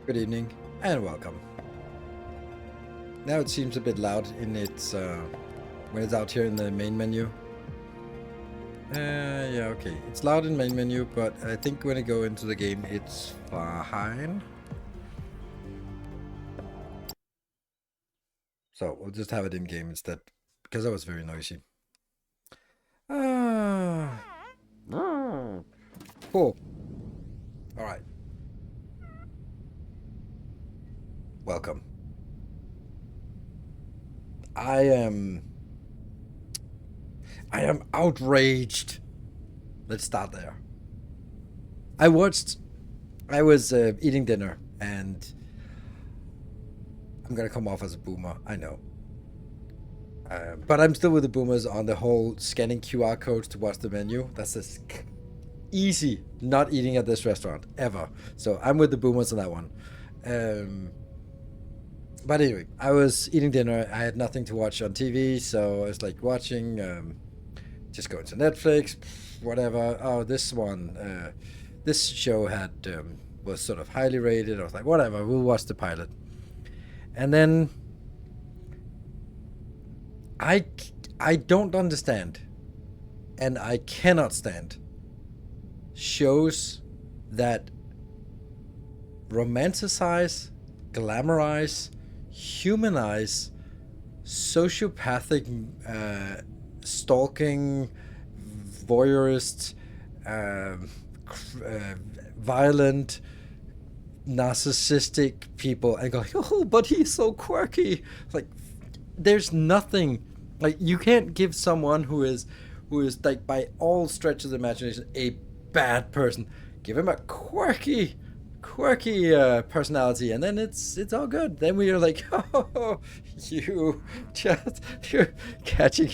Good evening and welcome. Now it seems a bit loud in its when it's out here in the main menu. Yeah, okay. It's loud in main menu, but I think when I go into the game, it's fine. So we'll just have it in game instead, because that was very noisy. Cool. All right. Welcome. I am outraged. Let's start there. I was eating dinner, and I'm gonna come off as a boomer, I know. But I'm still with the boomers on the whole scanning QR codes to watch the menu. That's just easy not eating at this restaurant, ever. So I'm with the boomers on that one. But anyway, I was eating dinner. I had nothing to watch on TV, so I was like watching, just going to Netflix, whatever. Oh, this one, this show had was sort of highly rated. I was like, whatever, we'll watch the pilot. And then I don't understand, and I cannot stand shows that romanticize, glamorize, humanize sociopathic, stalking, voyeurist, violent, narcissistic people, and go, oh, but he's so quirky. Like, there's nothing, like, you can't give someone who is like, by all stretches of the imagination, a bad person. Give him a quirky personality, and then it's all good. Then we are like, oh, you're catching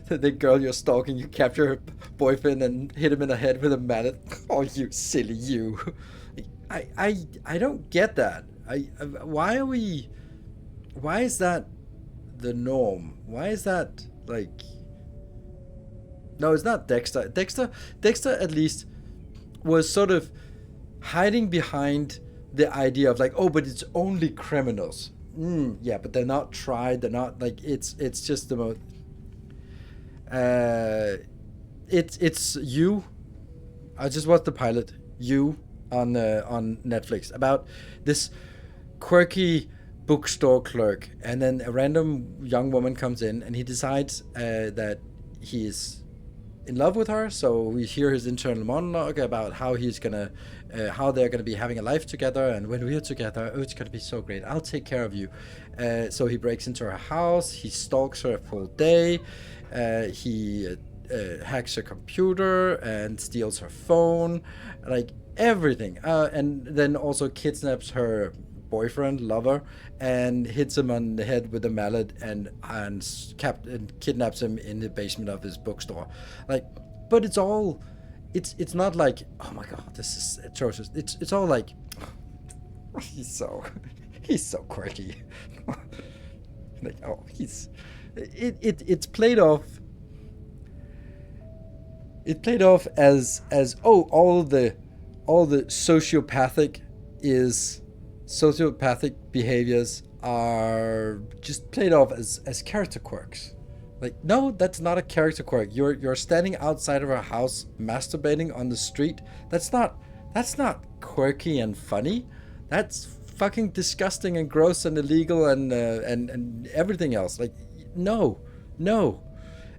the girl you're stalking. You capture her boyfriend and hit him in the head with a mallet. Oh, you silly you. I don't get that. Why is that the norm? Why is that, like, no, it's not Dexter. Dexter at least was sort of hiding behind the idea of, like, oh, but it's only criminals. Yeah, but they're not tried. They're not, like, it's just the most. It's You. I just watched the pilot. You on Netflix about this quirky bookstore clerk, and then a random young woman comes in, and he decides that he's in love with her. So we hear his internal monologue about how how they're gonna be having a life together, and when we're together, oh, it's gonna be so great. I'll take care of you. So he breaks into her house. He stalks her a full day. He hacks her computer and steals her phone, like everything. And then also kidnaps her boyfriend, lover, and hits him on the head with a mallet, and kidnaps him in the basement of his bookstore. Like, but it's all, it's not like, oh my god, this is atrocious. It's all like, oh, he's so quirky. Like, oh, it's played off. It played off as oh, all the sociopathic behaviors are just played off as character quirks. Like, no, that's not a character quirk. You're standing outside of a house masturbating on the street. That's not quirky and funny. That's fucking disgusting and gross and illegal and everything else. Like, no.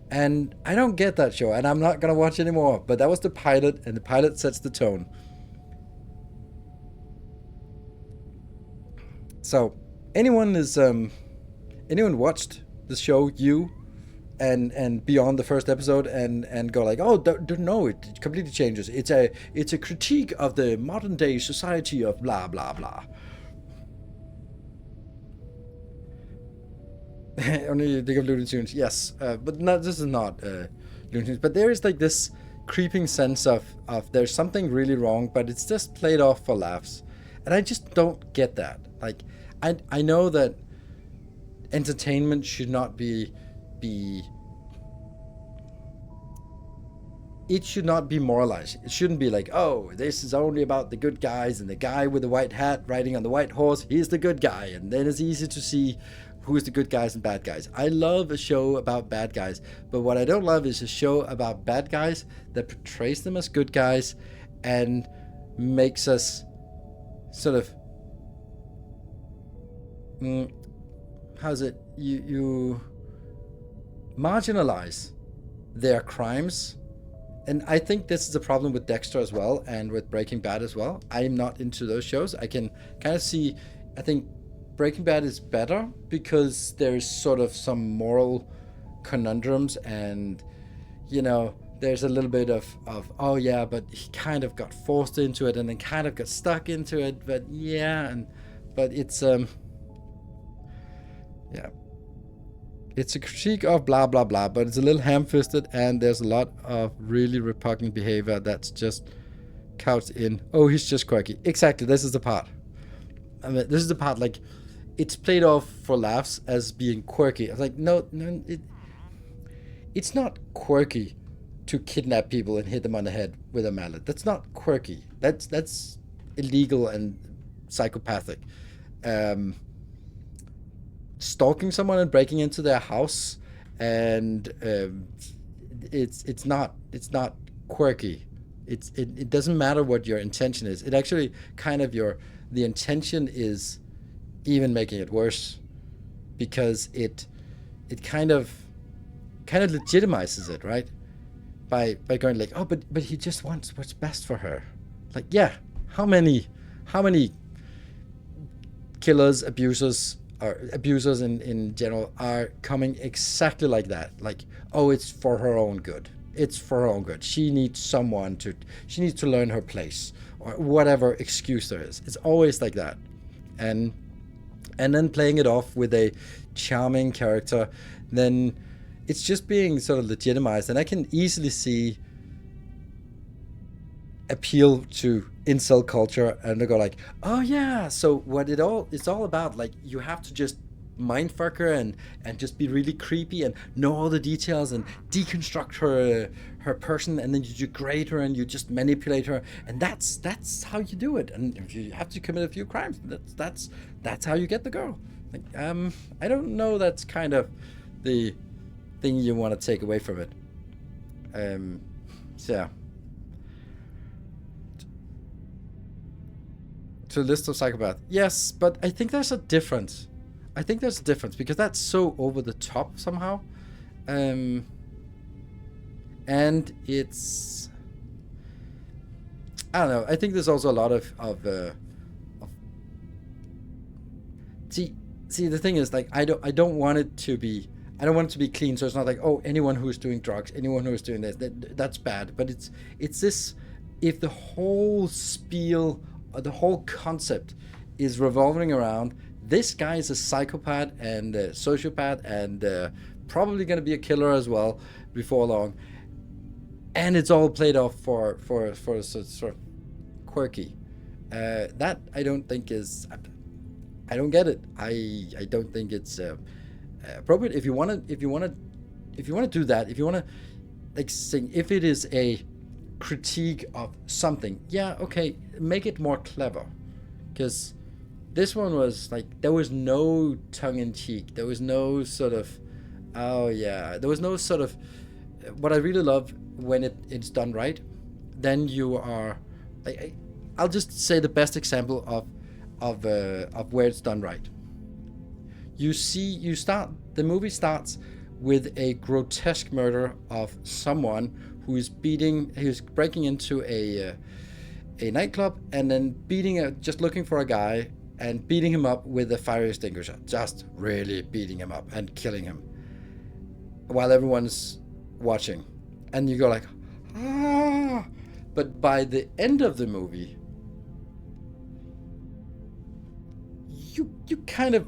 And I don't get that show, and I'm not gonna watch anymore. But that was the pilot, and the pilot sets the tone. So, anyone watched the show You, and beyond the first episode, and go like, oh, no, it completely changes. It's a critique of the modern day society of blah blah blah. Only think of Looney Tunes, yes, but this is not Looney Tunes. But there is, like, this creeping sense of there's something really wrong, but it's just played off for laughs, and I just don't get that. Like, I know that entertainment should not be it should not be moralized. It shouldn't be like, oh, this is only about the good guys and the guy with the white hat riding on the white horse, he's the good guy. And then it's easy to see who's the good guys and bad guys. I love a show about bad guys, but what I don't love is a show about bad guys that portrays them as good guys and makes us sort of, how's it, you marginalize their crimes. And I think this is a problem with Dexter as well, and with Breaking Bad as well. I'm not into those shows. I can kind of see, I think Breaking Bad is better because there's sort of some moral conundrums, and, you know, there's a little bit of oh yeah, but he kind of got forced into it and then kind of got stuck into it, but yeah, but it's yeah. It's a critique of blah blah blah, but it's a little ham-fisted, and there's a lot of really repugnant behavior that's just couched in, oh, he's just quirky. Exactly, this is the part. I mean, this is the part, like, it's played off for laughs as being quirky. I was like, no, it's not quirky to kidnap people and hit them on the head with a mallet. That's not quirky. That's illegal and psychopathic. Stalking someone and breaking into their house, and it's not quirky. It doesn't matter what your intention is. It actually kind of the intention is even making it worse, because it kind of legitimizes it, right? By going like, oh, but he just wants what's best for her. Like, yeah, how many killers, abusers, or abusers in general are coming exactly like that? Like, oh, it's for her own good. It's for her own good. She needs to learn her place, or whatever excuse there is. It's always like that. And then playing it off with a charming character, then it's just being sort of legitimized. And I can easily see appeal to incel culture, and they go like, oh yeah, so what it's all about, like, you have to just mindfuck her and just be really creepy and know all the details and deconstruct her person, and then you degrade her and you just manipulate her, and that's how you do it. And if you have to commit a few crimes, that's how you get the girl. Like, I don't know, that's kind of the thing you want to take away from it. So yeah. To list of psychopath, yes, but I think there's a difference. Because that's so over the top somehow, and it's, I don't know. I think there's also a lot of see the thing is, like, I don't want it to be clean. So it's not like, oh, anyone who's doing drugs, anyone who's doing this, that's bad. But it's this, if the whole spiel, the whole concept is revolving around this guy is a psychopath and a sociopath and probably going to be a killer as well before long, and it's all played off for sort of quirky, that I don't think is, I don't get it. I don't think it's appropriate. If you want to do that, if you want to, like, sing, if it is a critique of something, yeah, okay, make it more clever, because this one was like, there was no tongue-in-cheek, there was no sort of, oh yeah, there was no sort of, what I really love when it's done right, then you are, I'll just say the best example of where it's done right. The movie starts with a grotesque murder of someone who's breaking into a nightclub and then just looking for a guy and beating him up with a fire extinguisher, just really beating him up and killing him while everyone's watching, and you go like, ah. But by the end of the movie, you kind of,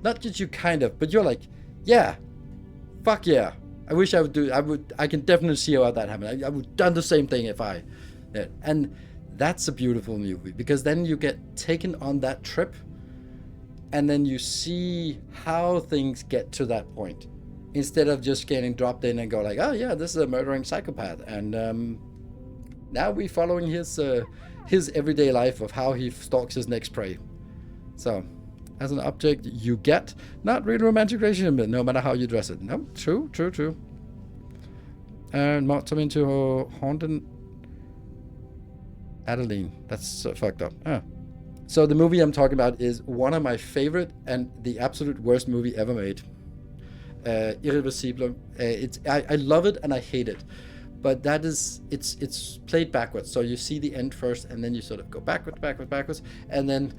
not just you kind of, but you're like, yeah, fuck yeah, I wish I would do. I can definitely see how that happened. I would have done the same thing if I. Yeah. And that's a beautiful movie, because then you get taken on that trip, and then you see how things get to that point, instead of just getting dropped in and go like, oh yeah, this is a murdering psychopath, and now we're following his everyday life of how he stalks his next prey. So, as an object, you get not really romantic relationship, no matter how you dress it. No, true. And not into Haunted Adeline. That's so fucked up. So the movie I'm talking about is one of my favorite and the absolute worst movie ever made. Irreversible. I love it and I hate it, but it's played backwards. So you see the end first, and then you sort of go backwards, and then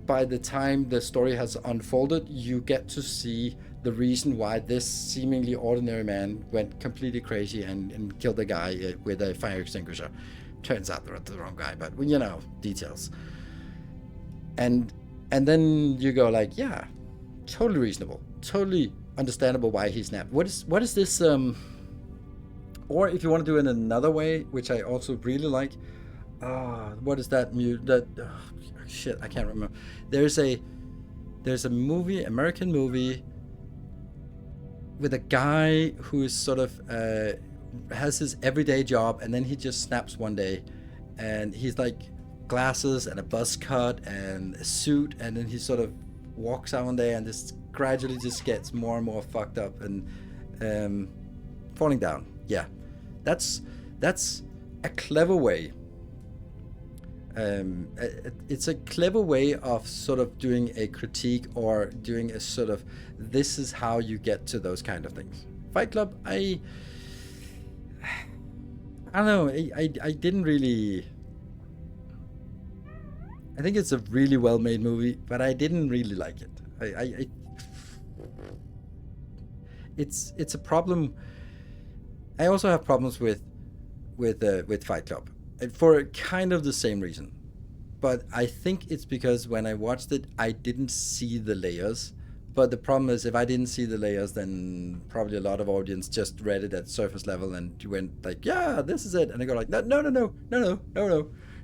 by the time the story has unfolded, you get to see the reason why this seemingly ordinary man went completely crazy and killed a guy with a fire extinguisher. Turns out they're the wrong guy, but details. And then you go like, yeah, totally reasonable, totally understandable why he snapped. What is this? Or if you want to do it in another way, which I also really like, what is that shit? I can't remember. There's a movie, American movie, with a guy who is sort of has his everyday job, and then he just snaps one day, and he's like glasses and a buzz cut and a suit, and then he sort of walks out one day and this gradually just gets more and more fucked up and falling down. Yeah, that's a clever way. It's a clever way of sort of doing a critique or doing a sort of, this is how you get to those kind of things. Fight Club, I don't know, I didn't really, I think it's a really well made movie, but I didn't really like it. It's a problem. I also have problems with Fight Club for kind of the same reason, but I think it's because when I watched it, I didn't see the layers. But the problem is, if I didn't see the layers, then probably a lot of audience just read it at surface level and went like, yeah, this is it. And I go like, no.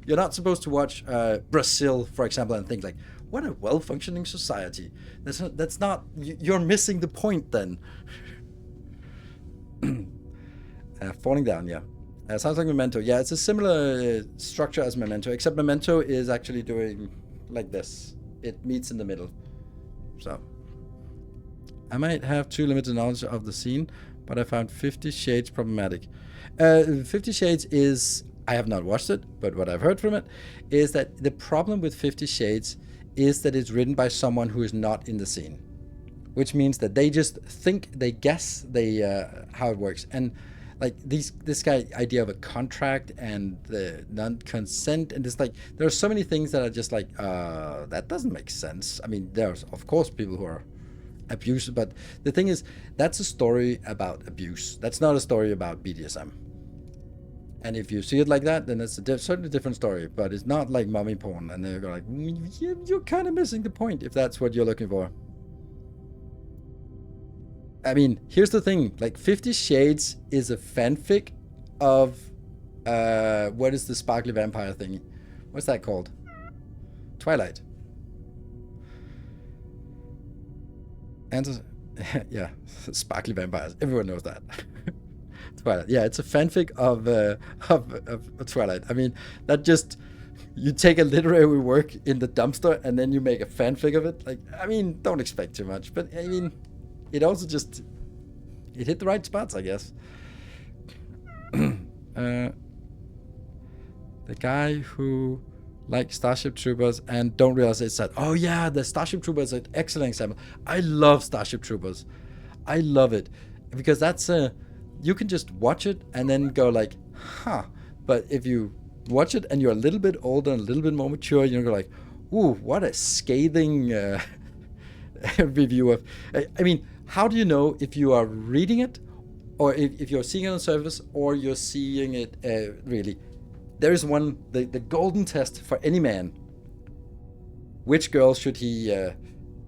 You're not supposed to watch Brazil, for example, and think like, what a well-functioning society. That's not, you're missing the point then. Falling down, yeah. Sounds like Memento. Yeah, it's a similar structure as Memento, except Memento is actually doing like this. It meets in the middle. So, I might have too limited knowledge of the scene, but I found 50 Shades problematic. 50 Shades is, I have not watched it, but what I've heard from it is that the problem with 50 Shades is that it's written by someone who is not in the scene, which means that they just think, they guess how it works. And like this guy idea of a contract and the non-consent, and it's like there are so many things that are just like that doesn't make sense. I mean, there's of course people who are abused, but the thing is, that's a story about abuse. That's not a story about BDSM. And if you see it like that, then it's a certainly different story. But it's not like mommy porn, and they're like, you're kind of missing the point if that's what you're looking for. I mean, here's the thing, like 50 Shades is a fanfic of what is the sparkly vampire thingy? What's that called? Twilight. And yeah, sparkly vampires. Everyone knows that. Twilight. Yeah, it's a fanfic of Twilight. I mean, that just, you take a literary work in the dumpster and then you make a fanfic of it. Like, I mean, don't expect too much, but I mean, it also just, it hit the right spots, I guess. The guy who likes Starship Troopers and don't realize it's sad. Oh yeah, the Starship Troopers is an excellent example. I love Starship Troopers. I love it because that's you can just watch it and then go like, huh. But if you watch it and you're a little bit older and a little bit more mature, you're like, ooh, what a scathing review of. I mean, how do you know if you are reading it or if you're seeing it on the surface or you're seeing it really? There is one, the golden test for any man. Which girl should he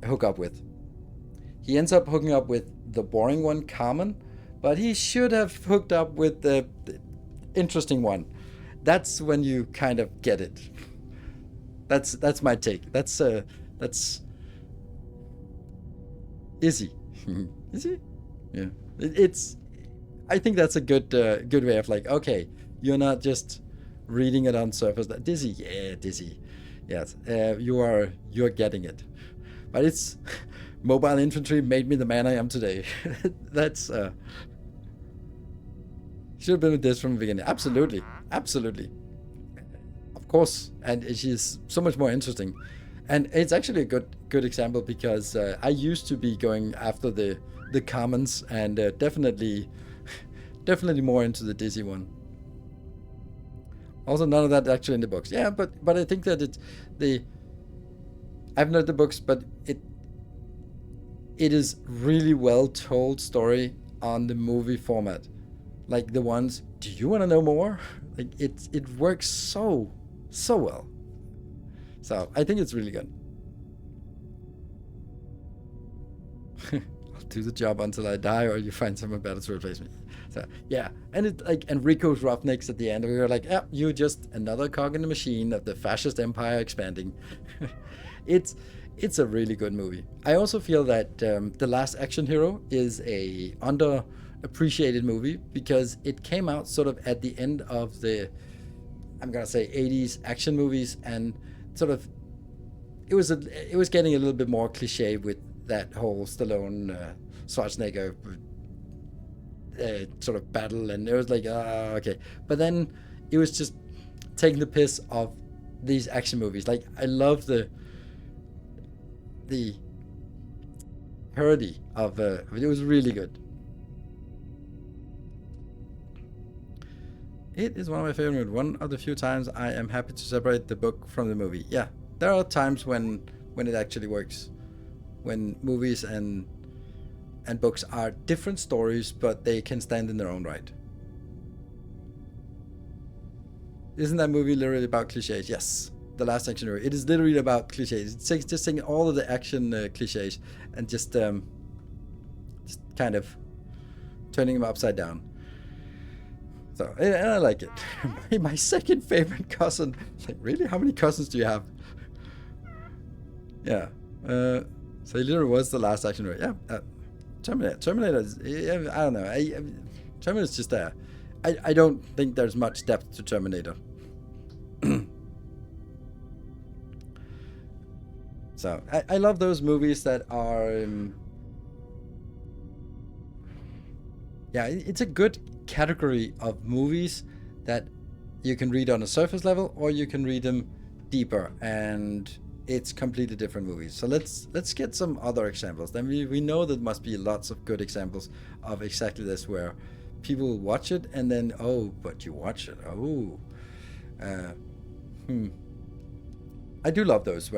hook up with? He ends up hooking up with the boring one, Carmen, but he should have hooked up with the interesting one. That's when you kind of get it. That's my take. That's Izzy. Izzy? Yeah, it's. I think that's a good way of like, okay, you're not just reading it on surface. Dizzy, yeah, dizzy, yes. You're getting it, but it's mobile infantry made me the man I am today. That's should have been with this from the beginning. Absolutely, absolutely, of course. And she's so much more interesting, and it's actually a good example because I used to be going after the commons and definitely more into the dizzy one. Also, none of that actually in the books. Yeah, but I think that it's the. I've not read the books, but it is really well told story on the movie format, like the ones. Do you want to know more? Like it works so well. So I think it's really good. I'll do the job until I die, or you find someone better to replace me. So yeah, and it like Enrico's Roughnecks at the end. We were like, yeah, you're just another cog in the machine of the fascist empire expanding. it's it's a really good movie. I also feel that The Last Action Hero is a underappreciated movie because it came out sort of at the end of the, I'm gonna say, 80s action movies, and sort of it was getting a little bit more cliche with that whole Stallone Schwarzenegger sort of battle, and it was like, okay. But then it was just taking the piss of these action movies. Like I love the parody of it was really good. It is one of my favorite. One of the few times I am happy to separate the book from the movie. Yeah, there are times when it actually works, when movies and books are different stories, but they can stand in their own right. Isn't that movie literally about cliches? Yes, The Last Action Hero. It is literally about cliches. It's just taking all of the action cliches and just kind of turning them upside down. So, and I like it. My second favorite cousin. Like, really? How many cousins do you have? Yeah. So it literally was The Last Action Hero. Yeah. Terminator. Terminator is, yeah, I don't know. Terminator's just there. I don't think there's much depth to Terminator. So I love those movies that are yeah, it's a good category of movies that you can read on a surface level, or you can read them deeper, and it's completely different movies. So let's get some other examples. Then we know that must be lots of good examples of exactly this, where people watch it and then, oh, but you watch it, oh, uh, I do love those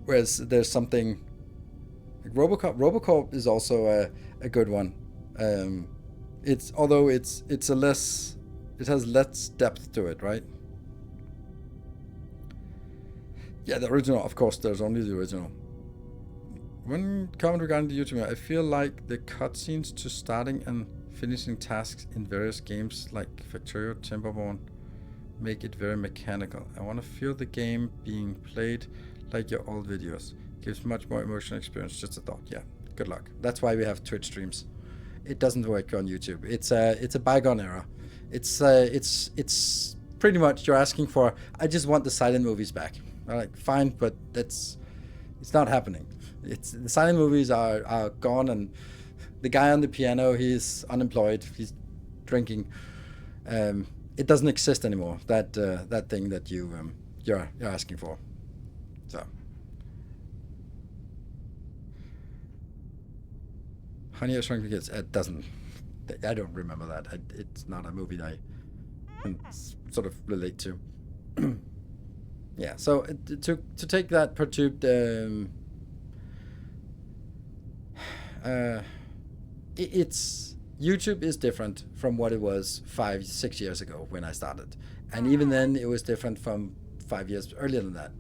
whereas there's something like RoboCop. RoboCop is also a good one. It's although it's a less, it has less depth to it, right? Yeah, the original, of course. There's only the original. One comment regarding the YouTuber, I feel like the cutscenes to starting and finishing tasks in various games like Factorio, Timberborn make it very mechanical. I want to feel the game being played like your old videos. Gives much more emotional experience. Just a thought. Yeah, good luck. That's why we have Twitch streams. It doesn't work on YouTube. It's a bygone era. It's pretty much you're asking for. I just want the silent movies back. I'm like, fine, but it's not happening. It's the silent movies are gone, and the guy on the piano, he's unemployed. He's drinking. It doesn't exist anymore. That thing that you're asking for. So, Honey, I Shrunk the Kids. It doesn't. I don't remember that. It's not a movie that I can sort of relate to. Yeah. So to take that perturbed, it's YouTube is different from what it was 5-6 years ago when I started, and even then it was different from 5 years earlier than that.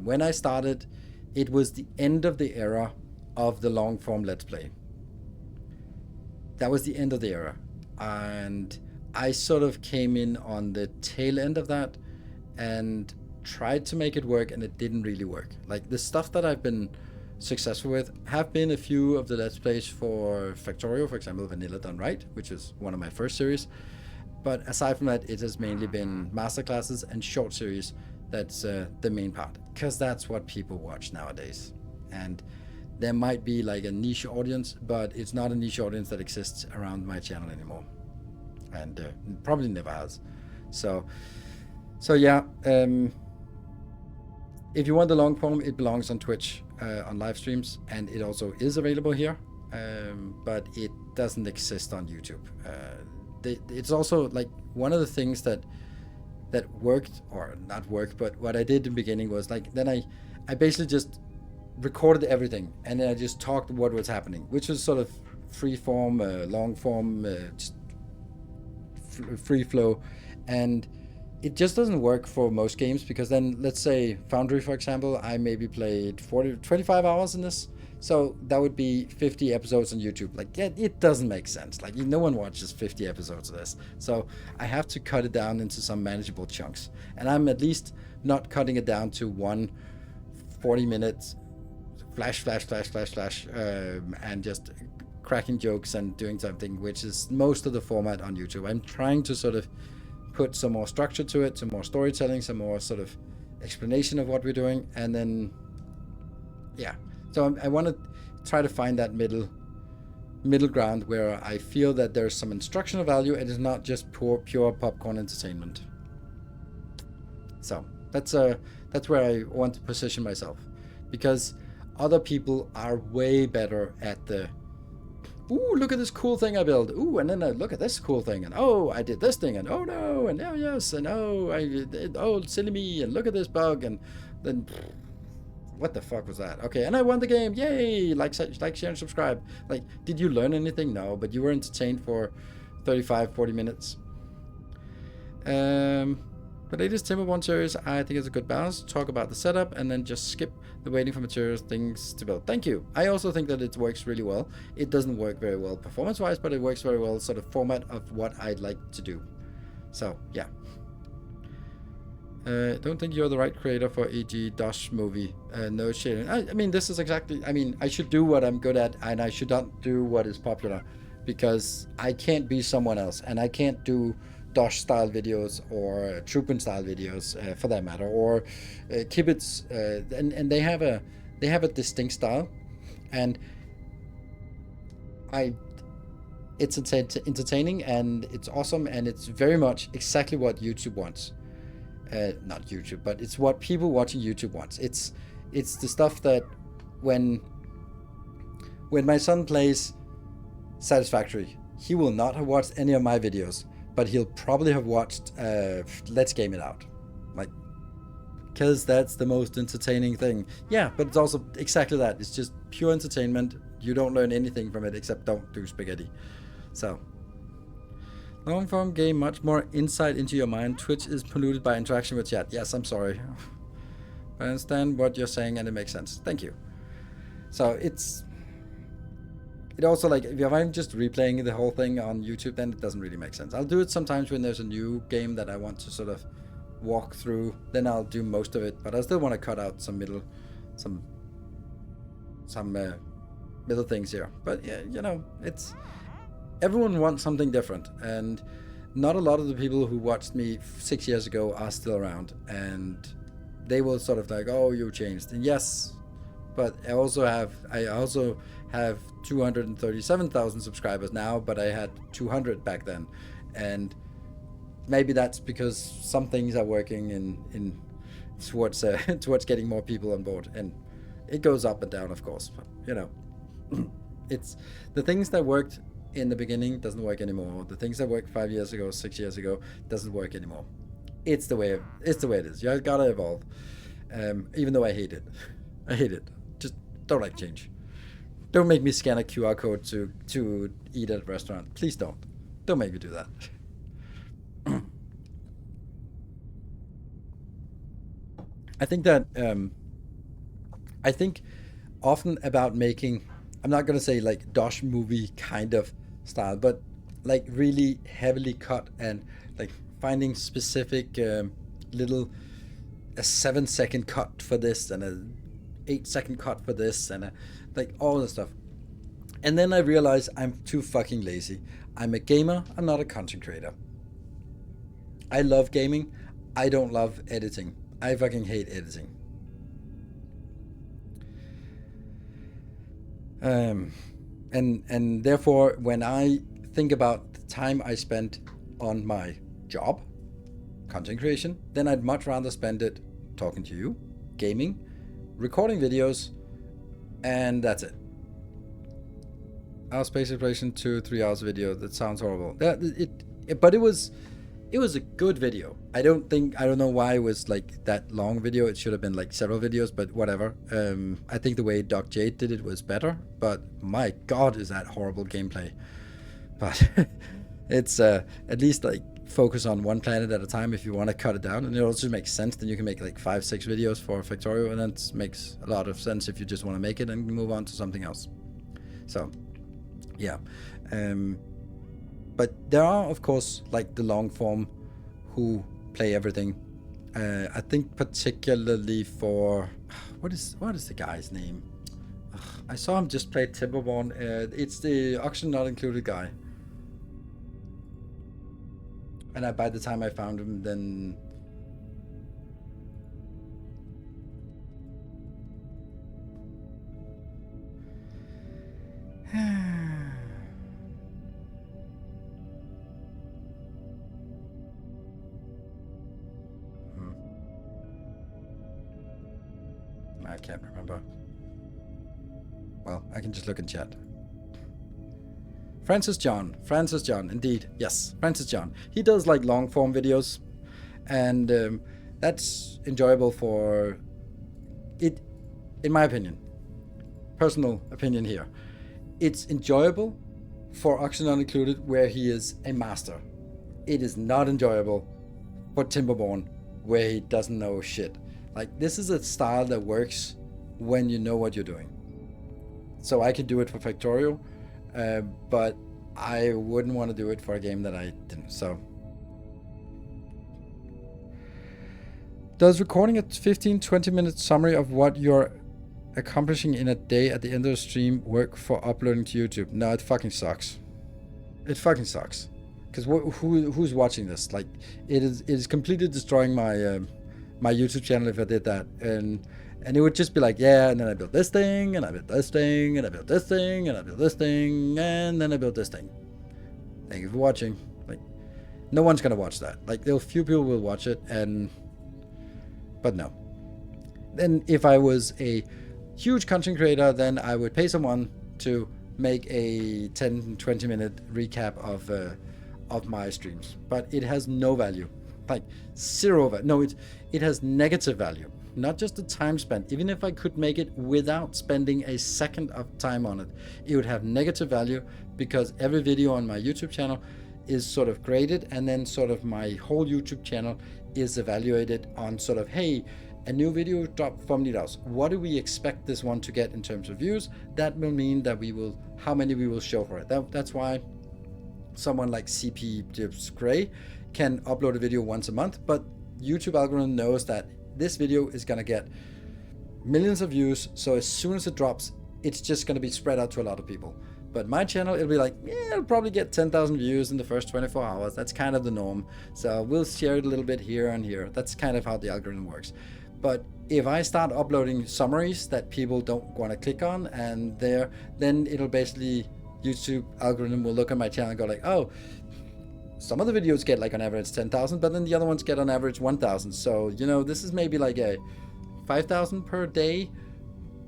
When I started, it was the end of the era of the long form Let's Play. That was the end of the era, and I sort of came in on the tail end of that and tried to make it work, and it didn't really work. Like the stuff that I've been successful with have been a few of the Let's Plays for Factorio, for example, Vanilla Done Right, which is one of my first series. But aside from that, it has mainly been masterclasses and short series. That's the main part, because that's what people watch nowadays. And there might be like a niche audience, but it's not a niche audience that exists around my channel anymore, and probably never has. So yeah. If you want the long form, it belongs on Twitch on live streams, and it also is available here, but it doesn't exist on YouTube. It's also like one of the things that worked, or not worked, but what I did in the beginning was like, then I basically just recorded everything, and then I just talked what was happening, which was sort of free form, long form, just free flow, and it just doesn't work for most games, because then, let's say Foundry, for example, I maybe played 25 hours in this, so that would be 50 episodes on YouTube. Like, yeah, it doesn't make sense. Like, no one watches 50 episodes of this, so I have to cut it down into some manageable chunks, and I'm at least not cutting it down to one 40-minute flash, and just cracking jokes and doing something, which is most of the format on YouTube. I'm trying to sort of put some more structure to it, some more storytelling, some more sort of explanation of what we're doing, and then yeah. So I want to try to find that middle ground where I feel that there's some instructional value and it's not just pure popcorn entertainment. So that's where I want to position myself, because other people are way better at the, ooh, look at this cool thing I built. Ooh, and then I look at this cool thing, and oh, I did this thing, and oh no, and oh yes, and oh silly me, and look at this bug, and then what the fuck was that? Okay, and I won the game, yay! Like, share, and subscribe. Like, did you learn anything? No, but you were entertained for 35-40 minutes. The latest Timber series, I think, is a good balance. Talk about the setup and then just skip the waiting for materials, things to build. Thank you. I also think that it works really well. It doesn't work very well performance-wise, but it works very well sort of format of what I'd like to do. So, yeah. Don't think you're the right creator for e.g. Dosh movie. No shading. I mean, this is exactly, I mean, I should do what I'm good at, and I should not do what is popular, because I can't be someone else, and I can't do Dosh style videos or Troopin style videos, for that matter, or Kibitz, and they have a distinct style, and it's entertaining, and it's awesome, and it's very much exactly what YouTube wants. Not YouTube, but it's what people watching YouTube wants. It's the stuff that when my son plays Satisfactory, he will not have watched any of my videos, but he'll probably have watched Let's Game It Out, like, because that's the most entertaining thing. Yeah, but it's also exactly that. It's just pure entertainment. You don't learn anything from it except don't do spaghetti. So, long form game, much more insight into your mind. Twitch is polluted by interaction with chat. Yes, I'm sorry. I understand what you're saying and it makes sense. Thank you. So it also, like, if I'm just replaying the whole thing on YouTube, then it doesn't really make sense. I'll do it sometimes when there's a new game that I want to sort of walk through, then I'll do most of it, but I still want to cut out some middle things here. But yeah, you know, it's, everyone wants something different, and not a lot of the people who watched me 6 years ago are still around, and they will sort of like, oh, you changed. And yes, but I also have 237,000 subscribers now, but I had 200 back then, and maybe that's because some things are working in towards getting more people on board, and it goes up and down, of course, but you know, it's the things that worked in the beginning doesn't work anymore. The things that worked 5 years ago, 6 years ago doesn't work anymore. It's the way it is. You gotta evolve. Even though I hate it. Just don't like change. Don't make me scan a QR code to eat at a restaurant. Please don't. Don't make me do that. I think that I think often about making, I'm not gonna say like Dosh movie kind of style, but like really heavily cut and like finding specific little a 7-second cut for this and a 8-second cut for this, and like all the stuff. And then I realized I'm too fucking lazy. I'm a gamer, I'm not a content creator. I love gaming, I don't love editing. I fucking hate editing. And therefore, when I think about the time I spent on my job, content creation, then I'd much rather spend it talking to you, gaming, recording videos, and that's it. Our space exploration 2-3 hours video. That sounds horrible. But it was a good video. I don't know why it was like that long video. It should have been like several videos, but whatever. I think the way Doc Jade did it was better, but my god, is that horrible gameplay. But it's at least like focus on one planet at a time if you want to cut it down, and it also makes sense. Then you can make like 5-6 videos for Factorio, and that makes a lot of sense if you just want to make it and move on to something else. So yeah, but there are of course like the long form who play everything. I think particularly for what is the guy's name? I saw him just play Timberborn. It's the auction not included guy. And by the time I found him, then I can't remember. Well, I can just look in chat. Francis John, indeed, yes, Francis John. He does like long form videos, and that's enjoyable for it, in my opinion. Personal opinion here. It's enjoyable for Auction Not Included, where he is a master. It is not enjoyable for Timberborn, where he doesn't know shit. Like, this is a style that works when you know what you're doing. So I could do it for Factorio, but I wouldn't want to do it for a game that I didn't. So, does recording a 15-20 minute summary of what you're accomplishing in a day at the end of the stream work for uploading to YouTube? No, it fucking sucks. It fucking sucks. Because who's watching this? Like, it is completely destroying my my YouTube channel if I did that. And it would just be like, yeah, and then I built this thing, and I built this thing, and I built this thing, and I built this thing, and then I built this thing. Thank you for watching. Like, no one's gonna watch that. Like, there are few people will watch it, but no. Then if I was a huge content creator, then I would pay someone to make a 10-20 minute recap of my streams. But it has no value. Like, zero value. No, it has negative value. Not just the time spent. Even if I could make it without spending a second of time on it, it would have negative value, because every video on my YouTube channel is sort of graded, and then sort of my whole YouTube channel is evaluated on sort of, hey, a new video dropped from Nilaus. What do we expect this one to get in terms of views? That will mean that how many we will show for it. That's why someone like CP Dips Gray can upload a video once a month, but YouTube algorithm knows that this video is gonna get millions of views, so as soon as it drops, it's just gonna be spread out to a lot of people. But my channel, it'll be like, yeah, it'll probably get 10,000 views in the first 24 hours. That's kind of the norm. So we'll share it a little bit here and here. That's kind of how the algorithm works. But if I start uploading summaries that people don't want to click on, and then it'll basically, YouTube algorithm will look at my channel and go like, oh, some of the videos get like on average 10,000, but then the other ones get on average 1,000. So, you know, this is maybe like a 5,000 per day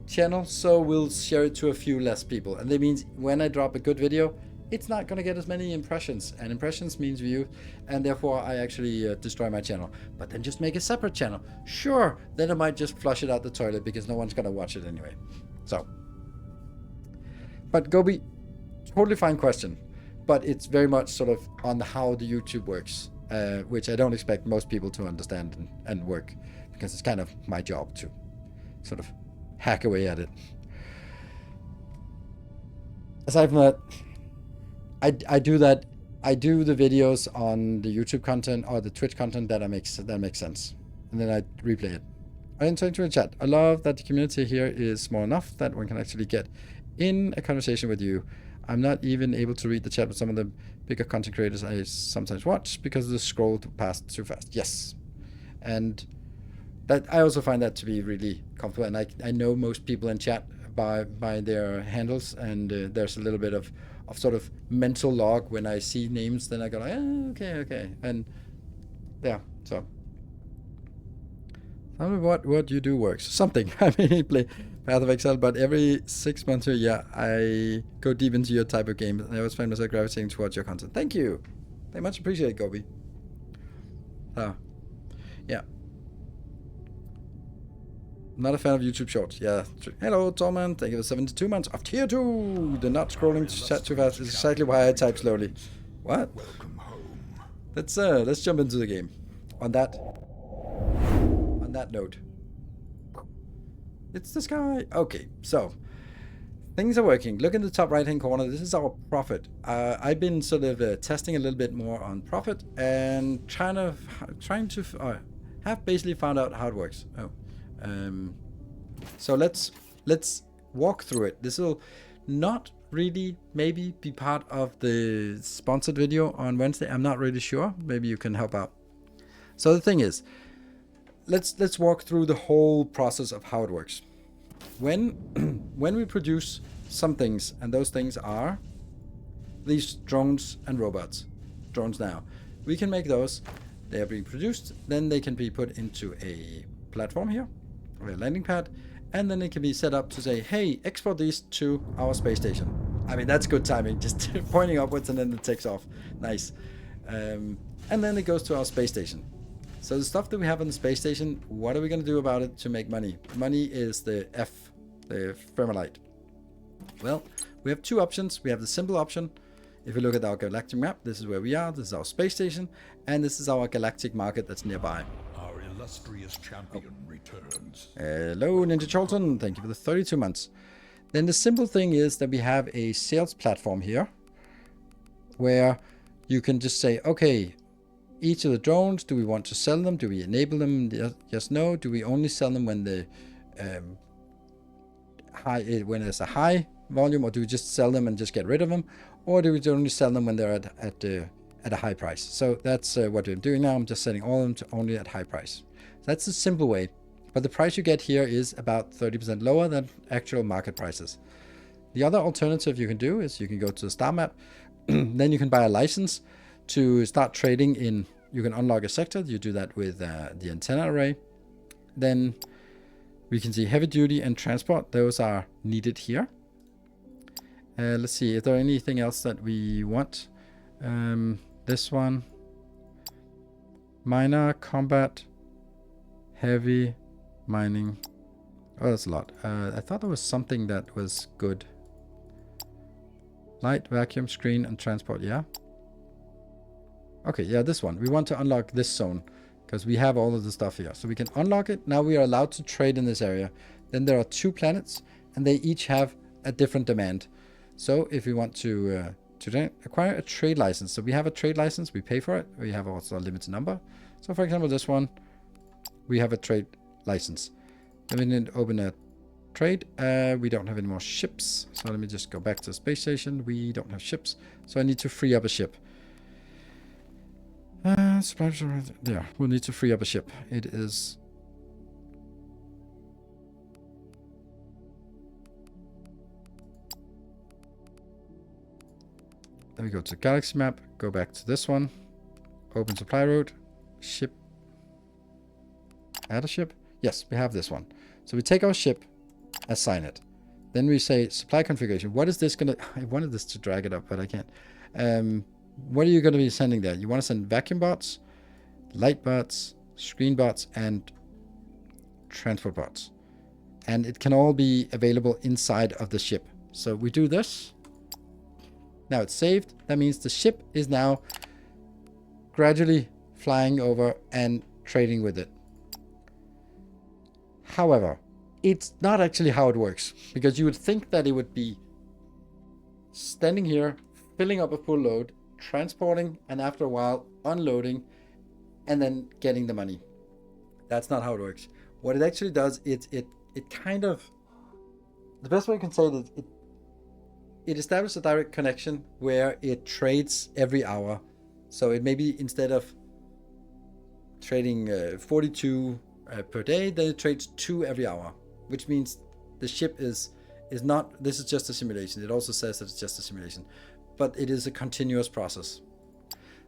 channel. So we'll share it to a few less people. And that means when I drop a good video, it's not going to get as many impressions, and impressions means views, and therefore I actually destroy my channel. But then just make a separate channel. Sure, then I might just flush it out the toilet because no one's going to watch it anyway. So, but Gobi, totally fine question. But it's very much sort of on how the YouTube works, which I don't expect most people to understand and work, because it's kind of my job to sort of hack away at it. Aside from that, I do that. I do the videos on the YouTube content or the Twitch content that makes sense, and then I replay it. enter into a chat. I love that the community here is small enough that one can actually get in a conversation with you. I'm not even able to read the chat with some of the bigger content creators I sometimes watch because the scroll past too fast. Yes. And that I also find that to be really comfortable. And I know most people in chat by their handles, and there's a little bit of sort of mental log when I see names, then I go like, okay. And yeah, so tell me what you do works. Something. I mean, I play Path of Exile, but every 6 months or a year, I go deep into your type of game. And I always find myself gravitating towards your content. Thank you. I much appreciate, Gobi. Yeah. Not a fan of YouTube Shorts. Yeah. Hello, Torment. Thank you for 72 months of tier 2. The not scrolling chat too fast is exactly why I type slowly. What? Welcome home. Let's jump into the game. On that note, it's the sky. Okay, so things are working. Look in the top right hand corner. This is our profit. I've been sort of testing a little bit more on profit and trying to have basically found out how it works. So let's walk through it. This will not really maybe be part of the sponsored video on Wednesday. I'm not really sure. Maybe you can help out. So the thing is, let's walk through the whole process of how it works. When we produce some things, and those things are these drones and robots. Drones now. We can make those. They are being produced. Then they can be put into a platform here, or a landing pad, and then it can be set up to say, hey, export these to our space station. I mean, that's good timing. Just pointing upwards and then it takes off. Nice. And then it goes to our space station. So the stuff that we have on the space station, what are we going to do about it to make money? Money is the thermalite. Well, we have two options. We have the simple option. If you look at our galactic map, this is where we are. This is our space station. And this is our galactic market that's nearby. Our illustrious champion returns. Hello, Ninja Charlton. Thank you for the 32 months. Then the simple thing is that we have a sales platform here where you can just say, okay, each of the drones, do we want to sell them? Do we enable them? Yes, no. Do we only sell them when the when there's a high volume, or do we just sell them and just get rid of them, or do we only sell them when they're at a high price? So that's what we're doing now. I'm just setting all of them to only at high price. So that's the simple way. But the price you get here is about 30% lower than actual market prices. The other alternative you can do is you can go to the star map. Then you can buy a license to start trading in. You can unlock a sector. You do that with the antenna array. Then we can see heavy duty and transport. Those are needed here. Let's see, is there anything else that we want? This one. Minor, combat, heavy, mining. Oh, that's a lot. I thought there was something that was good. Light, vacuum, screen, and transport, yeah. Okay, yeah, this one. We want to unlock this zone because we have all of the stuff here. So we can unlock it. Now we are allowed to trade in this area. Then there are 2 planets, and they each have a different demand. So if we want to acquire a trade license, so we have a trade license, we pay for it. We have also a limited number. So for example, this one, we have a trade license. Then we need to open a trade. We don't have any more ships. So let me just go back to the space station. We don't have ships. So I need to free up a ship. There, we'll need to free up a ship. It is... Then we go to galaxy map, go back to this one, open supply route, ship, add a ship. Yes, we have this one. So we take our ship, assign it. Then we say supply configuration. What is this gonna... I wanted this to drag it up, but I can't. What are you going to be sending there? You want to send vacuum bots, light bots, screen bots, and transport bots. And it can all be available inside of the ship. So we do this. Now it's saved. That means the ship is now gradually flying over and trading with it. However, it's not actually how it works, because you would think that it would be standing here, filling up a full load, transporting, and after a while unloading, and then getting the money. That's not how it works. what it actually does, it kind of, the best way you can say it is it establishes a direct connection where it trades every hour. So it maybe instead of trading 42 per day, then it trades 2 every hour, which means the ship is not, this is just a simulation. It also says that it's just a simulation, but it is a continuous process.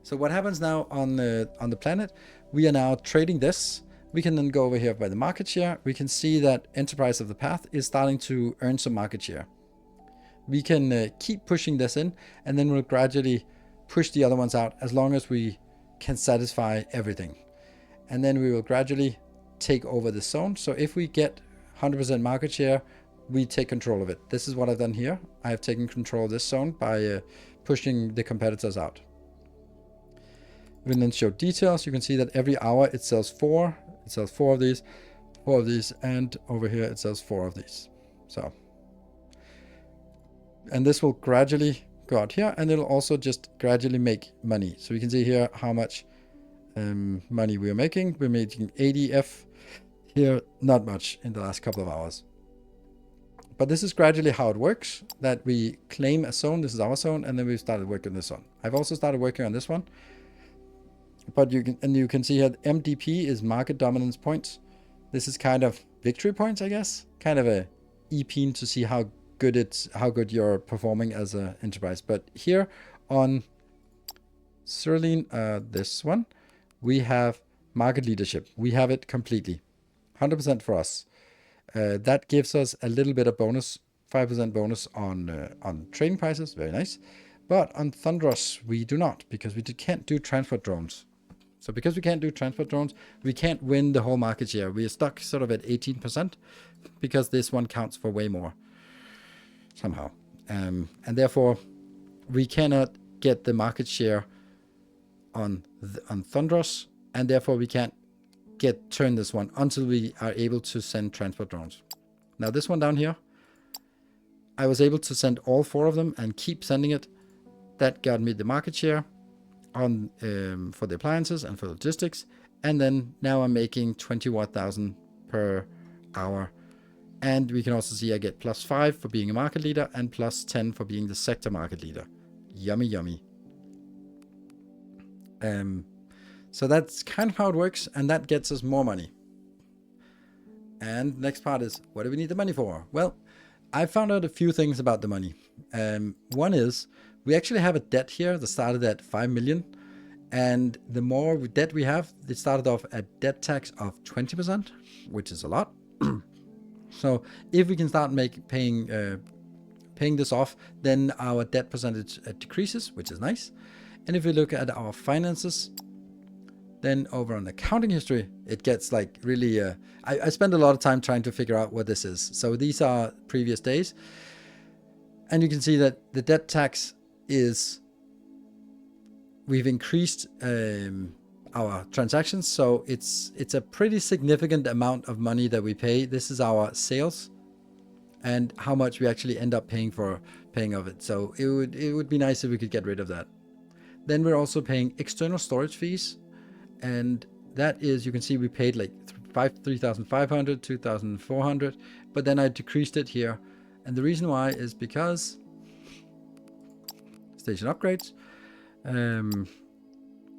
So what happens now on the planet, we are now trading this. We can then go over here by the market share. We can see that Enterprise of the Path is starting to earn some market share. We can keep pushing this in, and then we'll gradually push the other ones out as long as we can satisfy everything. And then we will gradually take over the zone. So if we get 100% market share, we take control of it. This is what I've done here. I have taken control of this zone by pushing the competitors out. We can then show details. You can see that every hour it sells 4. It sells 4 of these, 4 of these, and over here it sells 4 of these. So, and this will gradually go out here, and it'll also just gradually make money. So we can see here how much money we are making. We're making 80 F here, not much in the last couple of hours. But this is gradually how it works, that we claim a zone. This is our zone, and then we've started working on this one. I've also started working on this one. But you can see here MDP is market dominance points. This is kind of victory points, I guess. Kind of a EP to see how good you're performing as an enterprise. But here on Cerulean, this one, we have market leadership. We have it completely, 100% for us. That gives us a little bit of bonus, 5% bonus on trading prices. Very nice. But on Thundros, we do not, because we can't do transport drones. So because we can't do transport drones, we can't win the whole market share. We are stuck sort of at 18% because this one counts for way more somehow. And therefore, we cannot get the market share on Thundros, and therefore we can't turn this one until we are able to send transport drones. Now this one down here, I was able to send all 4 of them and keep sending it. That got me the market share on for the appliances and for logistics, and then now I'm making 21,000 per hour. And we can also see I get +5 for being a market leader and +10 for being the sector market leader. Yummy, yummy. So that's kind of how it works, and that gets us more money. And next part is, what do we need the money for? Well, I found out a few things about the money. One is, we actually have a debt here that started at 5 million. And the more debt we have, it started off at debt tax of 20%, which is a lot. So if we can start paying this off, then our debt percentage decreases, which is nice. And if we look at our finances, then over on accounting history, it gets like really, I spend a lot of time trying to figure out what this is. So these are previous days. And you can see that the debt tax is, we've increased our transactions. So it's a pretty significant amount of money that we pay. This is our sales and how much we actually end up paying of it. So it would be nice if we could get rid of that. Then we're also paying external storage fees. And that is, you can see we paid like 3,500, 2,400, but then I decreased it here. And the reason why is because station upgrades.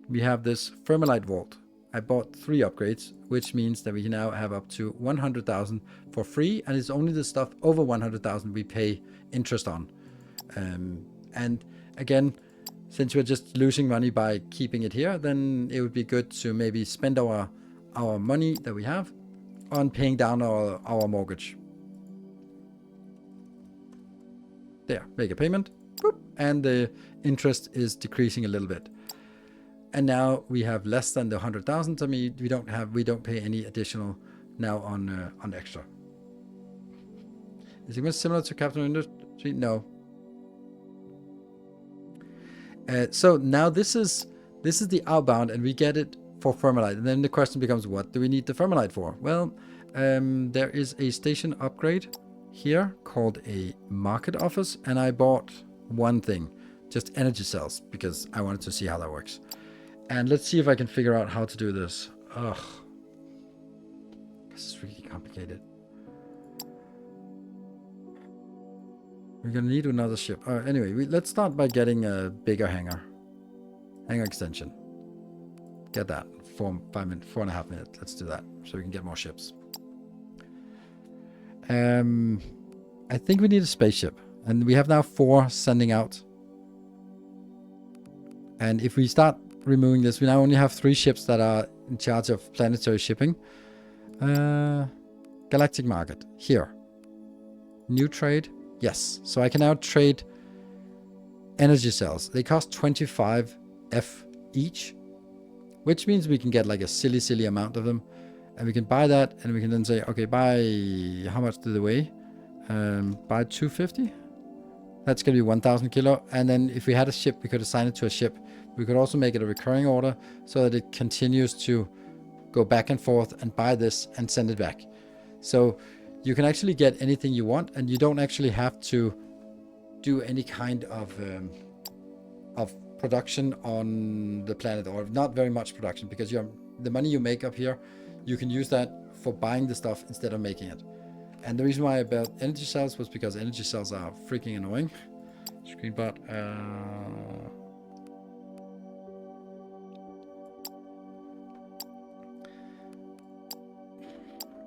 We have this Thermalite Vault. I bought 3 upgrades, which means that we can now have up to 100,000 for free, and it's only the stuff over 100,000 we pay interest on. And again, since we're just losing money by keeping it here, then it would be good to maybe spend our money that we have on paying down our mortgage. There, make a payment, boop, and the interest is decreasing a little bit. And now we have less than the 100,000. I mean, we don't pay any additional now on extra. Is it similar to capital industry? No. So now this is the outbound, and we get it for Thermalite. And then the question becomes, what do we need the Thermalite for? Well, there is a station upgrade here called a market office, and I bought one thing, just energy cells, because I wanted to see how that works. And let's see if I can figure out how to do this. Ugh. This is really complicated. We're gonna need another ship. Anyway, let's start by getting a bigger hangar. Hangar extension. Get that. 4.5 minutes. Let's do that so we can get more ships. I think we need a spaceship, and we have now 4 sending out. And if we start removing this, we now only have 3 ships that are in charge of planetary shipping. Galactic market here. New trade. Yes, so I can now trade energy cells. They cost 25 F each, which means we can get like a silly amount of them, and we can buy that, and we can then say, okay, buy, how much do they weigh? Buy 250. That's gonna be 1,000 kilo. And then if we had a ship, we could assign it to a ship. We could also make it a recurring order so that it continues to go back and forth and buy this and send it back. So you can actually get anything you want, and you don't actually have to do any kind of production on the planet, or not very much production, because the money you make up here, you can use that for buying the stuff instead of making it. And the reason why I built energy cells was because energy cells are freaking annoying. Screenbot.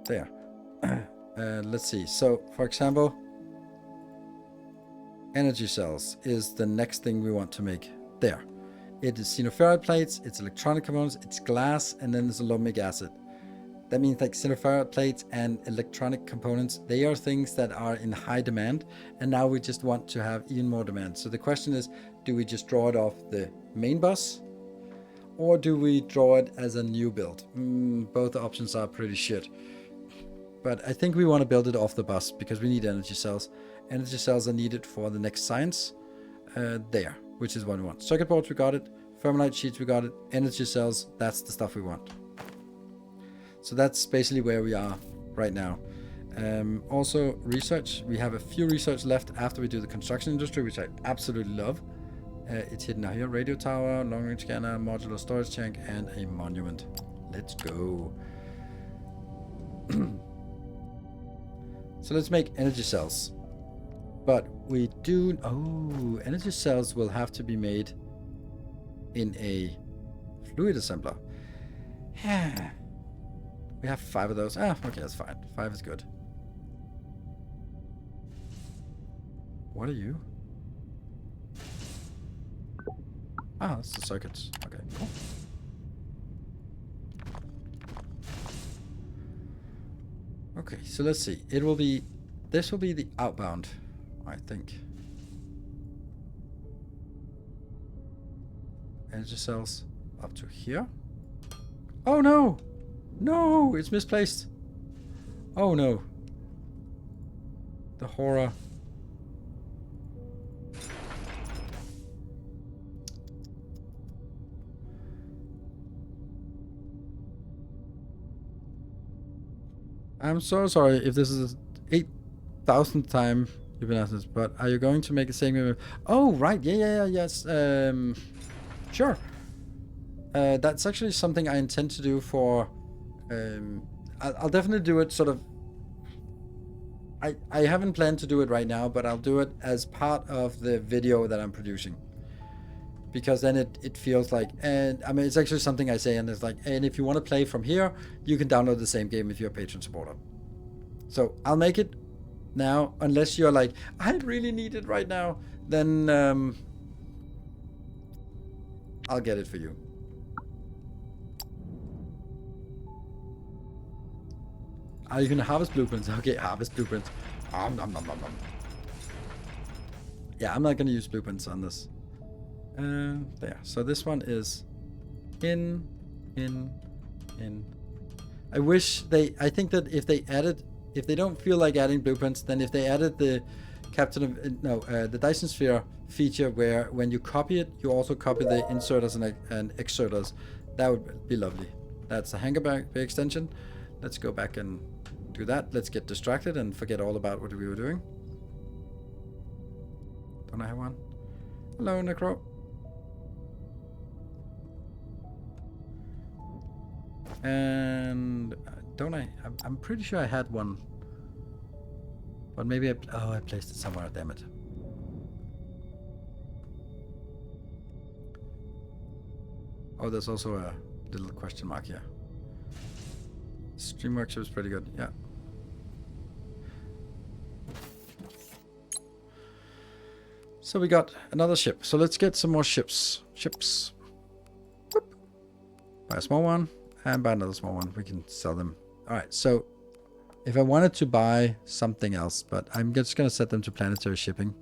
There. Let's see. So, for example, energy cells is the next thing we want to make. There. It is xenoferrite plates, it's electronic components, it's glass, and then there's aluminum acid. That means like xenoferrite plates and electronic components, they are things that are in high demand, and now we just want to have even more demand. So the question is, do we just draw it off the main bus, or do we draw it as a new build? Both options are pretty shit. But I think we want to build it off the bus because we need energy cells. Energy cells are needed for the next science there, which is what we want. Circuit boards, we got it. Thermalite sheets, we got it. Energy cells, that's the stuff we want. So that's basically where we are right now. Also, research. We have a few research left after we do the construction industry, which I absolutely love. It's hidden out here. Radio tower, long-range scanner, modular storage tank, and a monument. Let's go. So let's make energy cells. But we do... Oh, energy cells will have to be made in a fluid assembler. We have 5 of those. Okay, that's fine. 5 is good. What are you? That's the circuits. Okay, cool. Okay, so let's see. It will be... This will be the outbound, I think. Energy cells up to here. Oh no! No! It's misplaced. Oh no. The horror. I'm so sorry if this is the 8,000th time you've been asked this, but are you going to make the same... Oh, right. Yes. Sure. That's actually something I intend to do for... I'll definitely do it sort of... I haven't planned to do it right now, but I'll do it as part of the video that I'm producing. Because then it feels like... And I mean, it's actually something I say, and it's like, and if you want to play from here, you can download the same game if you're a patron supporter. So I'll make it now, unless you're like, I really need it right now, then I'll get it for you. Are you gonna harvest blueprints? Okay, harvest blueprints. Yeah, I'm not gonna use blueprints on this. There. So this one is in. I wish they... I think that if they added... If they don't feel like adding blueprints, then if they added the the Dyson Sphere feature where when you copy it, you also copy the inserters and exerters, that would be lovely. That's the hangar bay extension. Let's go back and do that. Let's get distracted and forget all about what we were doing. Don't I have one? Hello, Necro. And don't I? I'm pretty sure I had one. But maybe I placed it somewhere, damn it. Oh, there's also a little question mark here. Stream workshop is pretty good, yeah. So we got another ship. So let's get some more ships. Ships. Whoop. Buy a small one and buy another small one. We can sell them. Alright, so if I wanted to buy something else, but I'm just going to set them to planetary shipping.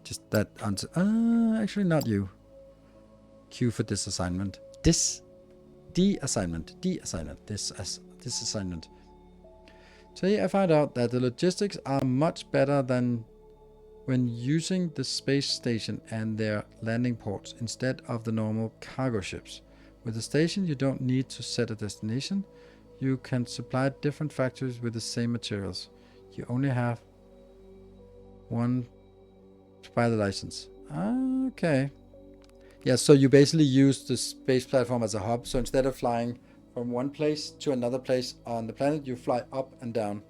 Just that onto... actually not you. Q for disassignment. De-assignment. Disassignment. Today I found out that the logistics are much better than when using the space station and their landing ports instead of the normal cargo ships. With the station you don't need to set a destination. You can supply different factories with the same materials. You only have one to buy the license. Okay. Yeah, so you basically use the space platform as a hub. So instead of flying from one place to another place on the planet, you fly up and down.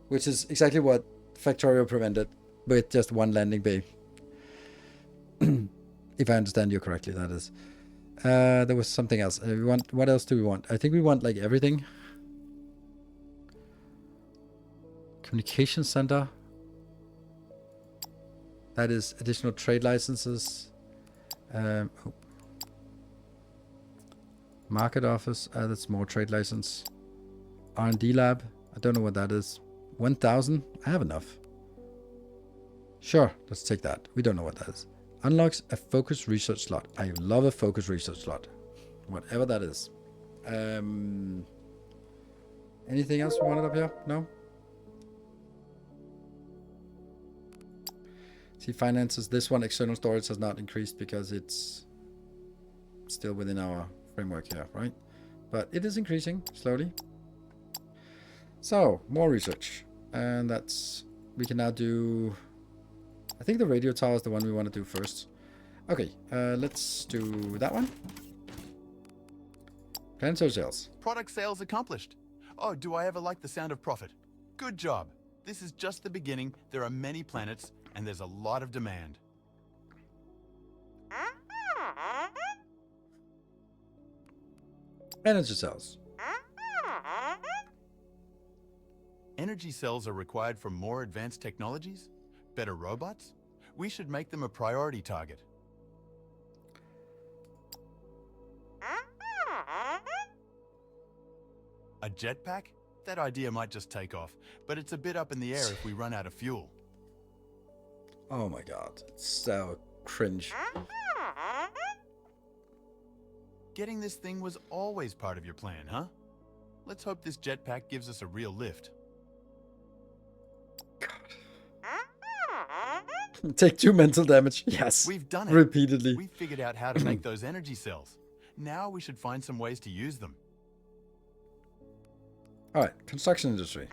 Which is exactly what Factorio prevented with just one landing bay. If I understand you correctly, that is. There was something else. What else do we want? I think we want like everything. Communication center. That is additional trade licenses. Market office. That's more trade license. R&D lab. I don't know what that is. 1,000. I have enough. Sure, let's take that. We don't know what that is. Unlocks a focus research slot. I love a focus research slot. Whatever that is. Anything else we wanted up here? No? See, finances. This one, external storage, has not increased because it's still within our framework here, right? But it is increasing slowly. So, more research. And that's... We can now do... I think the radio tower is the one we want to do first. Okay, let's do that one. Planetary sales. Product sales accomplished. Oh, do I ever like the sound of profit? Good job. This is just the beginning. There are many planets, and there's a lot of demand. Energy cells. Energy cells are required for more advanced technologies? Better robots? We should make them a priority target. A jetpack? That idea might just take off, but it's a bit up in the air if we run out of fuel. Oh my god, it's so cringe. Getting this thing was always part of your plan, huh? Let's hope this jetpack gives us a real lift. Take 2 mental damage. Yes. We've done it. Repeatedly. We figured out how to make those energy cells. Now we should find some ways to use them. Alright, construction industry.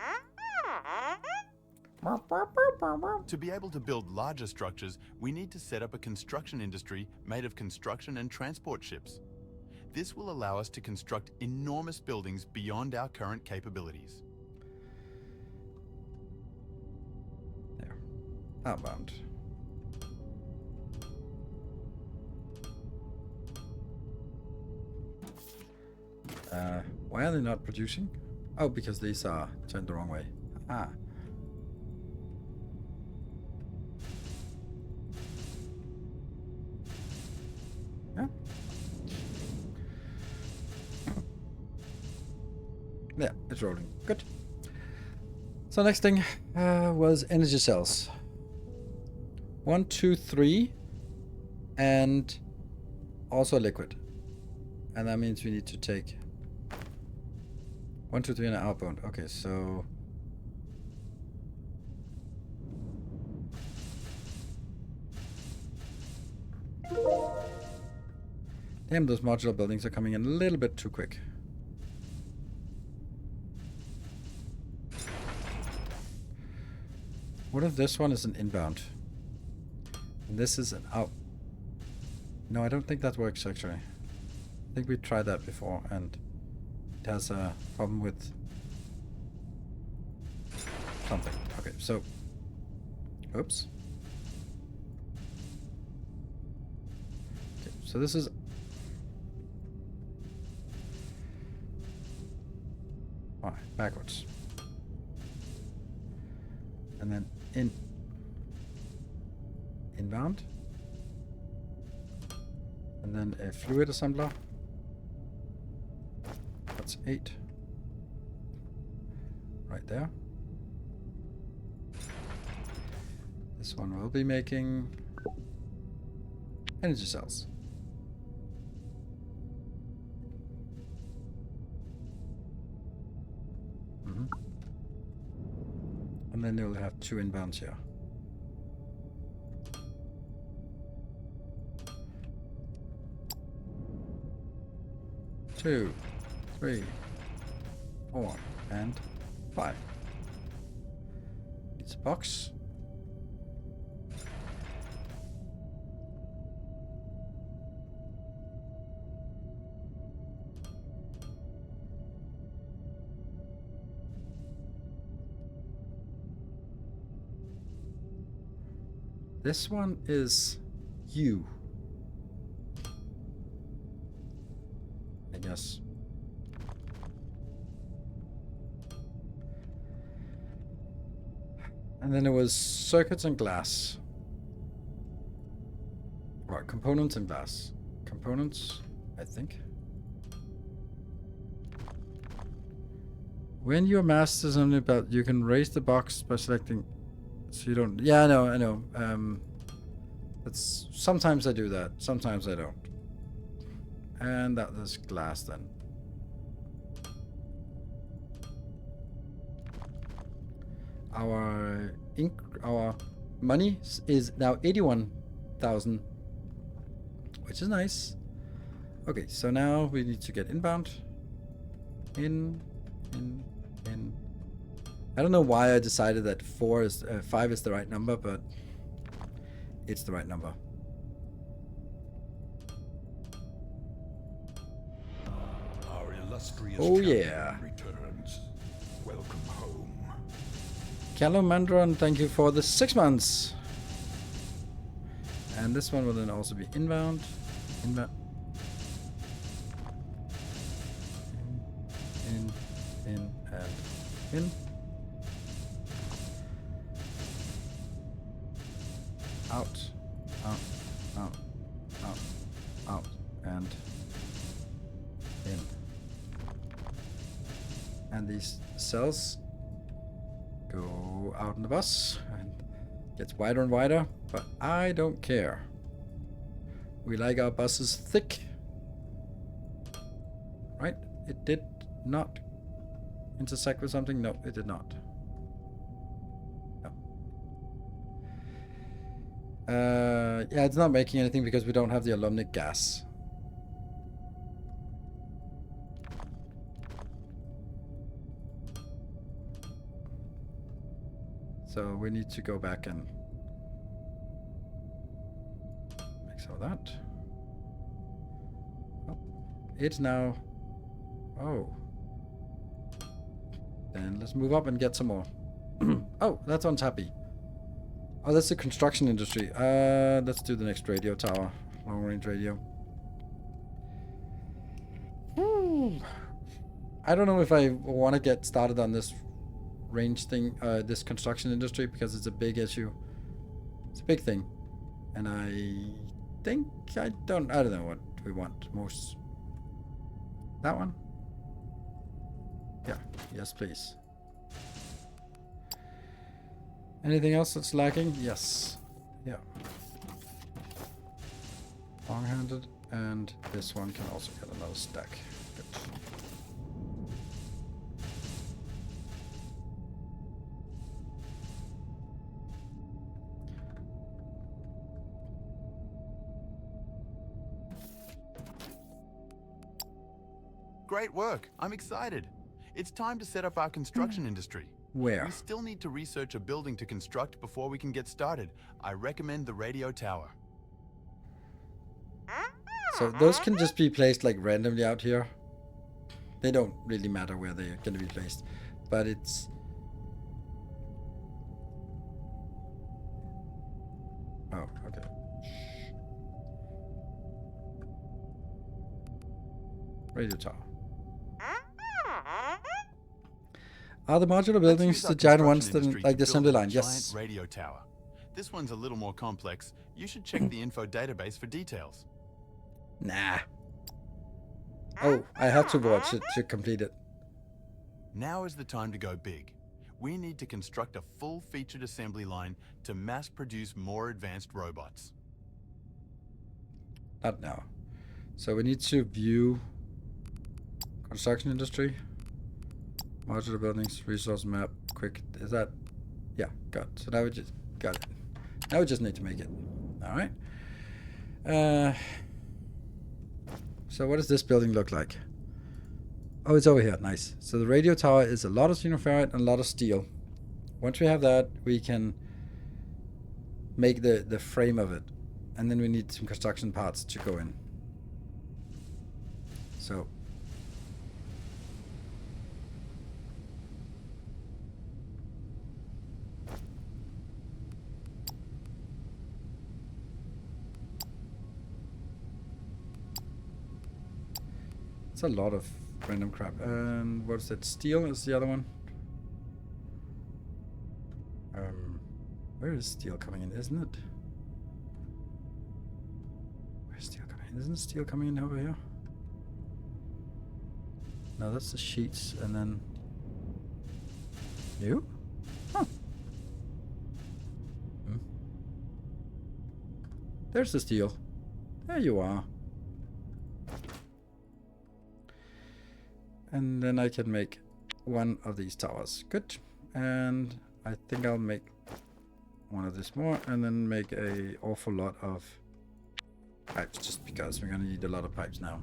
To be able to build larger structures, we need to set up a construction industry made of construction and transport ships. This will allow us to construct enormous buildings beyond our current capabilities. There. Outbound. Why are they not producing? Oh, because these are turned the wrong way. Ah. Yeah. Yeah, it's rolling. Good. So next thing was energy cells. 1, 2, 3, and also liquid. And that means we need to take 1, 2, 3 and an outbound. Okay, so damn, those modular buildings are coming in a little bit too quick. What if this one is an inbound? And this is an out. No, I don't think that works actually. I think we tried that before and It has a problem with something. Okay, so oops. Okay, so this is backwards. And then inbound. And then a fluid assembler. That's 8. Right there. This one will be making energy cells. And then you'll have 2 inbounds here. Two, 3, 4, and 5. It's a box. This one is you. I guess. And then it was circuits and glass. Right, components and glass. Components, I think. When you master something about, you can raise the box by selecting. So you don't. Yeah, I know. That's sometimes I do that. Sometimes I don't. And that is glass then. Our money is now 81,000, which is nice. Okay, so now we need to get inbound. In. I don't know why I decided that 5 is the right number, but it's the right number. Our illustrious yeah. returns. Welcome home. Calomandron, thank you for the 6 months. And this one will then also be inbound. In. Out, and in. And these cells go out in the bus and gets wider and wider, but I don't care. We like our buses thick. Right? It did not intersect with something? No, it did not. Yeah, it's not making anything because we don't have the alumnic gas. So we need to go back and make some of that. Oh, it's now. Oh. Then let's move up and get some more. Oh, that one's happy. Oh, that's the construction industry. Let's do the next radio tower. Long range radio. I don't know if I want to get started on this range thing, this construction industry, because it's a big issue. It's a big thing. And I think I don't know what we want most. That one? Yeah. Yes, please. Anything else that's lacking? Yes. Yeah. Long-handed, and this one can also get another stack. Good. Great work. I'm excited. It's time to set up our construction industry. Where? We still need to research a building to construct before we can get started. I recommend the radio tower. So those can just be placed like randomly out here. They don't really matter where they're going to be placed, but it's... Oh, okay. Radio tower. Are the modular buildings the giant ones that, like the assembly line? Yes. Radio tower. This one's a little more complex. You should check the info database for details. Nah. Oh, I have to watch it to complete it. Now is the time to go big. We need to construct a full-featured assembly line to mass-produce more advanced robots. Not now. So we need to view construction industry, modular buildings, resource map, quick. Is that? Yeah, got it. So now we just got it. Now we just need to make it. All right. So what does this building look like? Oh, it's over here. Nice. So the radio tower is a lot of xenoferrite and a lot of steel. Once we have that, we can make the frame of it. And then we need some construction parts to go in. So it's a lot of random crap. And what's that? Steel is the other one. Where is steel coming in? Isn't it? Where's steel coming in? Isn't steel coming in over here? No, that's the sheets, and then you? Huh. There's the steel. There you are. And then I can make one of these towers. Good. And I think I'll make one of this more, and then make a awful lot of pipes, just because we're gonna need a lot of pipes now.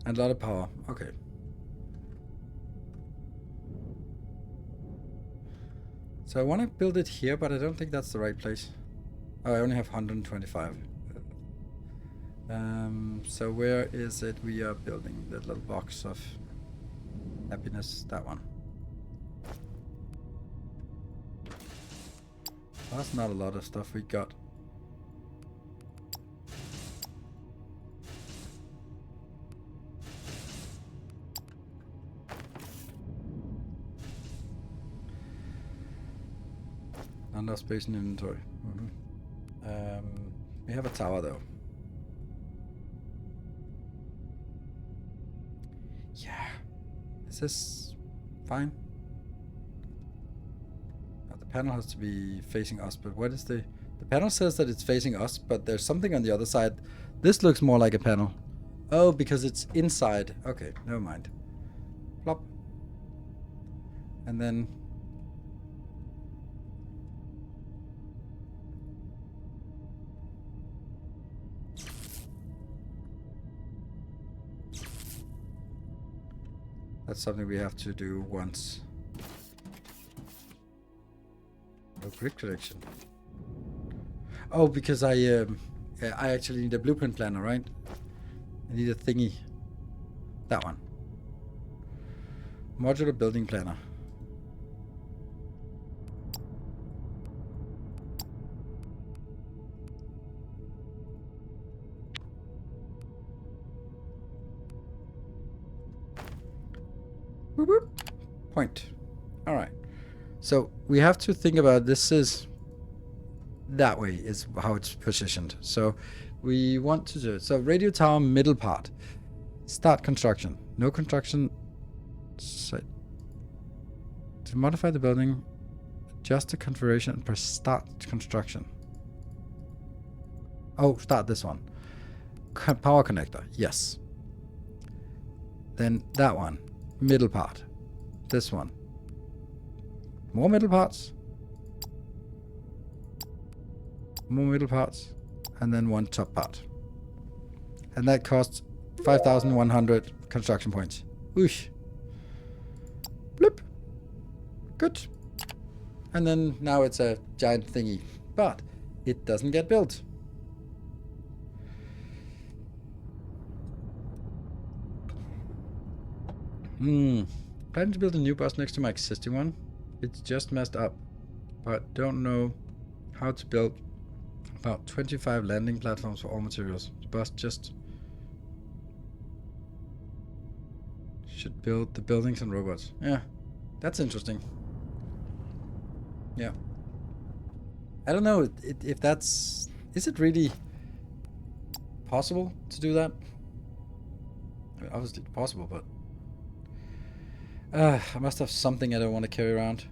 And a lot of power. Okay. So I want to build it here, but I don't think that's the right place. Oh, I only have 125. So where is it we are building? That little box of happiness. That one. That's not a lot of stuff we got. Enough space in inventory. We have a tower though. Yeah. Is this fine? The panel has to be facing us, but what is the panel says that it's facing us, but there's something on the other side. This looks more like a panel. Oh, because it's inside. Okay, never mind. Plop. And then that's something we have to do once. No grid connection. Oh, because I actually need a blueprint planner, right? I need a thingy. That one. Modular building planner. Whoop, whoop. Point. All right. So we have to think about this is that way is how it's positioned. So we want to do it. So radio tower middle part. Start construction. No construction site. To modify the building, adjust the configuration and press start construction. Oh, start this one. Power connector, yes. Then that one, middle part. This one. More middle parts. More middle parts. And then one top part. And that costs 5,100 construction points. Whoosh. Blip. Good. And then now it's a giant thingy. But it doesn't get built. Planning to build a new bus next to my existing one. It's just messed up. But don't know how to build about 25 landing platforms for all materials. The bus just should build the buildings and robots. Yeah, that's interesting. Yeah. I don't know if that's... Is it really possible to do that? I mean, obviously it's possible, but... I must have something I don't want to carry around.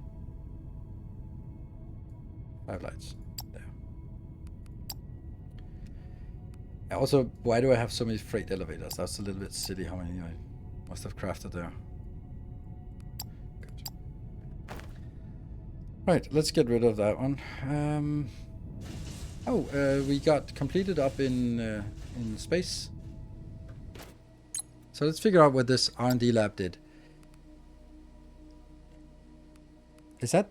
5 lights. There. Also, why do I have so many freight elevators? That's a little bit silly how many I must have crafted there. Good. Right, let's get rid of that one. We got completed up in space. So let's figure out what this R&D lab did. Is that...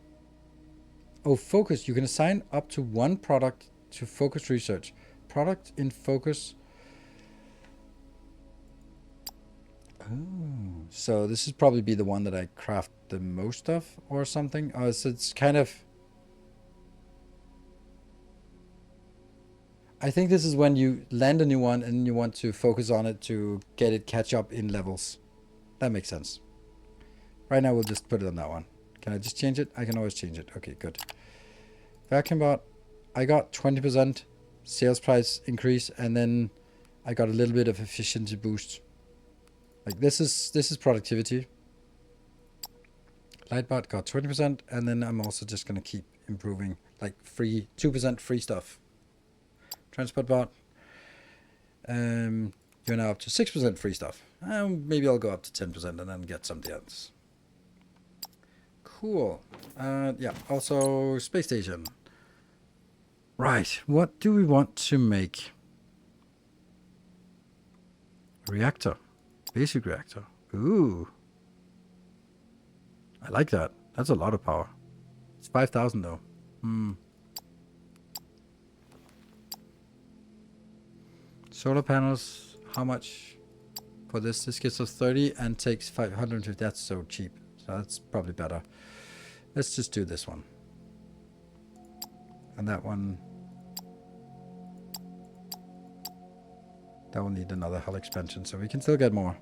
Oh, focus. You can assign up to one product to focus research. Product in focus. Oh. So this is probably be the one that I craft the most of or something. Oh, so it's kind of... I think this is when you land a new one and you want to focus on it to get it catch up in levels. That makes sense. Right now we'll just put it on that one. Can I just change it? I can always change it. Okay, good. Vacuum bot. I got 20% sales price increase, and then I got a little bit of efficiency boost. Like this is productivity. Lightbot got 20%, and then I'm also just gonna keep improving, like 2% free stuff. Transport bot. You're now up to 6% free stuff. Maybe I'll go up to 10% and then get something else. Cool. Yeah, also space station. Right, what do we want to make? Reactor. Basic reactor. Ooh. I like that. That's a lot of power. It's 5,000 though. Solar panels, how much for this? This gets us 30 and takes 550. That's so cheap. So that's probably better. Let's just do this one. And that one... That will need another hull expansion, so we can still get more.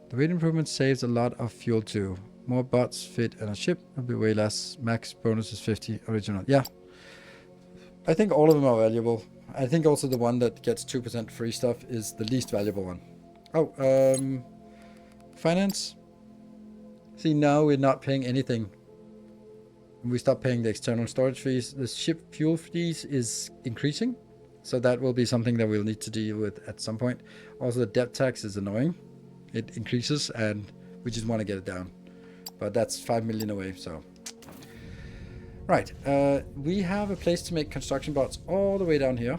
The weight improvement saves a lot of fuel too. More bots fit in a ship will be way less. Max bonus is 50. Original. Yeah. I think all of them are valuable. I think also the one that gets 2% free stuff is the least valuable one. Oh, finance. See, now we're not paying anything. We stop paying the external storage fees. The ship fuel fees is increasing. So that will be something that we'll need to deal with at some point. Also, the debt tax is annoying. It increases and we just want to get it down. But that's 5 million away, so. Right, we have a place to make construction bots all the way down here,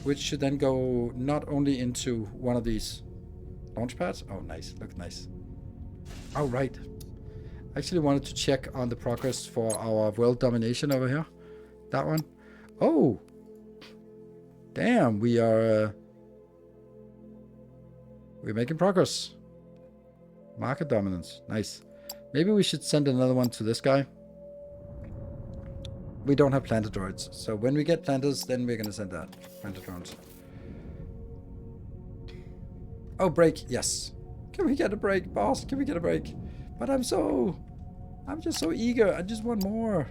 which should then go not only into one of these launch pads. Oh, nice, looks nice. Oh, right. I actually wanted to check on the progress for our world domination over here. That one. Oh, damn, we're making progress. Market dominance, nice. Maybe we should send another one to this guy. We don't have planter droids, so when we get planters, then we're gonna send that. Planter drones. Oh, break, yes. Can we get a break, boss? Can we get a break? But I'm just so eager. I just want more.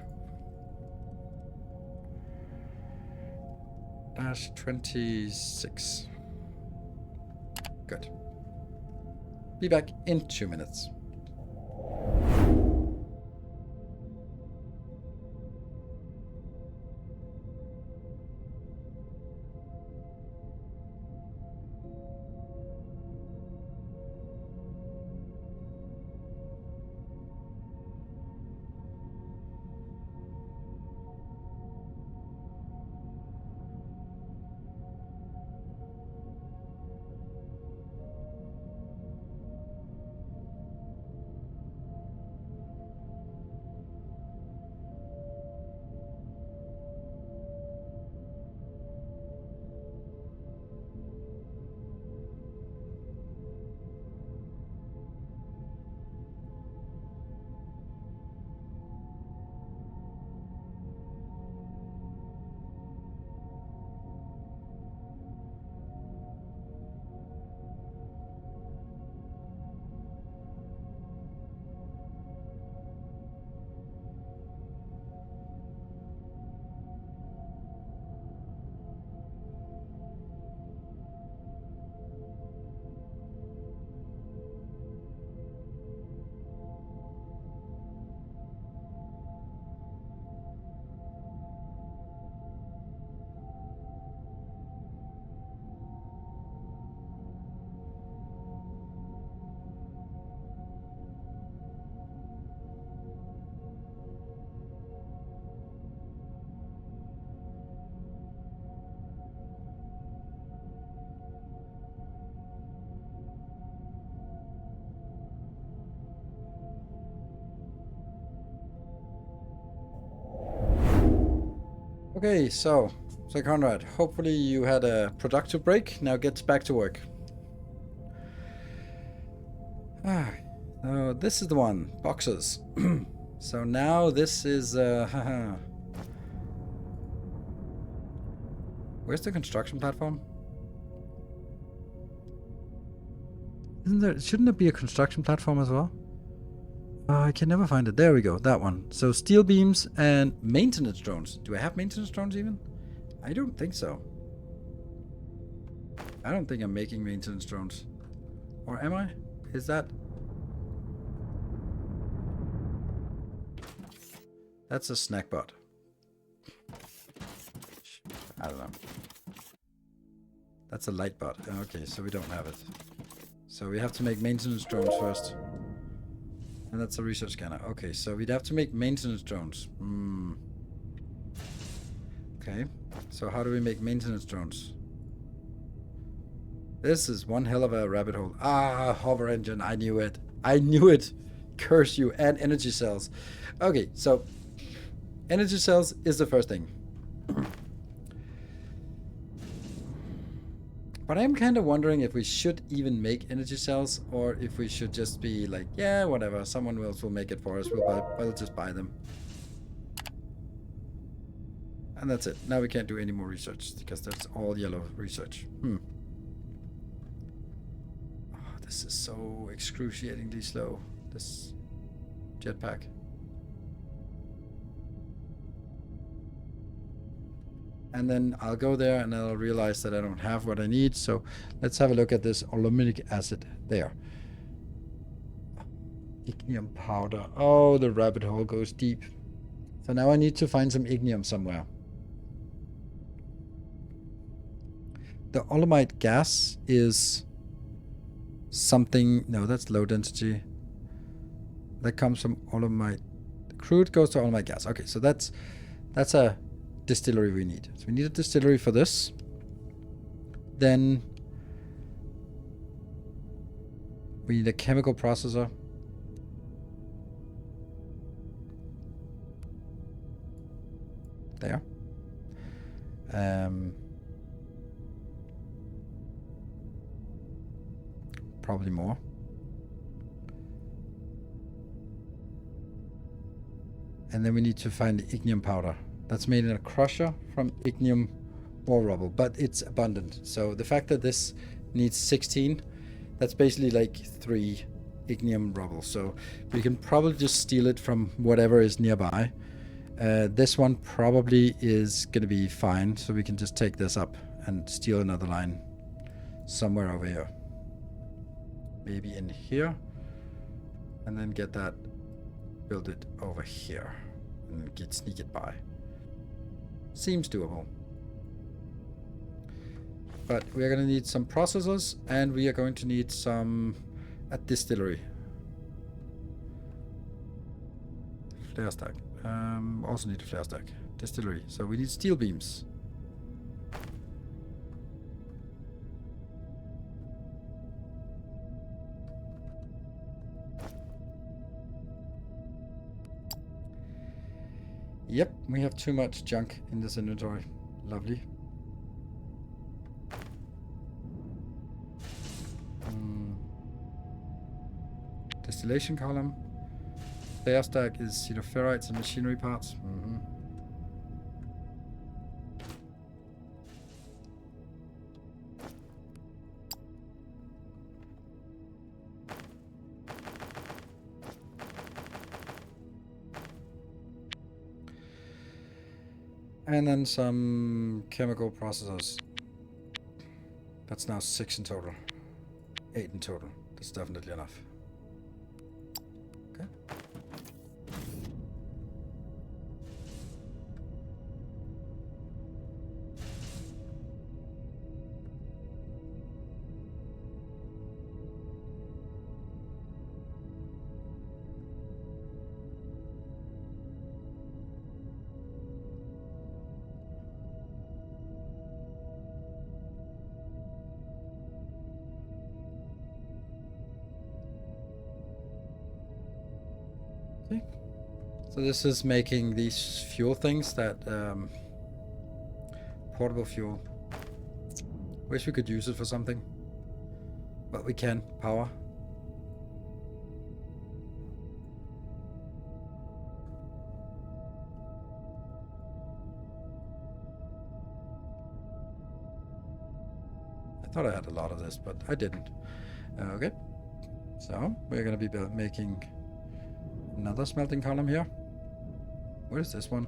Dash 26. Good. Be back in 2 minutes. Okay, so Conrad, hopefully you had a productive break. Now get back to work. Oh, this is the one. Boxes. So now this is where's the construction platform? Shouldn't there be a construction platform as well? I can never find it. There we go, that one. So steel beams and maintenance drones. Do I have maintenance drones even? I don't think so. I don't think I'm making maintenance drones. Or am I? Is that... That's a snack bot. I don't know. That's a light bot. Okay, so we don't have it. So we have to make maintenance drones first. And that's a research scanner. Okay, so we'd have to make maintenance drones. Okay, so how do we make maintenance drones? This is one hell of a rabbit hole. Ah, hover engine. I knew it. I knew it. Curse you. And energy cells. Okay, so energy cells is the first thing. But I'm kind of wondering if we should even make energy cells, or if we should just be like, yeah, whatever, someone else will make it for us, we'll just buy them. And that's it. Now we can't do any more research, because that's all yellow research. Oh, this is so excruciatingly slow, this jetpack. And then I'll go there and I'll realize that I don't have what I need. So let's have a look at this aluminum acid there. Ignium powder. Oh, the rabbit hole goes deep. So now I need to find some ignium somewhere. The olomite gas is something... No, that's low density. That comes from olomite. The crude goes to olomite gas. Okay, so that's a distillery we need. So we need a distillery for this. Then we need a chemical processor. There. Probably more. And then we need to find the ignium powder. That's made in a crusher from ignium ore rubble, but it's abundant. So the fact that this needs 16, that's basically like 3 ignium rubble. So we can probably just steal it from whatever is nearby. This one probably is going to be fine, so we can just take this up and steal another line somewhere over here. Maybe in here, and then get that, build it over here, and sneak it by. Seems doable. But we are going to need some processors, and we are going to need a distillery. Flare stack. Also need a flare stack. Distillery. So we need steel beams. Yep, we have too much junk in this inventory. Lovely. Distillation column. Flare stack is ferrites and machinery parts. And then some chemical processors. That's now 6 in total. 8 in total. That's definitely enough. Okay. So this is making these fuel things that portable fuel. Wish we could use it for something. But we can. Power. I thought I had a lot of this, but I didn't. Okay. So, we're going to be making another smelting column here. Where is this one?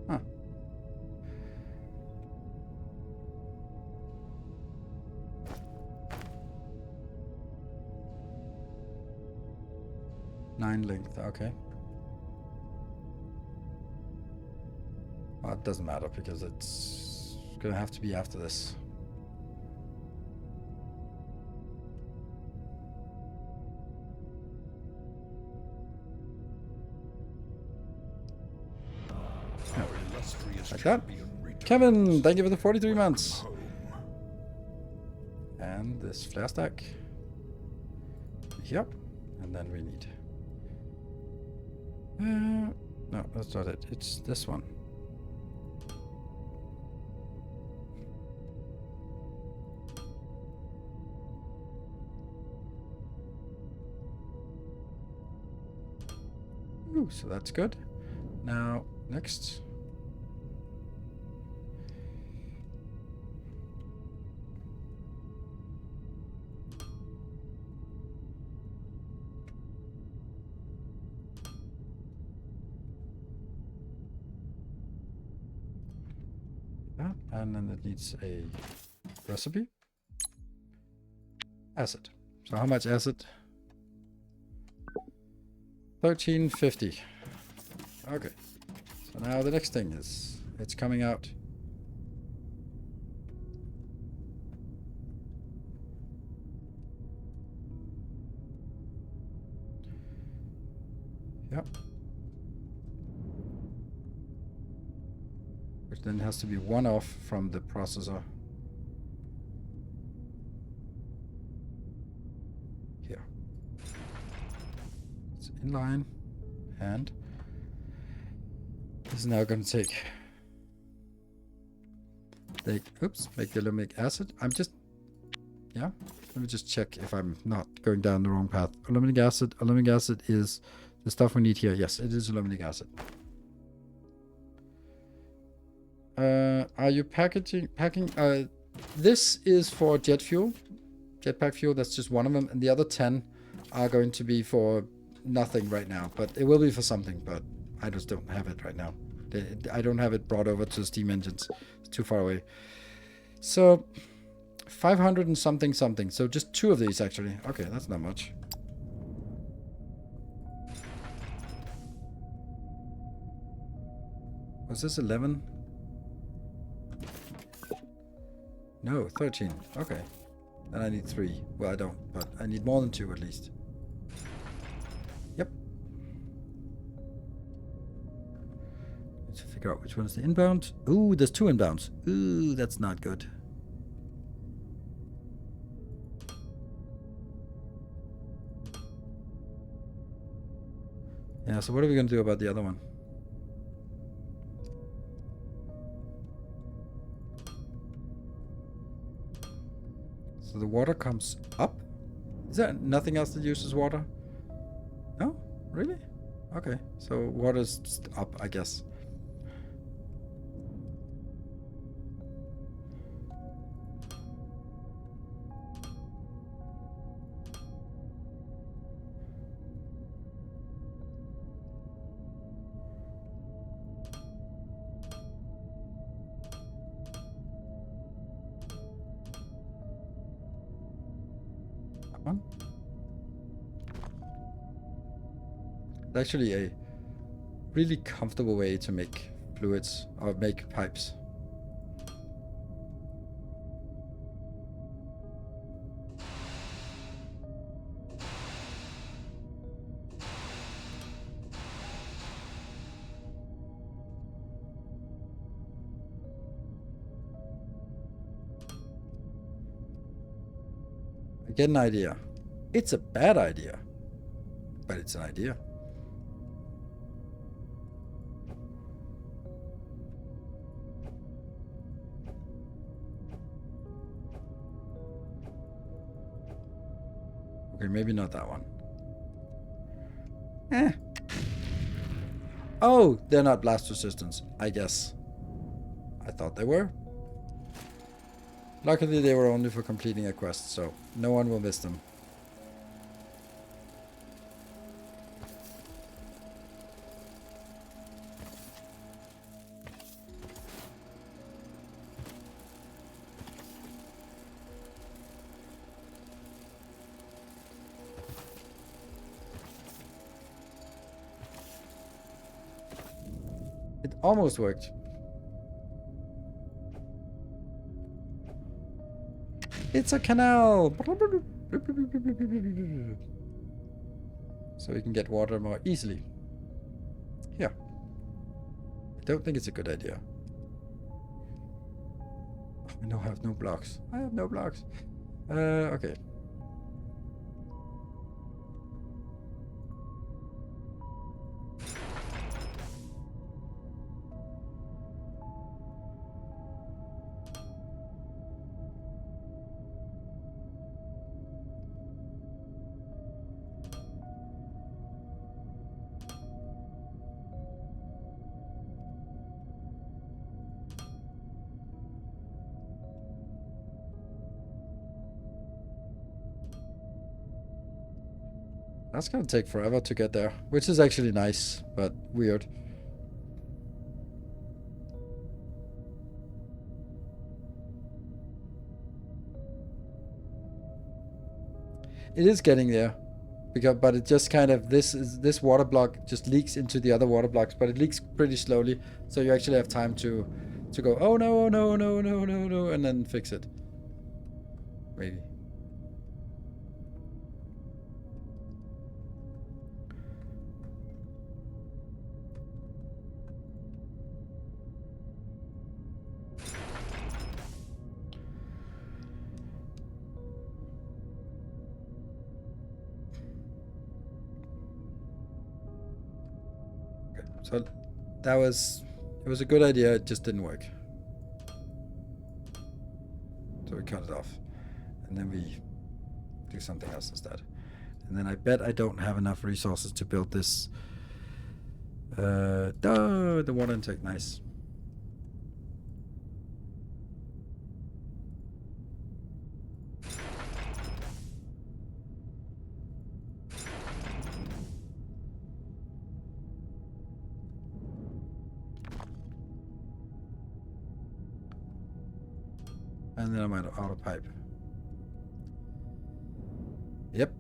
Huh. Nine length, okay. Well, it doesn't matter because it's gonna have to be after this. Our illustrious Like that. champion returns. Kevin, thank you for the 43 Welcome months. home. And this flare stack. Yep. And then we need... no, that's not it. It's this one. Ooh, so that's good. Now, next. That, and then it needs a recipe. Acid. So how much acid? 1350. Okay. So now the next thing is, it's coming out. Yep. Which then has to be one off from the processor. Here. It's inline, and this is now going to take, make the aluminum acid. Yeah, let me just check if I'm not going down the wrong path. Aluminum acid is the stuff we need here. Yes, it is aluminum acid. Are you packing? This is for jet fuel, jetpack fuel. That's just one of them, and the other 10 are going to be for nothing right now. But it will be for something. But I just don't have it right now. I don't have it brought over to steam engines. It's too far away. So 500 and something. So just 2 of these actually. Okay, that's not much. Was this 11? No, 13. Okay. Then I need 3. Well, I don't, but I need more than 2 at least. Yep. Let's figure out which one is the inbound. Ooh, there's 2 inbounds. Ooh, that's not good. Yeah, so what are we going to do about the other one? So the water comes up? Is there nothing else that uses water? No? Really? Okay. So water's just up, I guess. One. It's actually a really comfortable way to make fluids or make pipes. I get an idea. It's a bad idea, but it's an idea. Okay, maybe not that one. Eh. Oh, they're not blast resistance, I guess. I thought they were. Luckily, they were only for completing a quest, so no one will miss them. It almost worked. It's a canal! So we can get water more easily. Here. I don't think it's a good idea. Oh, I have no blocks. I have no blocks. Okay. That's gonna take forever to get there, which is actually nice, but weird. It is getting there, but it just kind of this water block just leaks into the other water blocks, but it leaks pretty slowly, so you actually have time to go, oh no, no, no, no, no, no, and then fix it. Maybe. So that was, it was a good idea, it just didn't work. So we cut it off. And then we do something else instead. And then I bet I don't have enough resources to build this. The water intake, nice. And then I'm out of pipe. Yep.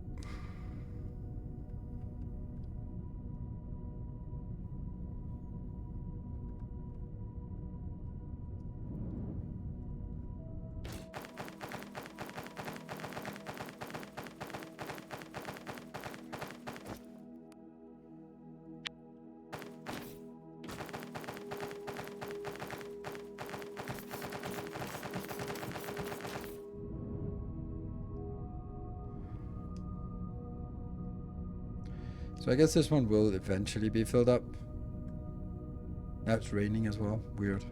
So I guess this one will eventually be filled up. Now it's raining as well. Weird.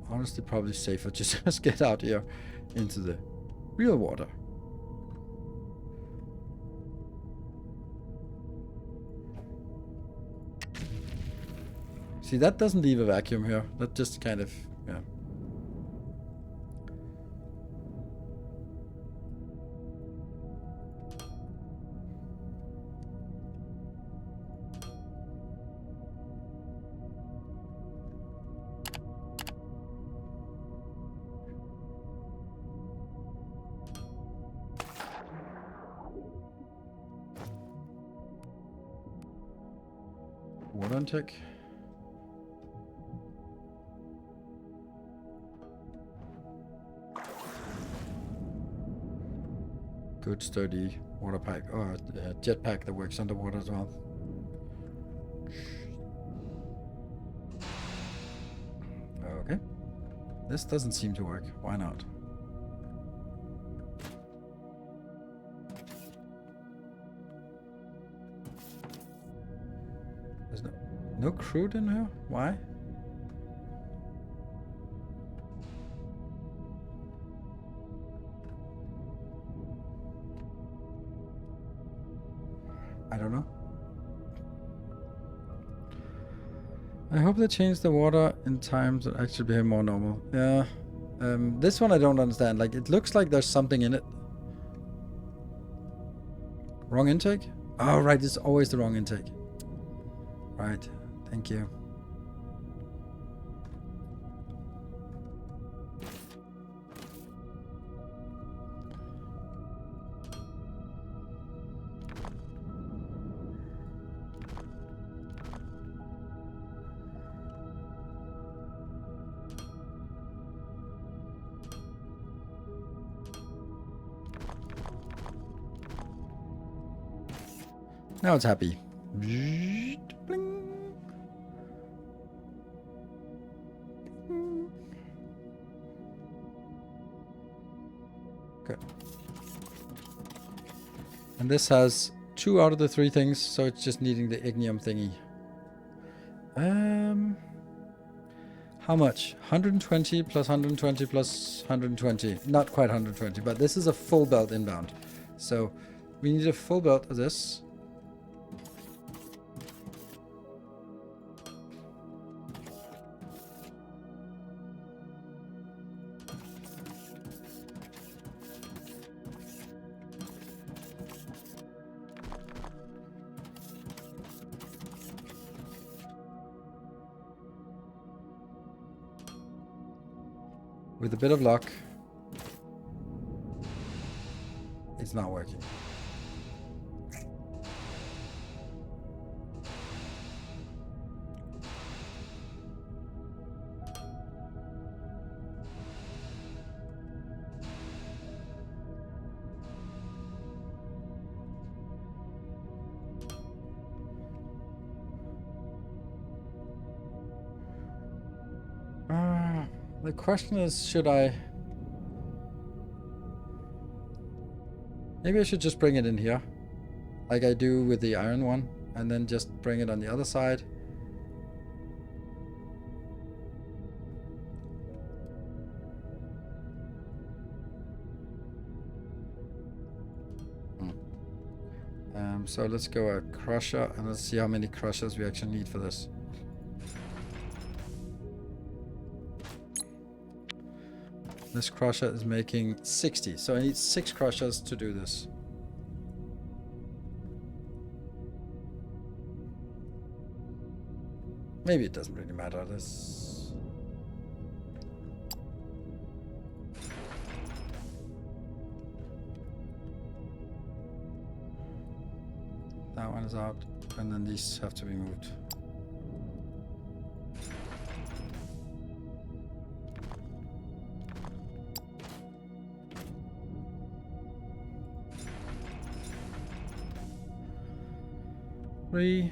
Honestly, probably safer to just get out here into the real water. See, that doesn't leave a vacuum here. That just kind of, yeah. Water intake. Good sturdy water pipe, or jetpack that works underwater as well. Okay. This doesn't seem to work. Why not? There's no crude in here? Why? I don't know. I hope they change the water in time to actually behave more normal. Yeah. This one I don't understand. Like, it looks like there's something in it. Wrong intake? Oh, right. It's always the wrong intake. Right. Thank you. Now it's happy. Bling. Good. And this has 2 out of the 3 things, so it's just needing the ignium thingy. How much? 120 plus 120 plus 120. Not quite 120, but this is a full belt inbound. So we need a full belt of this. With a bit of luck, it's not working. The question is, should I... Maybe I should just bring it in here, like I do with the iron one, and then just bring it on the other side. So let's go a crusher, and let's see how many crushers we actually need for this. This crusher is making 60, so I need 6 crushers to do this. Maybe it doesn't really matter. This. That one is out, and then these have to be moved. Three,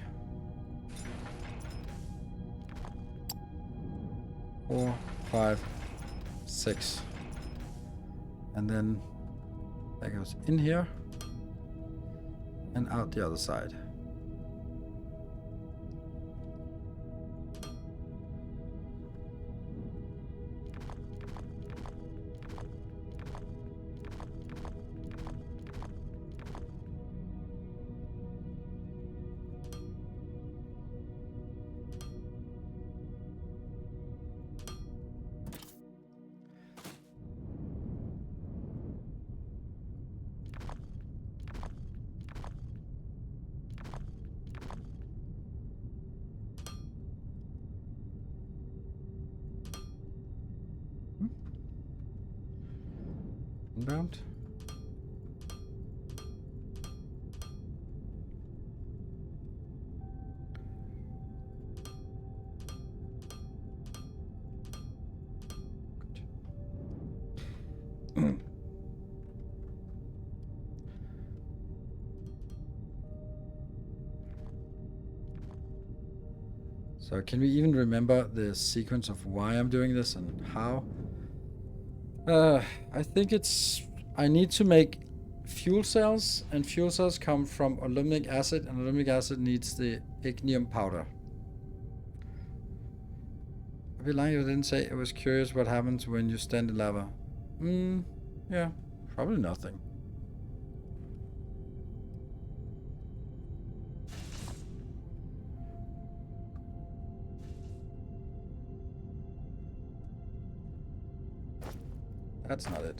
4, 5, 6, and then that goes in here and out the other side. Inbound. Good. So can we even remember the sequence of why I'm doing this and how? I think it's... I need to make fuel cells, and fuel cells come from aluminum acid, and aluminum acid needs the ignium powder. I'd be lying if I didn't say I was curious what happens when you stand in lava. Yeah, probably nothing. That's not it.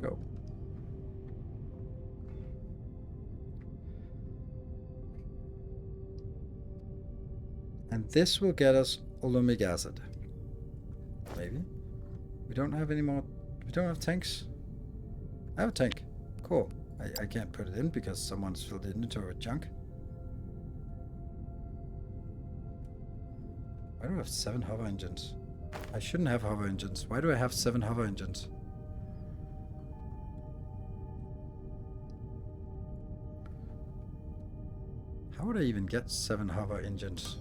Go. And this will get us alumic acid. Maybe. We don't have any more. We don't have tanks. I have a tank. Cool. I can't put it in because someone's filled it into with junk. Why do I have 7 hover engines? I shouldn't have hover engines. Why do I have 7 hover engines? How would I even get 7 hover engines?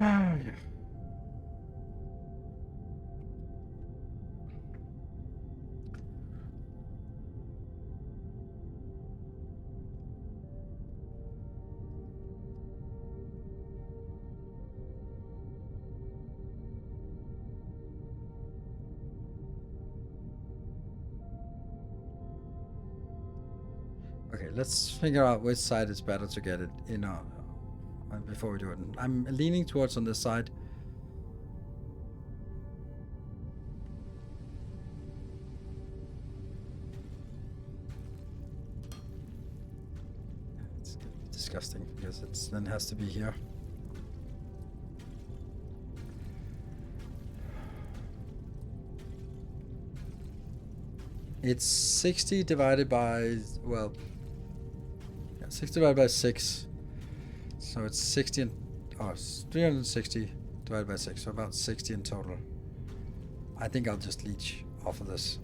Ah, yeah. Okay, let's figure out which side is better to get it in before we do it. I'm leaning towards on this side. It's gonna be disgusting because it then has to be here. It's 60 divided by, well, yeah, 60 divided by 6. So it's 60 and, oh, it's 360 divided by 6, so about 60 in total. I think I'll just leech off of this.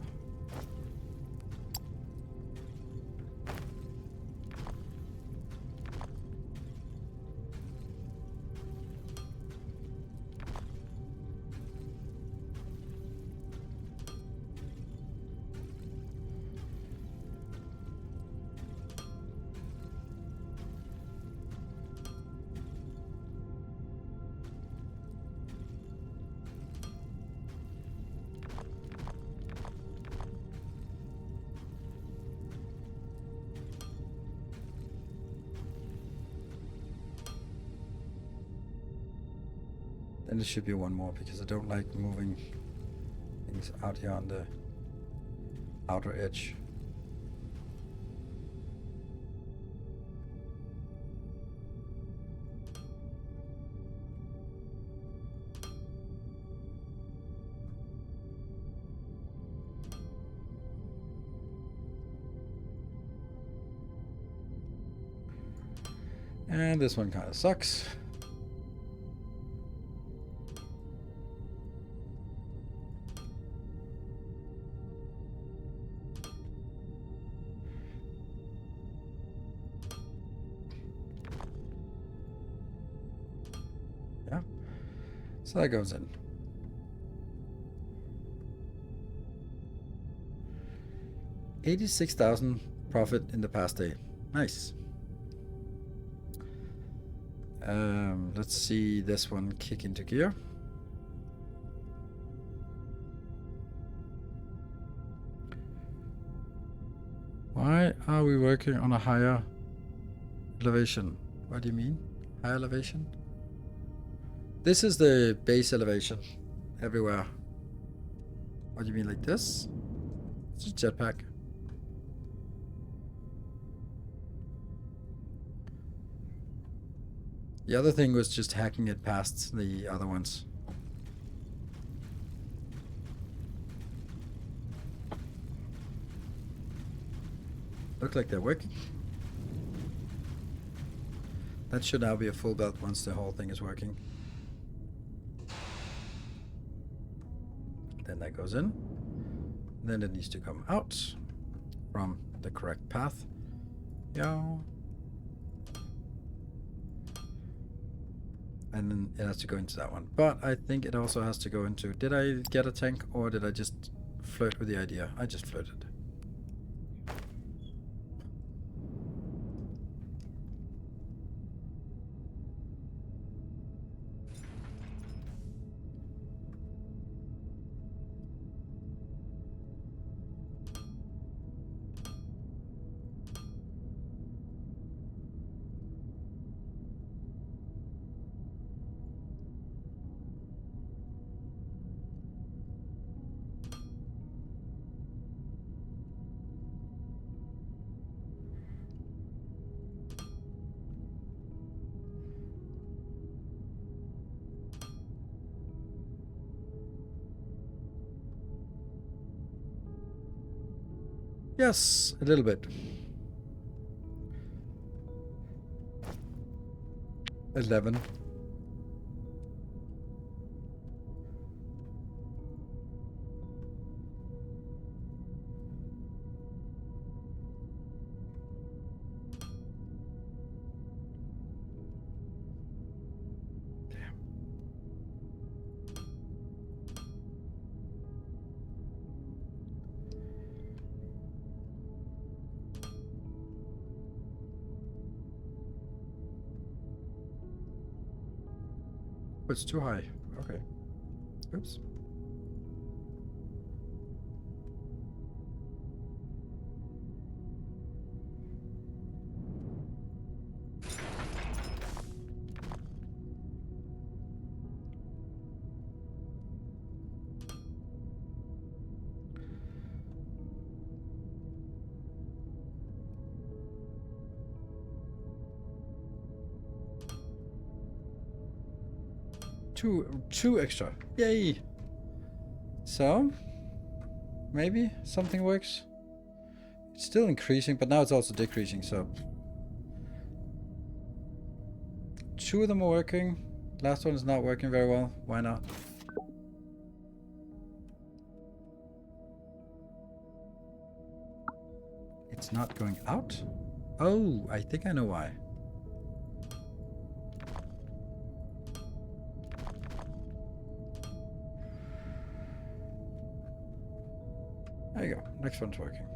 Then there should be one more because I don't like moving things out here on the outer edge. And this one kind of sucks. Yeah, so that goes in. $86,000 profit in the past day. Nice. Let's see this one kick into gear. Why are we working on a higher elevation? What do you mean? Higher elevation? This is the base elevation everywhere. What do you mean, like this? It's a jetpack. The other thing was just hacking it past the other ones. Look like they're working. That should now be a full belt once the whole thing is working. Then that goes in. Then it needs to come out from the correct path. Yeah. And then it has to go into that one. But I think it also has to go into... Did I get a tank or did I just flirt with the idea? I just flirted. Yes, a little bit. 11. Oh, it's too high. Okay. Oops. Two extra. Yay! So, maybe something works. It's still increasing, but now it's also decreasing, so... 2 of them are working. Last one is not working very well. Why not? It's not going out? Oh, I think I know why. There you go. Next one's working.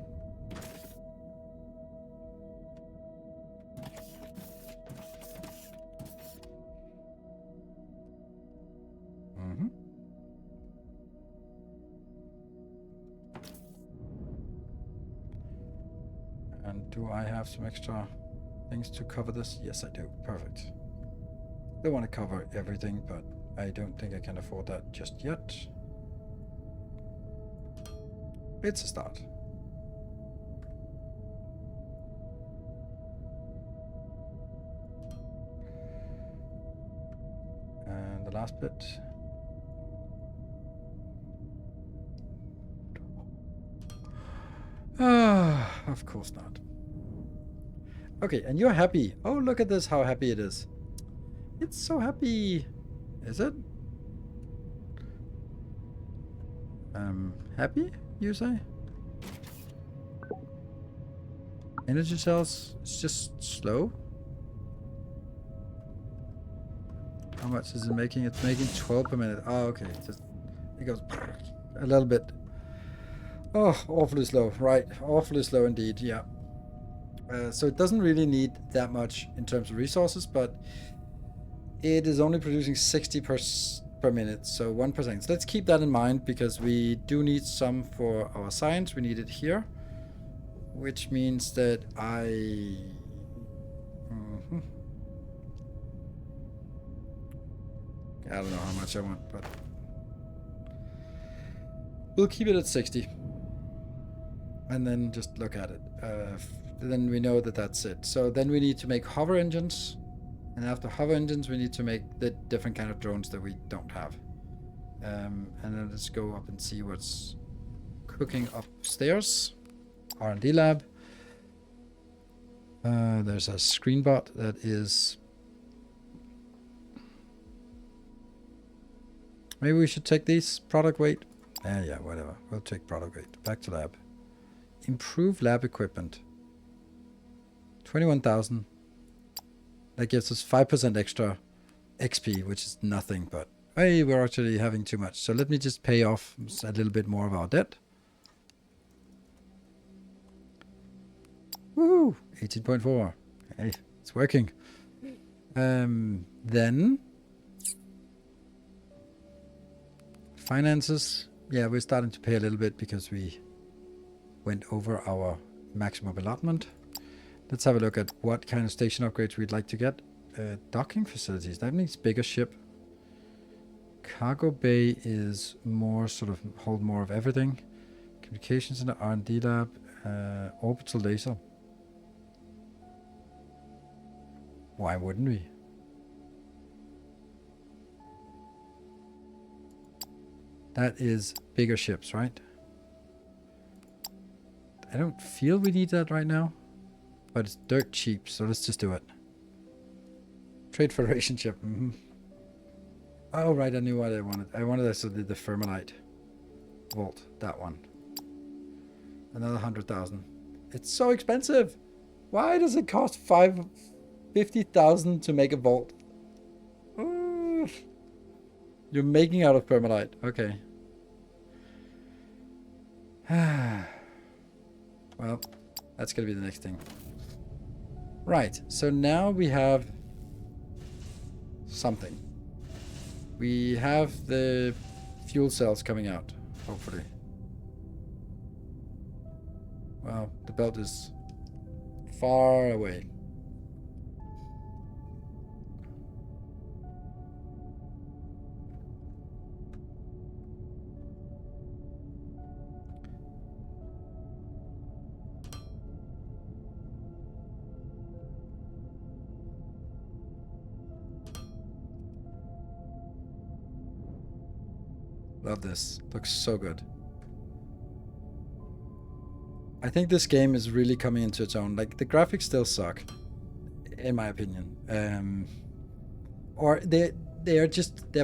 And do I have some extra things to cover this? Yes, I do. Perfect. I want to cover everything, but I don't think I can afford that just yet. It's a start. And the last bit. Ah, of course not. Okay, and you're happy. Oh, look at this, how happy it is. It's so happy. Is it? Happy, you say? Energy cells, it's just slow. How much is it making? It's making 12 per minute. Oh, okay. It goes a little bit. Oh, awfully slow. Right, awfully slow indeed, yeah. So it doesn't really need that much in terms of resources, but it is only producing 60 per minute, so 1%. So let's keep that in mind, because we do need some for our science. We need it here, which means that I don't know how much I want, but we'll keep it at 60 and then just look at it. Then we know that that's it. So then we need to make hover engines. And after hover engines, we need to make the different kind of drones that we don't have. And then let's go up and see what's cooking upstairs. R&D lab. There's a screen bot that is... Maybe we should take these product weight. Yeah, whatever. We'll take product weight. Back to lab. Improve lab equipment. 21,000. That gives us 5% extra XP, which is nothing, but hey, we're actually having too much. So let me just pay off a little bit more of our debt. Woo! 18.4. Hey, it's working. Then finances. Yeah, we're starting to pay a little bit because we went over our maximum allotment. Let's have a look at what kind of station upgrades we'd like to get. Docking facilities. That means bigger ship. Cargo bay is more sort of hold more of everything. Communications center, R&D lab, orbital laser. Why wouldn't we? That is bigger ships, right? I don't feel we need that right now, but it's dirt cheap, so let's just do it. Trade Federation ship. Oh, right, I knew what I wanted. I wanted actually the Thermalite Vault, that one. Another 100,000. It's so expensive. Why does it cost 50,000 to make a vault? You're making out of Thermalite. Okay. Well, that's gonna be the next thing. Right, so now we have something. We have the fuel cells coming out, hopefully. Well, the belt is far away. Love this. Looks so good. I think this game is really coming into its own. Like, the graphics still suck, in my opinion. Or they're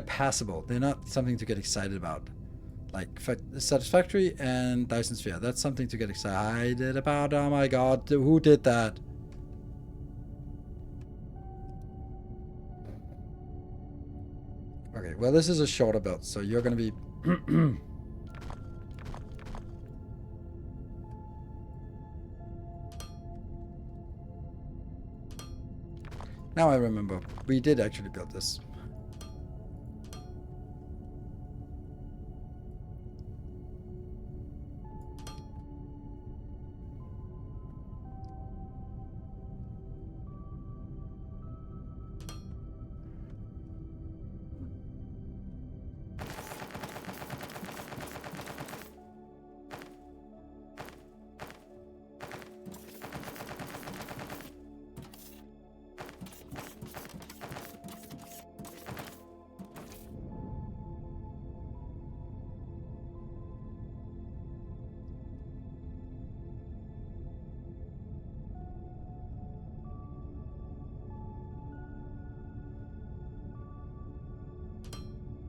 passable. They're not something to get excited about. Like Satisfactory and Dyson Sphere. That's something to get excited about. Oh my god, who did that? Okay, well, this is a shorter build, so you're gonna be Now I remember. We did actually build this.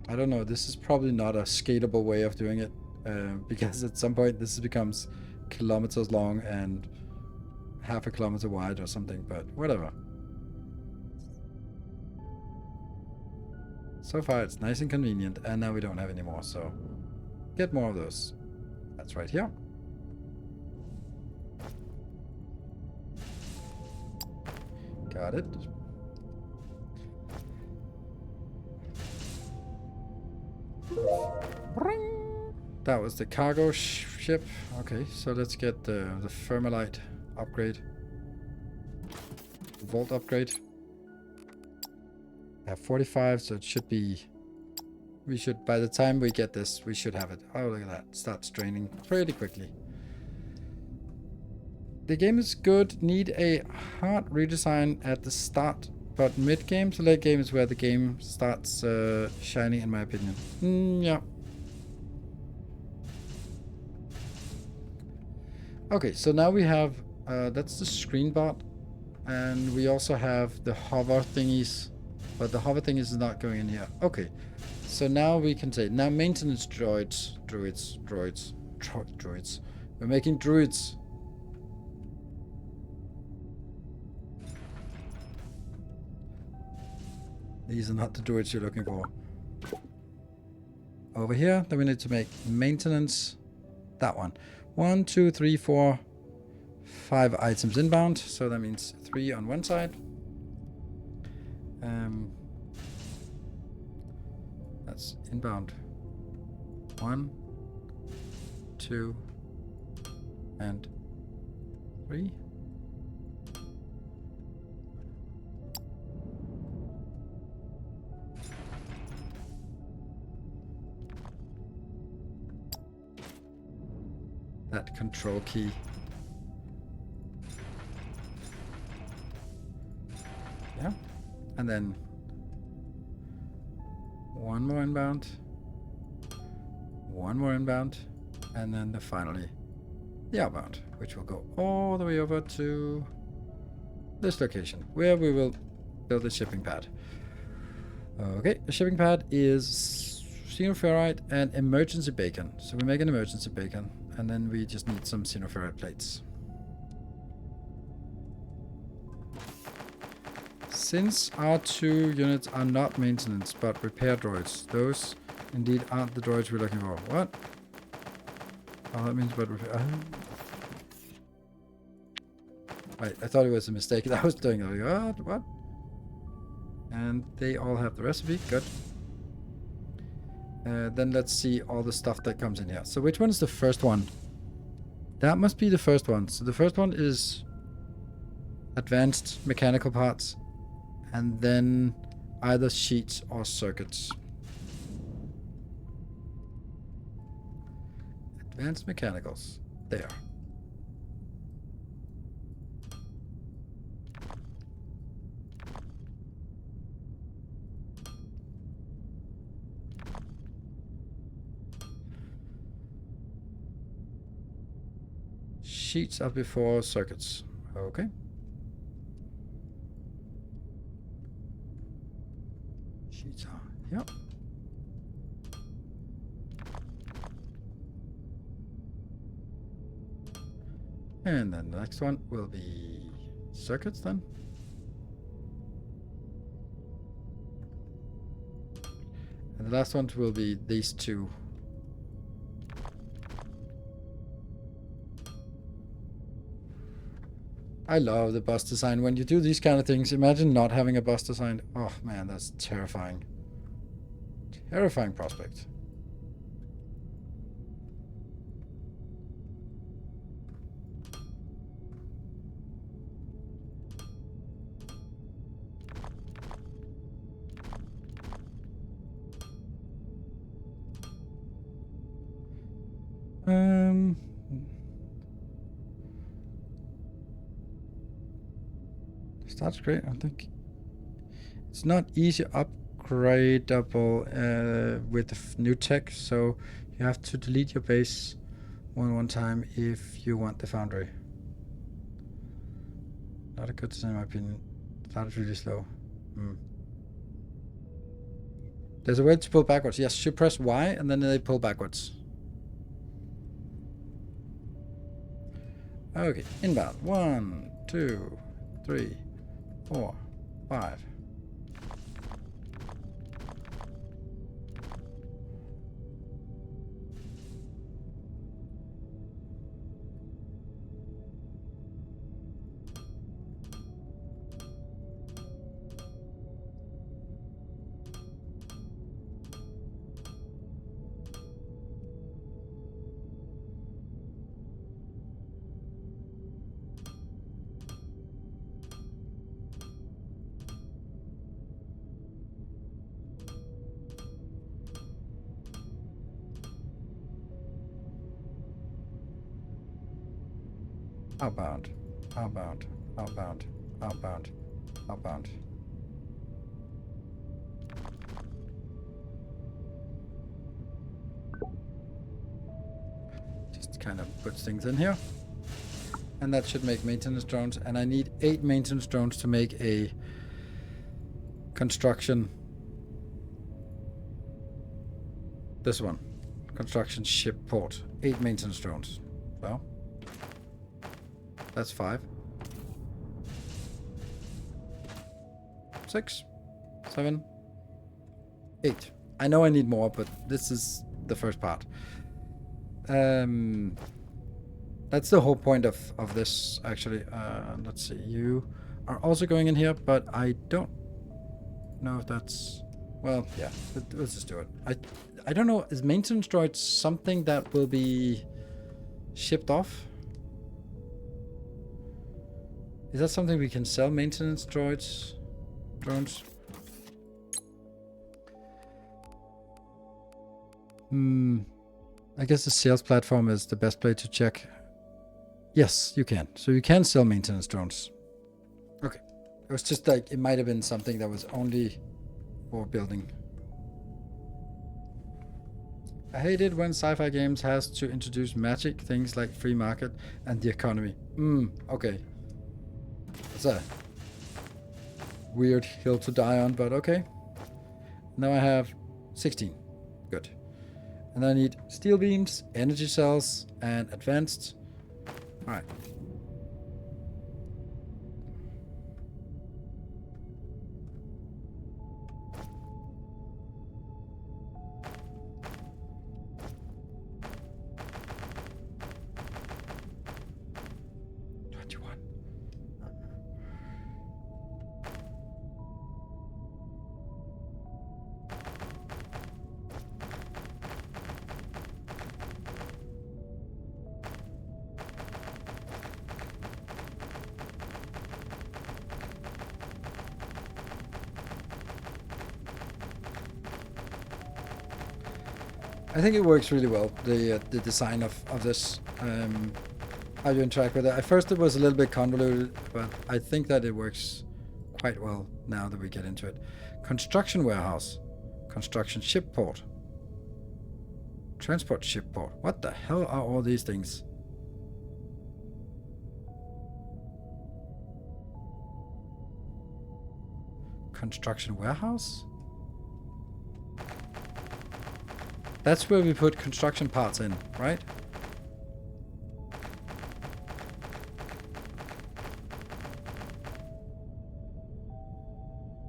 I don't know, this is probably not a scalable way of doing it, because at some point this becomes kilometers long and half a kilometer wide or something, but whatever. So far it's nice and convenient, and now we don't have any more, so get more of those. That's right here. Got it. That was the cargo ship. Okay, so let's get the Thermalite upgrade. Vault upgrade. I have 45, so it should be... We should, by the time we get this, we should have it. Oh, look at that. Starts draining pretty quickly. The game is good. Need a hard redesign at the start, but mid-game to late game is where the game starts shining, in my opinion. Yeah. Okay, so now we have, that's the screen bot, and we also have the hover thingies, but the hover thingies is not going in here. Okay, so now we can say, now maintenance droids. We're making druids. These are not the droids you're looking for. Over here, then we need to make maintenance. That one. 1, 2, 3, 4, 5 items inbound. So that means 3 on one side. That's inbound. 1, 2, and 3. That control key. Yeah. And then 1 more inbound. 1 more inbound. And then finally the outbound, which will go all the way over to this location, where we will build a shipping pad. Okay, the shipping pad is xenoferrite and emergency bacon. So we make an emergency bacon, and then we just need some xenoferrite plates. Since our 2 units are not maintenance but repair droids, those indeed aren't the droids we're looking for. What? Oh, that means but repair. Wait, I thought it was a mistake that I was doing. What? And they all have the recipe. Good. Then let's see all the stuff that comes in here. So which one is the first one? That must be the first one. So the first one is advanced mechanical parts, and then either sheets or circuits. Advanced mechanicals. There. Sheets are before circuits. Okay. Sheets are, yep. And then the next one will be circuits then. And the last one will be these 2. I love the bus design. When you do these kind of things, imagine not having a bus design. Oh man, that's terrifying. Terrifying prospect. Starts great. I think it's not easy upgradable with the new tech, so you have to delete your base one time if you want the foundry. Not a good design in my opinion. Started really slow. There's a way to pull backwards. Yes, you press Y and then they pull backwards. Okay, inbound. 1, 2, 3, 4, 5. Outbound, outbound, outbound, outbound, outbound. Just kind of puts things in here. And that should make maintenance drones. And I need 8 maintenance drones to make a construction. This one. Construction ship port. 8 maintenance drones. Well. That's 5. 6, 7, 8. I know I need more, but this is the first part. That's the whole point of this, actually. Let's see. You are also going in here, but I don't know if that's... Well, yeah. Let's just do it. I don't know. Is maintenance droids something that will be shipped off? Is that something we can sell? Maintenance droids? Drones? I guess the sales platform is the best place to check. Yes, you can. So you can sell maintenance drones. Okay. It was just like, it might have been something that was only for building. I hate it when sci-fi games has to introduce magic things like free market and the economy. Okay. That's a weird hill to die on, but okay. Now I have 16. Good. And then I need steel beams, energy cells, and advanced. Alright. I think it works really well, the design of this, how you interact with it. At first it was a little bit convoluted, but I think that it works quite well now that we get into it. Construction warehouse, construction ship port, transport ship port. What the hell are all these things? Construction warehouse? That's where we put construction parts in, right?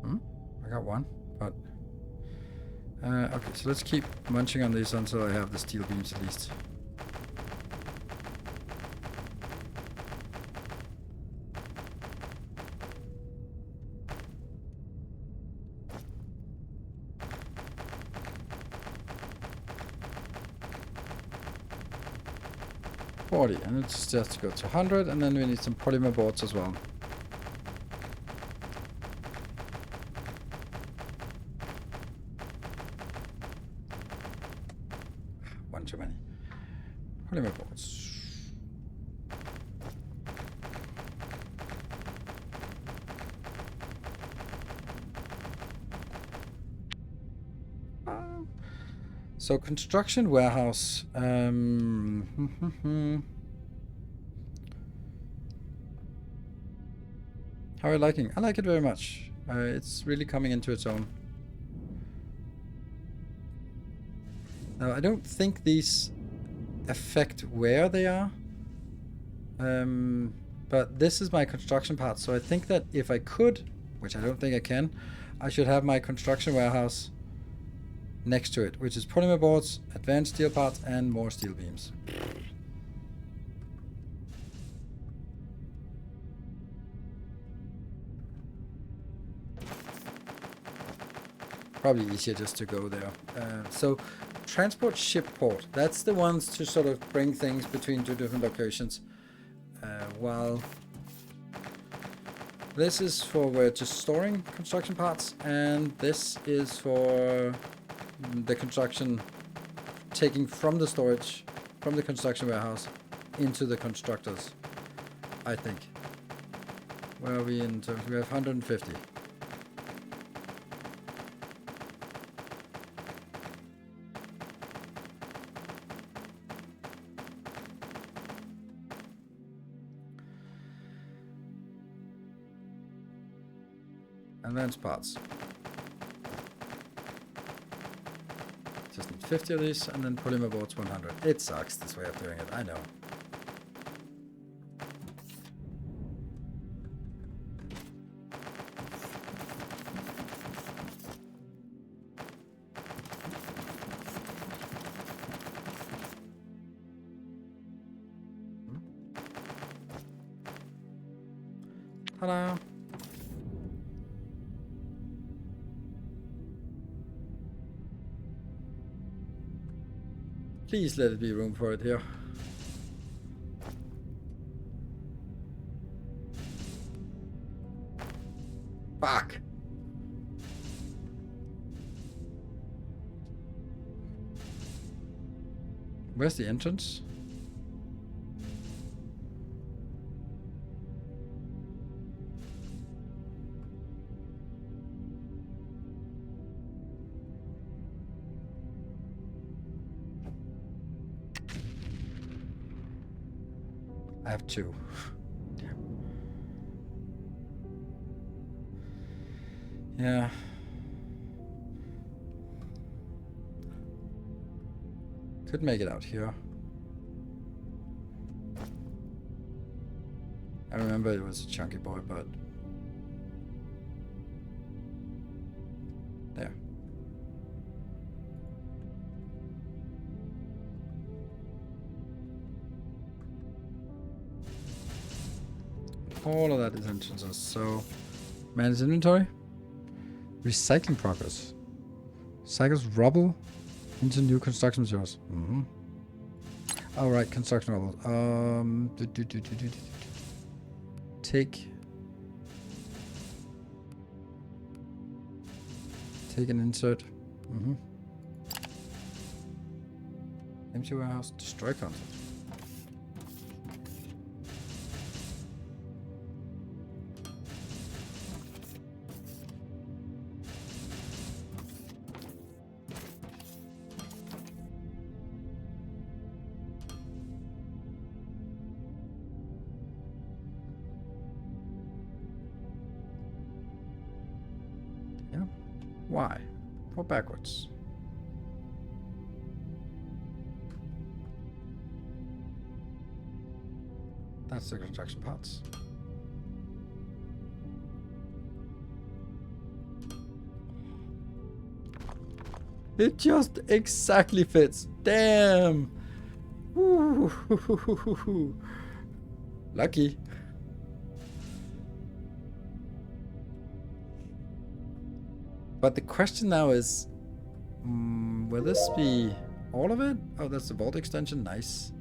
I got one, but... okay, so let's keep munching on these until I have the steel beams at least. And it's just to go to 100, and then we need some polymer boards as well. One too many. Polymer boards. So construction warehouse. How are you liking? I like it very much. It's really coming into its own. Now I don't think these affect where they are. But this is my construction part, so I think that if I could, which I don't think I can, I should have my construction warehouse next to it, which is polymer boards, advanced steel parts, and more steel beams. Probably easier just to go there. So transport ship port, that's the ones to sort of bring things between two different locations. While this is for where just storing construction parts, and this is for the construction, taking from the storage, from the construction warehouse into the constructors, I think. Where are we in terms? We have 150. Advanced parts. Just need 50 of these, and then polymer boards 100. It sucks, this way of doing it, I know. Ta-da! Please let it be room for it here. Fuck! Where's the entrance? I have two. Damn. Yeah. Could make it out here. I remember it was a chunky boy, but there. All of that is entrances. So, manage inventory. Recycling progress. Cycles rubble into new construction materials. Mm-hmm. All right, construction rubble. Take and insert. Mm-hmm. Empty warehouse. Destroy content. Why? Or backwards? That's the construction parts. It just exactly fits. Damn. Ooh. Lucky. But the question now is, will this be all of it? Oh, that's the vault extension. Nice.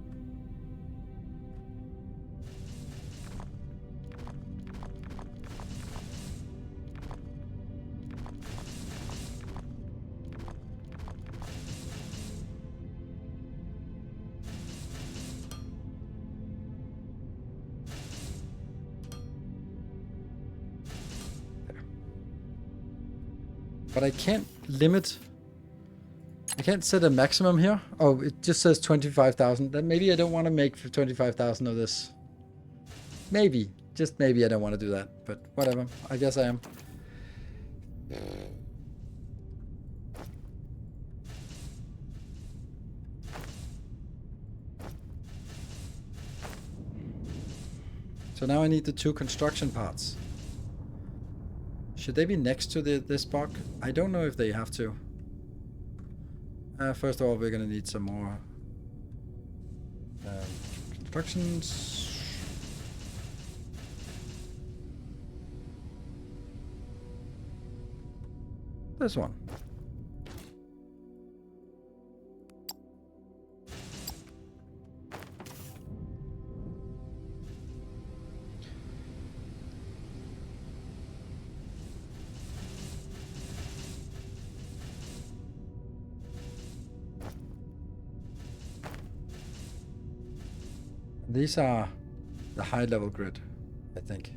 But I can't limit. I can't set a maximum here. Oh, it just says 25,000. Then maybe I don't want to make for 25,000 of this. Maybe. Just maybe I don't want to do that. But whatever. I guess I am. So now I need the two construction parts. Should they be next to this block? I don't know if they have to. First of all, we're gonna need some more constructions. This one. These are the high level grid, I think.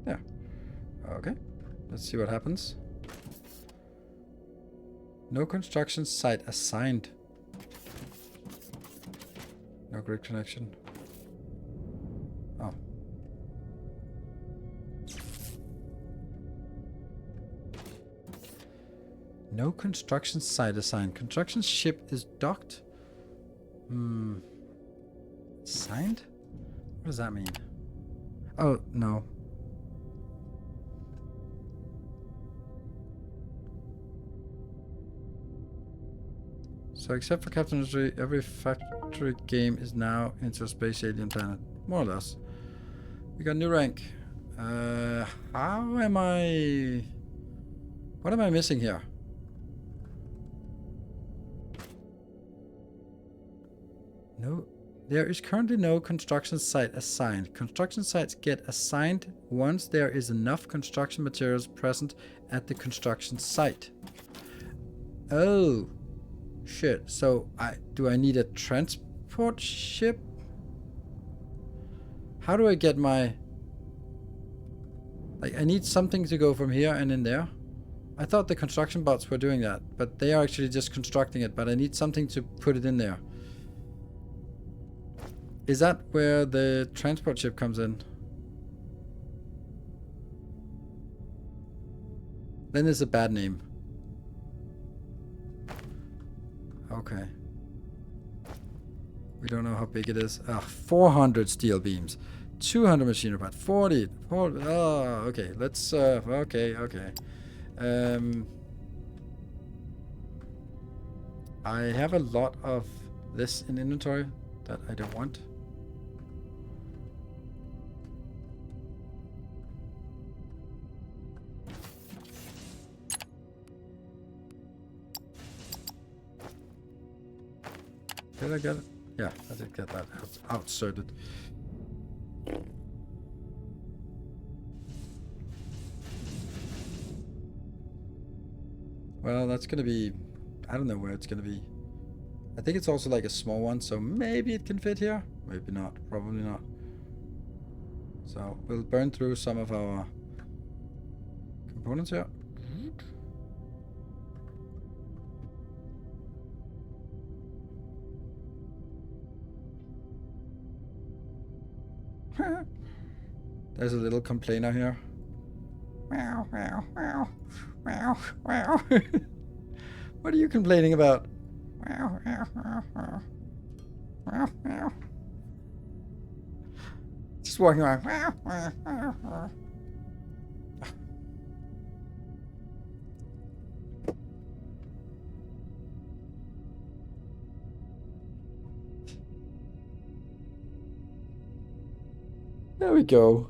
Yeah. Okay. Let's see what happens. No construction site assigned. No grid connection. Oh. No construction site assigned. Construction ship is docked. Signed? What does that mean? Oh, no. So except for Captain Industry, every factory game is now into a space alien planet. More or less. We got a new rank. How am I... What am I missing here? No, there is currently no construction site assigned. Construction sites get assigned once there is enough construction materials present at the construction site. Oh, shit. So do I need a transport ship? How do I get my... Like, I need something to go from here and in there. I thought the construction bots were doing that, but they are actually just constructing it, but I need something to put it in there. Is that where the transport ship comes in? Then it's a bad name. Okay. We don't know how big it is. 400 steel beams. 200 machinery parts. 40. Oh, okay. Let's, okay. I have a lot of this in inventory that I don't want. Did I get it? Yeah, I did get that outserted. Well, that's gonna be... I don't know where it's gonna be. I think it's also like a small one, so maybe it can fit here. Maybe not. Probably not. So we'll burn through some of our components here. There's a little complainer here. Meow, meow, meow, meow, meow. What are you complaining about? Meow, meow, meow, meow. Meow, meow. Just walking around. Meow, meow, meow, meow. There we go.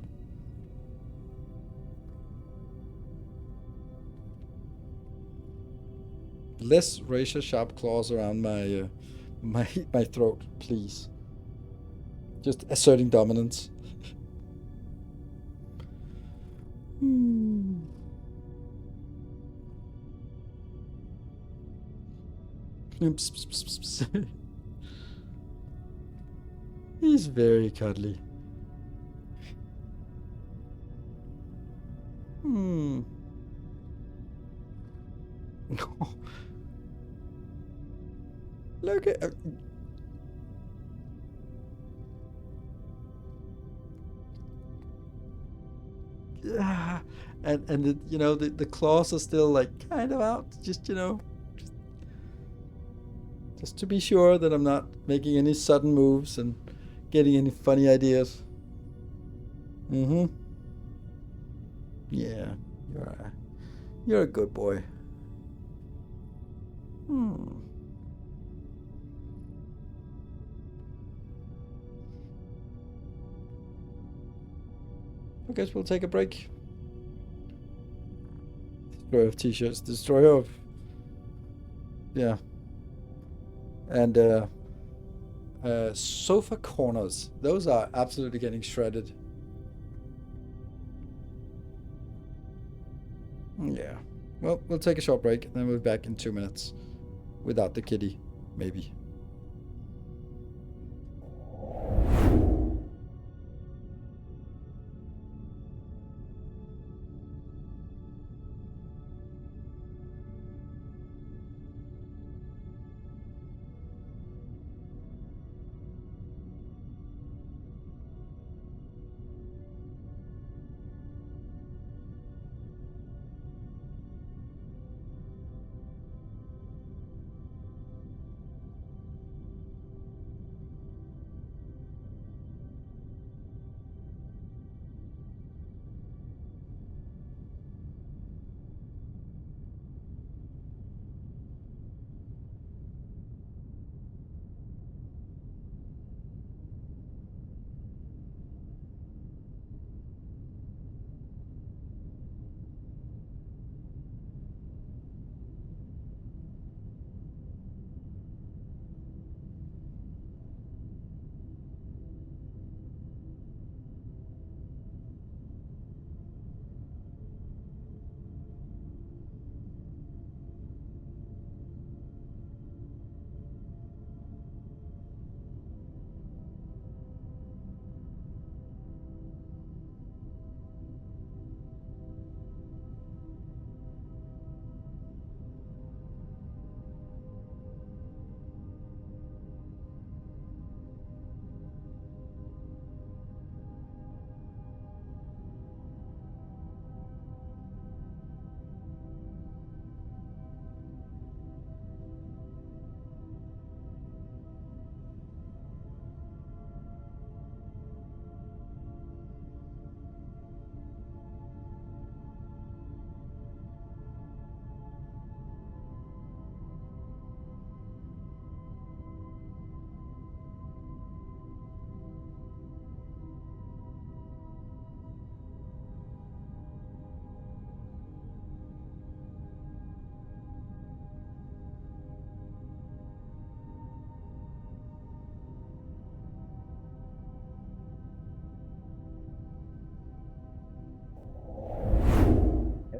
Less razor sharp claws around my my throat, please. Just asserting dominance. He's very cuddly. Look at... Yeah, and the, you know, the claws are still like kind of out, just, you know, just to be sure that I'm not making any sudden moves and getting any funny ideas. Yeah, you're a good boy. I guess we'll take a break. Destroyer of t-shirts, destroyer of... Yeah. And sofa corners. Those are absolutely getting shredded. Yeah. Well, we'll take a short break, and then we'll be back in 2 minutes. Without the kitty, maybe.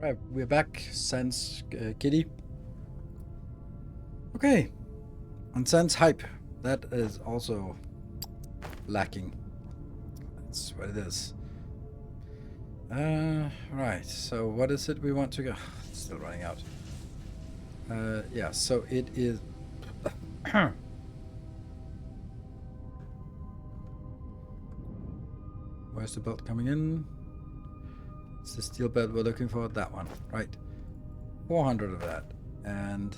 Right, we're back. Sans Kitty. Okay. And Sans Hype. That is also lacking. That's what it is. Right. So what is it we want to go? It's still running out. Yeah, so it is... Where's the belt coming in? It's the steel belt we're looking for. That one. Right. 400 of that. And...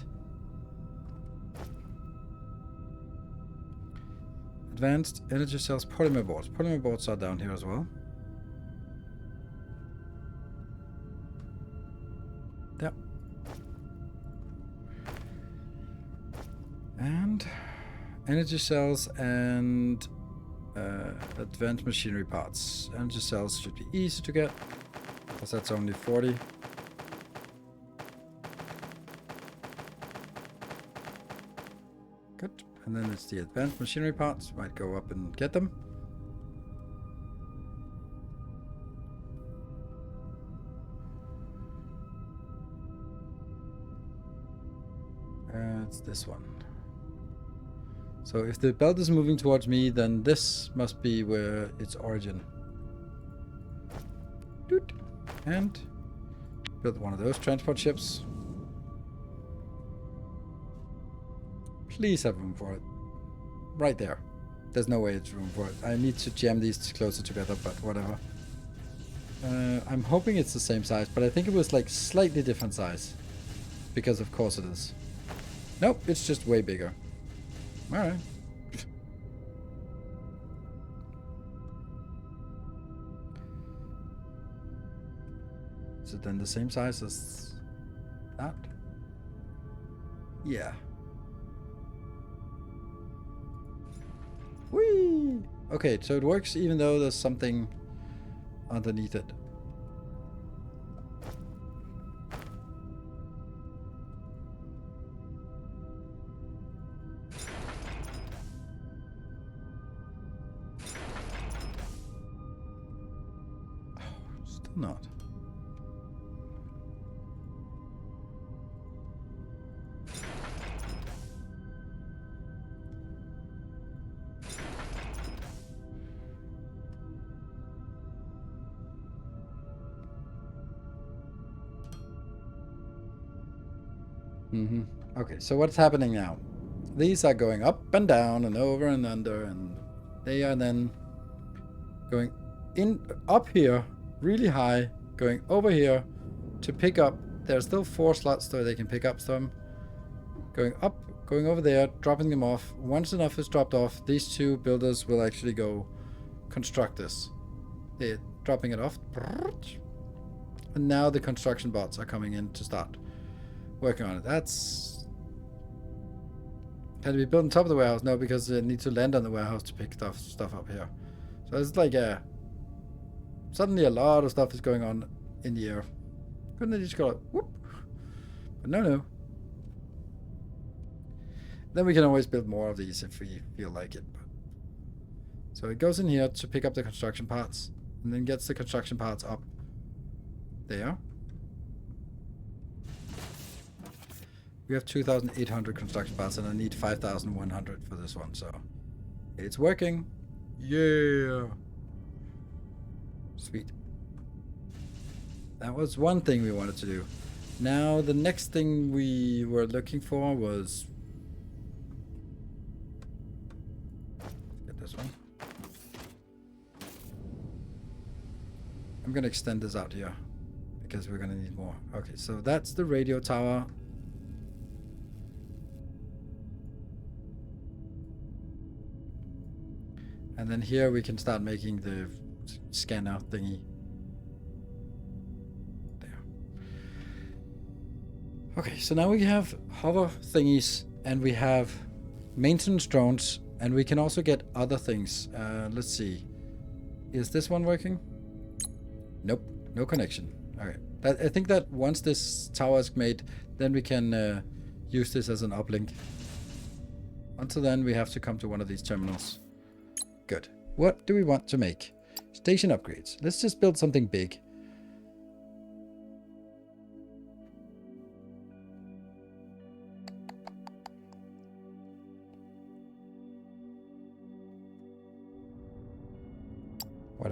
Advanced energy cells, polymer boards. Polymer boards are down here as well. Yep. And energy cells and advanced machinery parts. Energy cells should be easy to get, because that's only 40. Good. And then it's the advanced machinery parts. Might go up and get them. It's this one. So if the belt is moving towards me, then this must be where its origin. Doot. And build one of those transport ships. Please have room for it. Right there. There's no way it's room for it. I need to jam these closer together, but whatever. I'm hoping it's the same size, but I think it was like slightly different size. Because of course it is. Nope, it's just way bigger. Alright. Is it then the same size as that? Yeah. Whee! Okay, so it works even though there's something underneath it. Still not. Okay, so what's happening now? These are going up and down and over and under, and they are then going up here really high, going over here to pick up. There's still 4 slots so they can pick up some. Going up, going over there, dropping them off. Once enough is dropped off, these 2 builders will actually go construct this. They're dropping it off. And now the construction bots are coming in to start working on it. That's... Can it be built on top of the warehouse? No, because they need to land on the warehouse to pick stuff up here. So it's like suddenly a lot of stuff is going on in the air. Couldn't they just go like, whoop? But no. Then we can always build more of these if we feel like it. So it goes in here to pick up the construction parts, and then gets the construction parts up there. We have 2,800 construction parts, and I need 5,100 for this one, so it's working. Yeah. Sweet. That was one thing we wanted to do. Now, the next thing we were looking for was... Get this one. I'm going to extend this out here, because we're going to need more. Okay, so that's the radio tower. And then here we can start making the scanner thingy. There. Okay, so now we have hover thingies and we have maintenance drones, and we can also get other things. Let's see. Is this one working? Nope, no connection. Okay. I think that once this tower is made, then we can use this as an uplink. Until then, we have to come to one of these terminals. Good. What do we want to make? Station upgrades. Let's just build something big.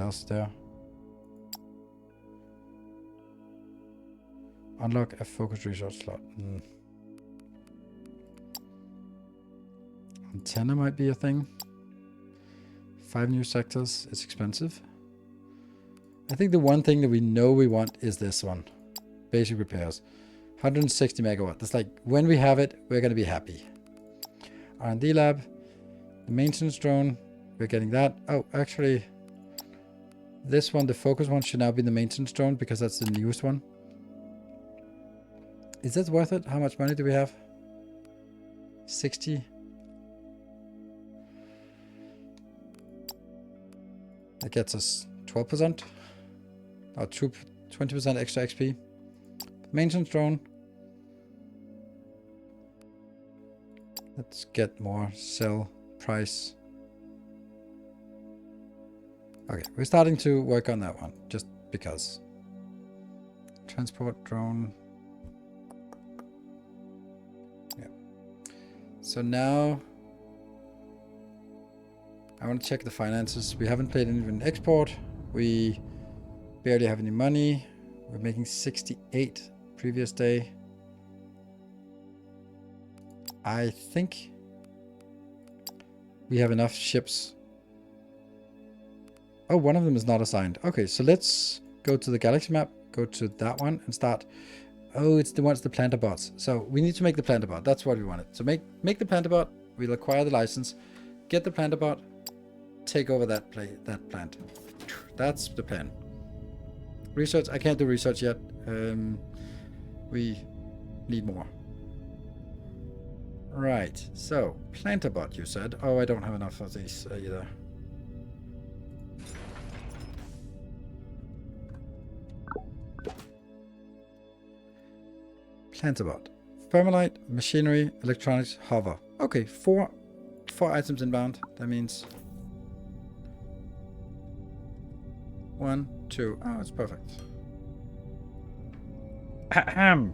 What else is there? Unlock a focus research slot. Antenna might be a thing. 5 new sectors. It's expensive. I think the one thing that we know we want is this one. Basic repairs. 160 megawatt. That's like, when we have it, we're going to be happy. R&D lab. The maintenance drone. We're getting that. Oh, actually, this one, the focus one, should now be the maintenance drone because that's the newest one. Is that worth it? How much money do we have? 60. That gets us 12%. Or 20% extra XP. Maintenance drone. Let's get more. Sell. Price. Okay, we're starting to work on that one. Just because. Transport drone. Yeah. So now I want to check the finances. We haven't paid any export. We barely have any money. We're making 68 previous day. I think we have enough ships. Oh, one of them is not assigned. Okay, so let's go to the galaxy map, go to that one and start. Oh, it's the ones, the planter bots. So we need to make the planter bot. That's what we wanted. So make the planter bot. We'll acquire the license, get the planter bot, take over that plant. That's the plan. Research. I can't do research yet. We need more. Right. So planter bot, you said. Oh, I don't have enough of these either. Planter bot. Thermalite, machinery, electronics, hover. Okay, four items inbound. That means 1, 2. Oh, it's perfect. Ahem.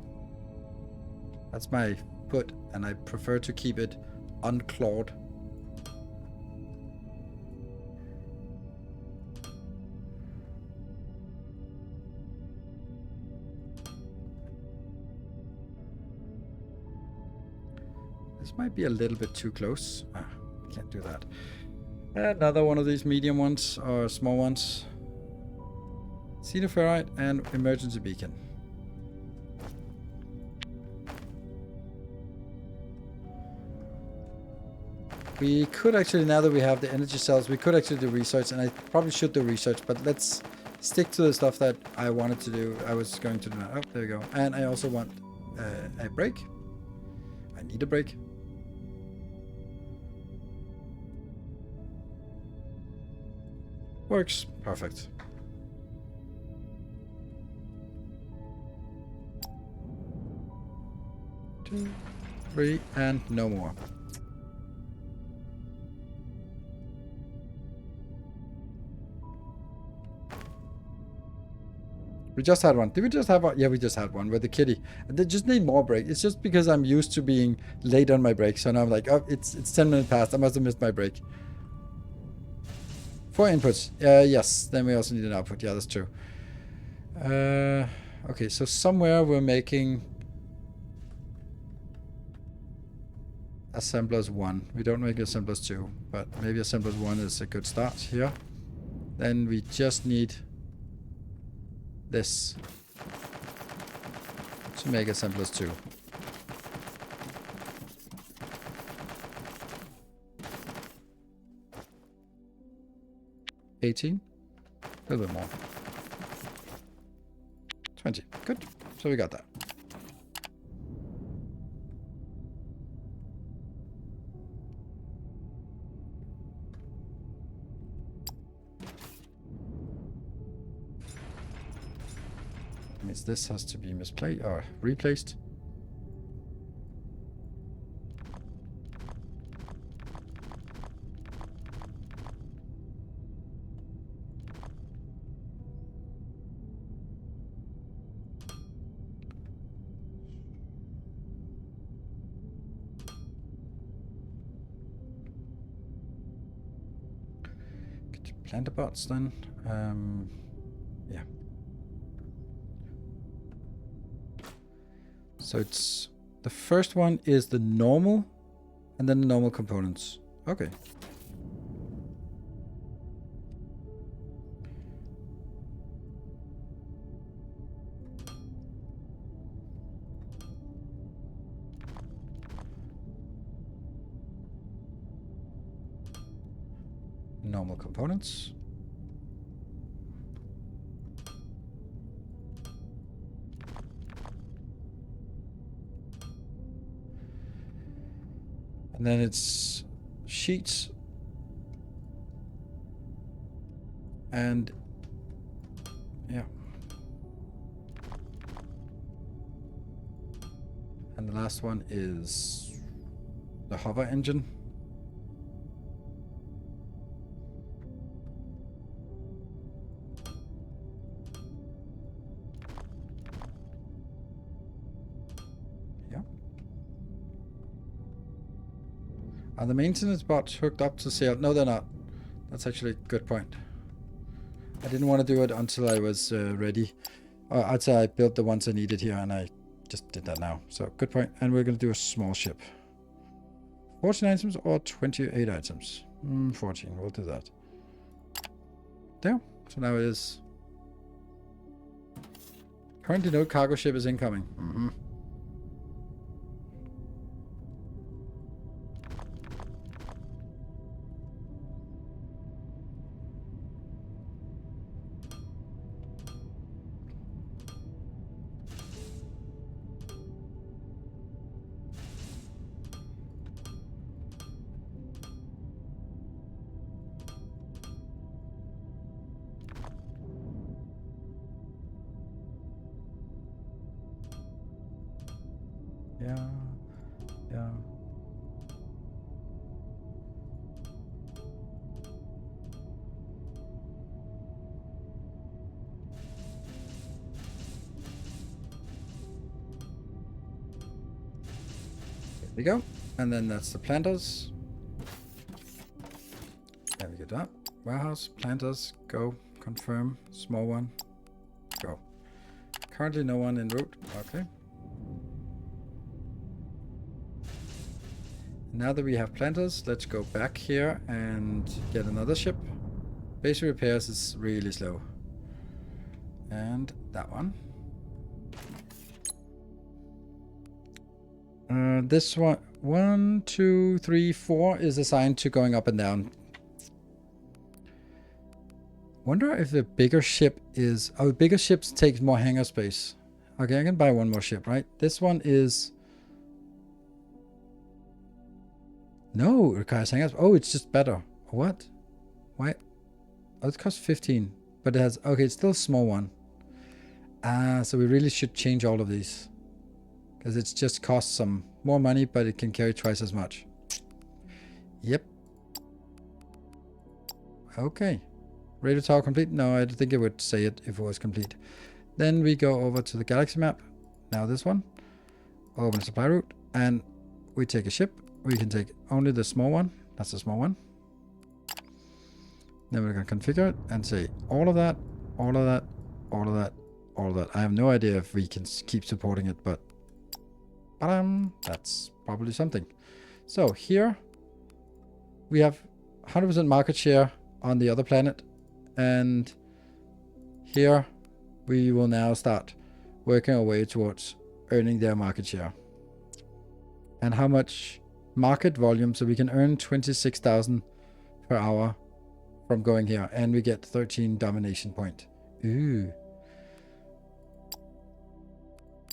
That's my foot, and I prefer to keep it unclawed. This might be a little bit too close. Can't do that. Another one of these medium ones or small ones. Xenoferrite and emergency beacon. We could actually, now that we have the energy cells, we could actually do research, and I probably should do research, but let's stick to the stuff that I wanted to do. I was going to do now. Oh, there we go. And I also want a break. I need a break. Works. Perfect. Two, 3, and no more. We just had one. Did we just have one? Yeah, we just had one with the kitty. They just need more break. It's just because I'm used to being late on my break. So now I'm like, oh, it's 10 minutes past. I must have missed my break. 4 inputs. Yes. Then we also need an output. Yeah, that's true. Okay, so somewhere we're making assemblers 1. We don't make assemblers 2, but maybe assemblers 1 is a good start here. Then we just need this to make assemblers 2. $18. A little bit more. 20. Good. So we got that. Means this has to be misplaced or replaced. Planter bots then. Yeah. So it's the first one is the normal, and then the normal components. Okay. Normal components. And then it's sheets. And yeah. And the last one is the hover engine. Are the maintenance bots hooked up to sail? No, they're not. That's actually a good point. I didn't want to do it until I was ready. Until I built the ones I needed here, and I just did that now. So, good point. And we're going to do a small ship. 14 items or 28 items? 14. We'll do that. There. So now it is... Currently no cargo ship is incoming. Mm-hmm. Yeah. There we go. And then that's the planters. There we go. Warehouse, planters, go. Confirm. Small one. Go. Currently no one en route. Okay. Now that we have planters, let's go back here and get another ship. Base repairs is really slow. And that one. This one, 1, 2, 3, 4 is assigned to going up and down. Wonder if the bigger ship is... Oh, bigger ships take more hangar space. Okay, I can buy one more ship, right? This one is... No, it requires hangars. Oh, it's just better. What? Why? Oh, it costs 15. But it has... Okay, it's still a small one. So we really should change all of these. Because it just costs some more money, but it can carry twice as much. Yep. Okay. Radio tower complete? No, I don't think it would say it if it was complete. Then we go over to the galaxy map. Now this one. Open supply route. And we take a ship. We can take only the small one. That's the small one. Then we're going to configure it and say all of that, all of that, all of that, all of that. I have no idea if we can keep supporting it, but that's probably something. So here we have 100% market share on the other planet. And here we will now start working our way towards earning their market share. And how much market volume, so we can earn 26,000 per hour from going here, and we get 13 domination point. Ooh.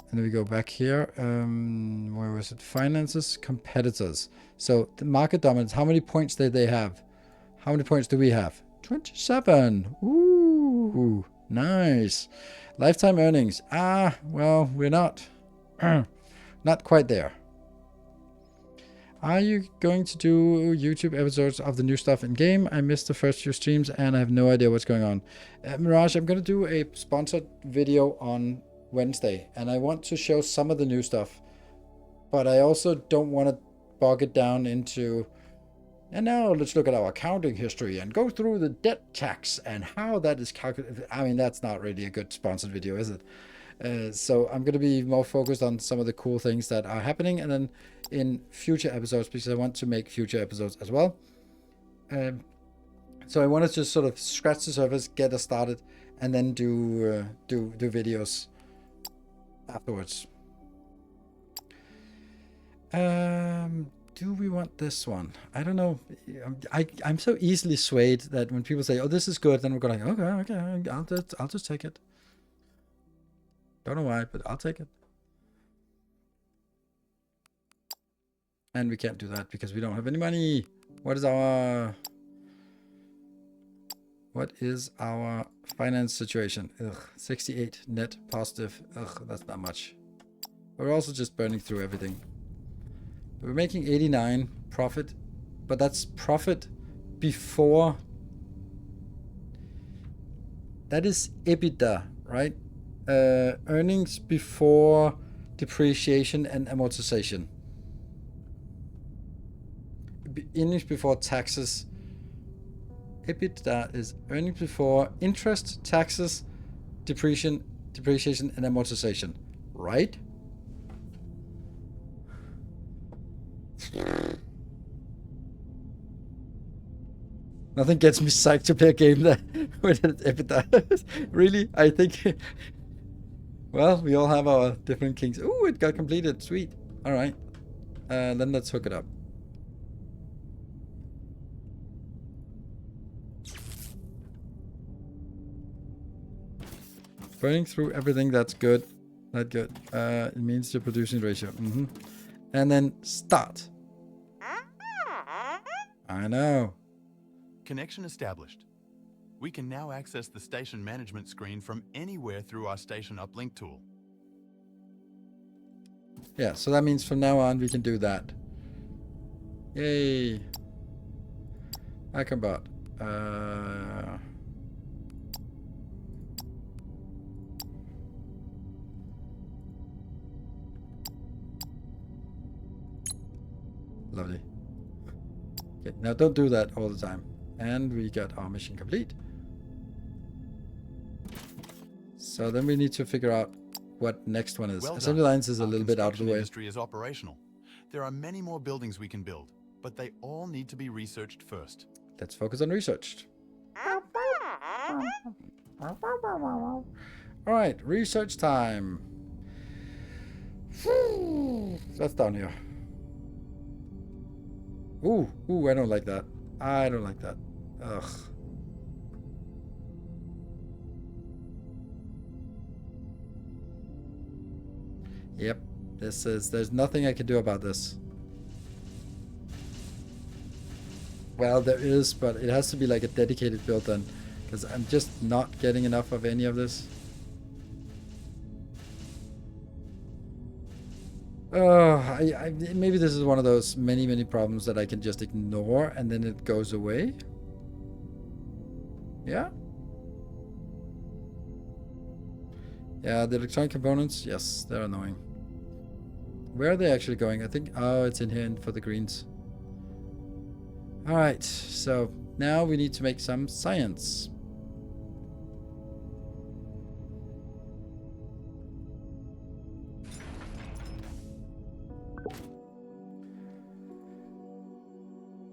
And then we go back here. Where was it? Finances, competitors. So the market dominance, how many points did they have? How many points do we have? 27. Ooh, nice. Lifetime earnings. Well, we're not not quite there. Are you going to do YouTube episodes of the new stuff in game? I missed the first few streams and I have no idea what's going on. Mirage, I'm going to do a sponsored video on Wednesday, and I want to show some of the new stuff, but I also don't want to bog it down into, And now let's look at our accounting history and go through the debt tax and how that is calculated. I mean, that's not really a good sponsored video, is it? So I'm going to be more focused on some of the cool things that are happening, and then in future episodes, because I want to make future episodes as well. So I want to just sort of scratch the surface, get us started, and then do videos afterwards. Do we want this one? I don't know. I'm so easily swayed that when people say, "Oh, this is good," then we're going, "Okay, I'll just take it." Don't know why, but I'll take it. And we can't do that because we don't have any money. What is our finance situation? Ugh, 68 net positive. Ugh, that's not much. We're also just burning through everything. We're making 89 profit, but that's profit before. That is EBITDA, right? Earnings before depreciation and amortization. Earnings before taxes. EBITDA is earnings before interest, taxes, depreciation, and amortization, right? Nothing gets me psyched to play a game that with an EBITDA. Really? I think. Well, we all have our different kings. Ooh, it got completed. Sweet. All right. Then let's hook it up. Burning through everything. That's good. That's good. It means the producing ratio. And then start. I know. Connection established. We can now access the station management screen from anywhere through our station uplink tool. Yeah, so that means from now on we can do that. Yay. Icon Lovely. Okay, now don't do that all the time. And we got our mission complete. So then we need to figure out what next one is. Well Assembly done. lines is a Our little bit out of the construction way. industry is operational. There are many more buildings we can build, but they all need to be researched first. Let's focus on research. Alright, research time. That's down here. Ooh, I don't like that. I don't like that. Ugh. Yep, there's nothing I can do about this. Well, there is, but it has to be like a dedicated build then, because I'm just not getting enough of any of this. Maybe this is one of those many problems that I can just ignore and then it goes away. Yeah? Yeah, the electronic components, yes, they're annoying. Where are they actually going? I think, oh, it's in here for the greens. Alright, so now we need to make some science.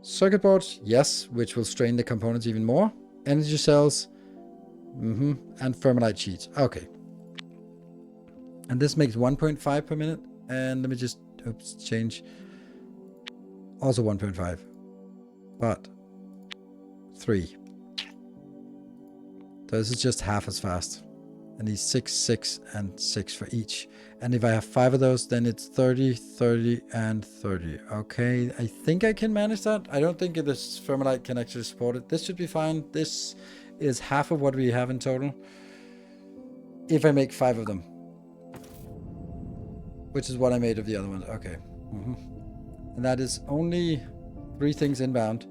Circuit boards, yes, which will strain the components even more. Energy cells, and thermalite sheets. Okay. And this makes 1.5 per minute. And let me just, change. Also 1.5. But 3. So this is just half as fast. And these 6, 6, and 6 for each. And if I have 5 of those, then it's 30, 30, and 30. Okay, I think I can manage that. I don't think this thermalite can actually support it. This should be fine. This is half of what we have in total. If I make 5 of them. Which is what I made of the other ones. Okay. And that is only 3 things inbound.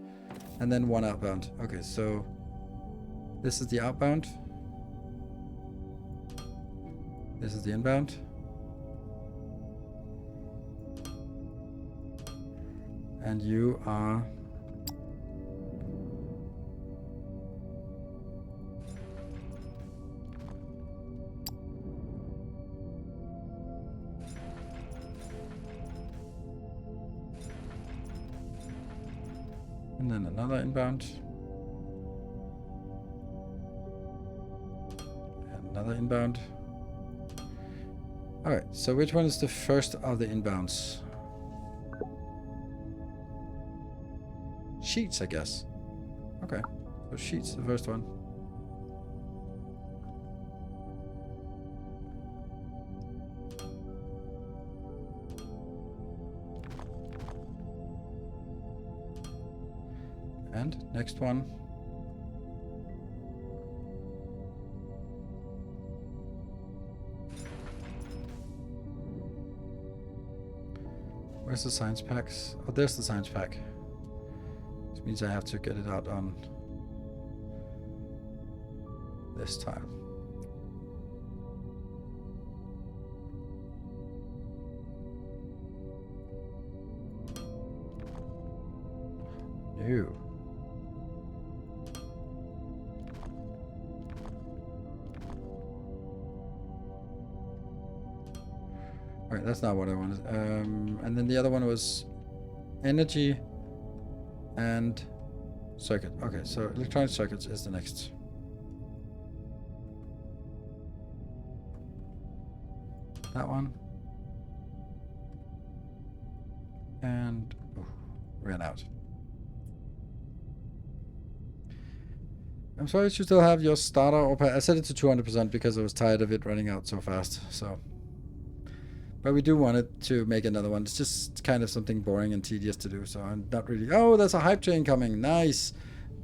And then 1 outbound. Okay, so this is the outbound. This is the inbound. And you are And then another inbound. And another inbound. Alright, so which one is the first of the inbounds? Sheets, I guess. Okay, so sheets, the first one. And next one. Where's the science packs? Oh, there's the science pack. Which means I have to get it out on this tile. Ew. Alright, that's not what I wanted. And then the other one was energy and circuit. Okay, so electronic circuits is the next. That one. And ran out. I'm sorry you still have your starter or I set it to 200% because I was tired of it running out so fast. So, but we do want it to make another one. It's just kind of something boring and tedious to do. So I'm not really. Oh, there's a hype train coming. Nice.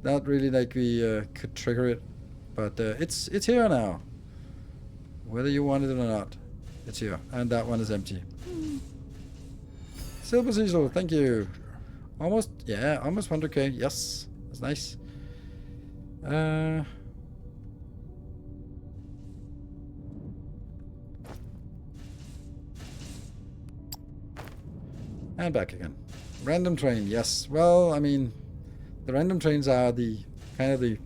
Not really like we could trigger it, but it's here now. Whether you want it or not, it's here. And that one is empty. Silver Cecil, thank you. Almost, yeah, almost 100k. Yes, that's nice. And back again. Random train, yes. Well, I mean, the random trains are the kind of the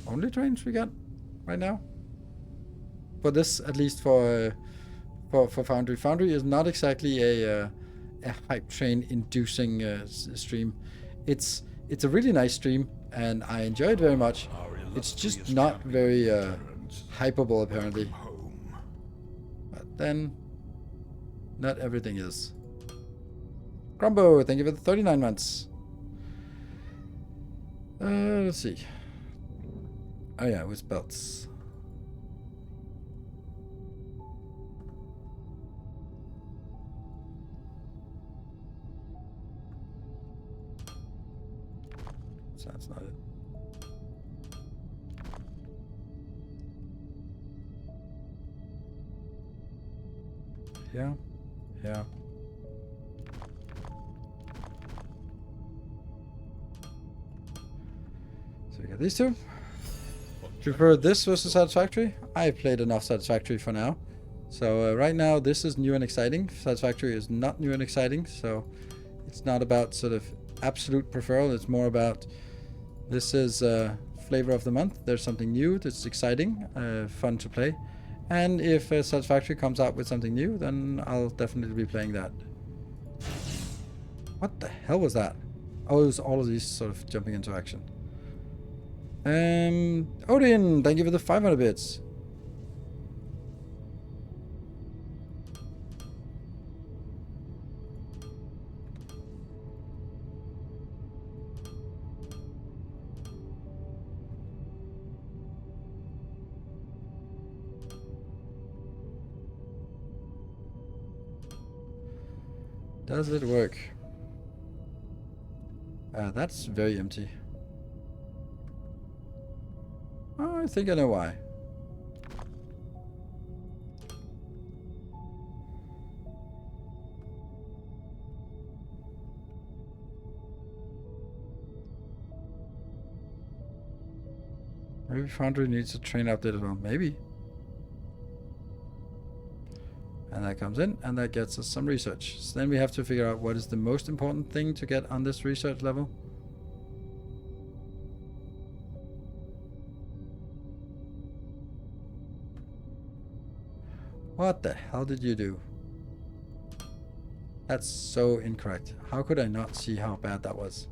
only trains we got right now. For this, at least for Foundry. Foundry is not exactly a hype train inducing stream. It's a really nice stream, and I enjoy it very much. It's just not very hypeable, apparently. But then, not everything is. Grumbo, thank you for the 39 months. Let's see. Oh yeah, with belts. So that's not it. Yeah, yeah. So we got these two. Prefer this versus Satisfactory? I've played enough Satisfactory for now. So right now this is new and exciting. Satisfactory is not new and exciting, so it's not about sort of absolute preferral. It's more about this is flavor of the month. There's something new that's exciting, fun to play. And if Satisfactory comes out with something new, then I'll definitely be playing that. What the hell was that? Oh, it was all of these sort of jumping into action. Odin, thank you for the 500 bits. Does it work? That's very empty. Oh, I think I know why. Maybe Foundry needs a train update as well. Maybe. And that comes in, and that gets us some research. So then we have to figure out what is the most important thing to get on this research level. What the hell did you do? That's so incorrect. How could I not see how bad that was?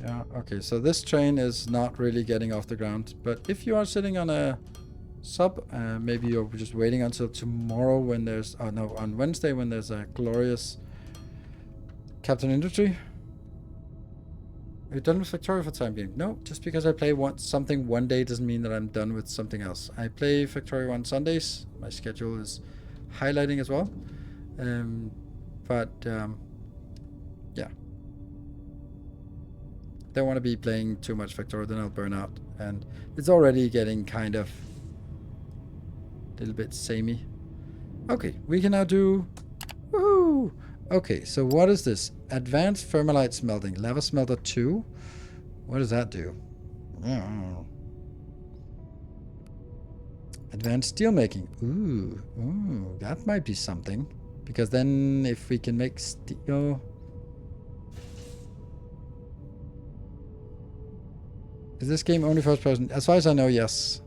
Yeah, okay, so this train is not really getting off the ground, but if you are sitting on a sub, maybe you're just waiting until tomorrow when there's, oh no, on Wednesday when there's a glorious Captain Industry. Are you done with Factorio for the time being? No, just because I play something one day doesn't mean that I'm done with something else. I play Factorio on Sundays. My schedule is highlighting as well. Yeah. Don't want to be playing too much Factorio, then I'll burn out. And it's already getting kind of a little bit samey. Okay, we can now do... Woohoo! Okay, so what is this? Advanced Thermalite Smelting. Lava Smelter 2? What does that do? Advanced Steel Making. Ooh, that might be something. Because then if we can make steel... Is this game only first person? As far as I know, yes.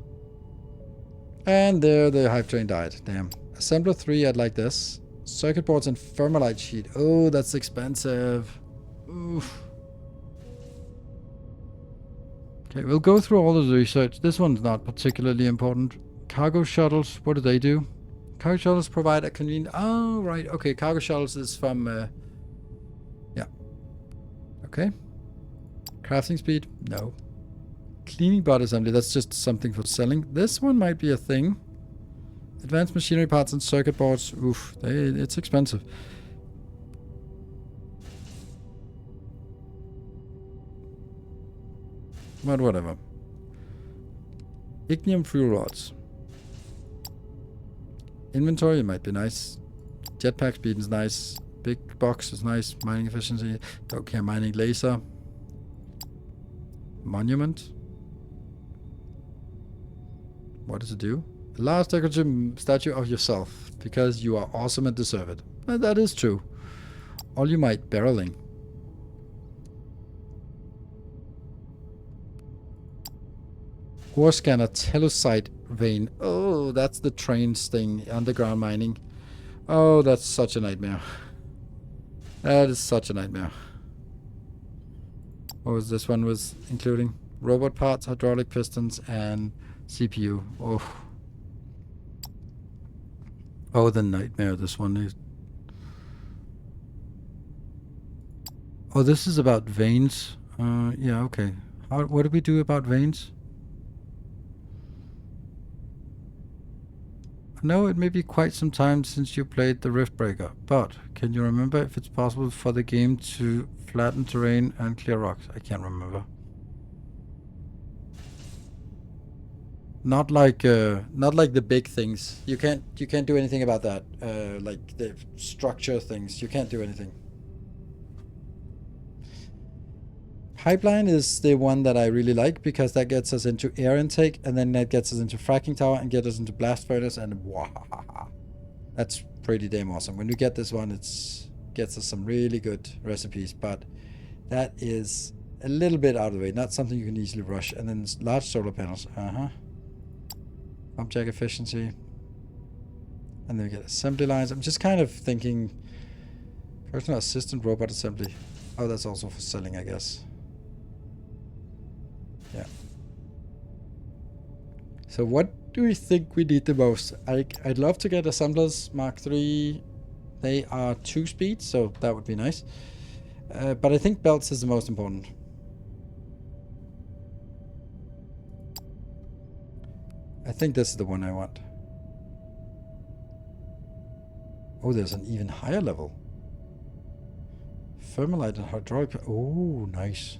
And there the Hive Train died. Damn. Assembler 3, I'd like this. Circuit boards and thermalite sheet. Oh, that's expensive. Oof. Okay, we'll go through all of the research. This one's not particularly important. Cargo shuttles, what do they do? Cargo shuttles provide a convenient... Oh, right. Okay, cargo shuttles is from... yeah. Okay. Crafting speed? No. Cleaning bot assembly, that's just something for selling. This one might be a thing. Advanced machinery parts and circuit boards. Oof, it's expensive. But whatever. Ignium fuel rods. Inventory might be nice. Jetpack speed is nice. Big box is nice. Mining efficiency. Don't care. Mining laser. Monument. What does it do? A large decorative statue of yourself, because you are awesome and deserve it. And that is true. All you might barreling. Ore scanner tellusite vein. Oh, that's the trains thing. Underground mining. Oh, that's such a nightmare. That is such a nightmare. What was this one was including? Robot parts, hydraulic pistons, and CPU. Oh. Oh, the nightmare this one is. Oh, this is about veins. Yeah, okay. What do we do about veins? I know it may be quite some time since you played the Rift Breaker, but can you remember if it's possible for the game to flatten terrain and clear rocks? I can't remember. Not like the big things. You can't do anything about that. Like the structure things, you can't do anything. Pipeline is the one that I really like because that gets us into air intake, and then that gets us into fracking tower and gets us into blast furnace, and wow, that's pretty damn awesome. When we get this one, it gets us some really good recipes, but that is a little bit out of the way, not something you can easily rush. And then large solar panels. Pump jack efficiency. And then we get assembly lines. I'm just kind of thinking personal assistant robot assembly. Oh, that's also for selling, I guess. Yeah. So what do we think we need the most? I'd love to get assemblers Mark III. They are 2 speed, so that would be nice. But I think belts is the most important. I think this is the one I want. Oh, there's an even higher level. Thermalite and hydraulic. Oh, nice.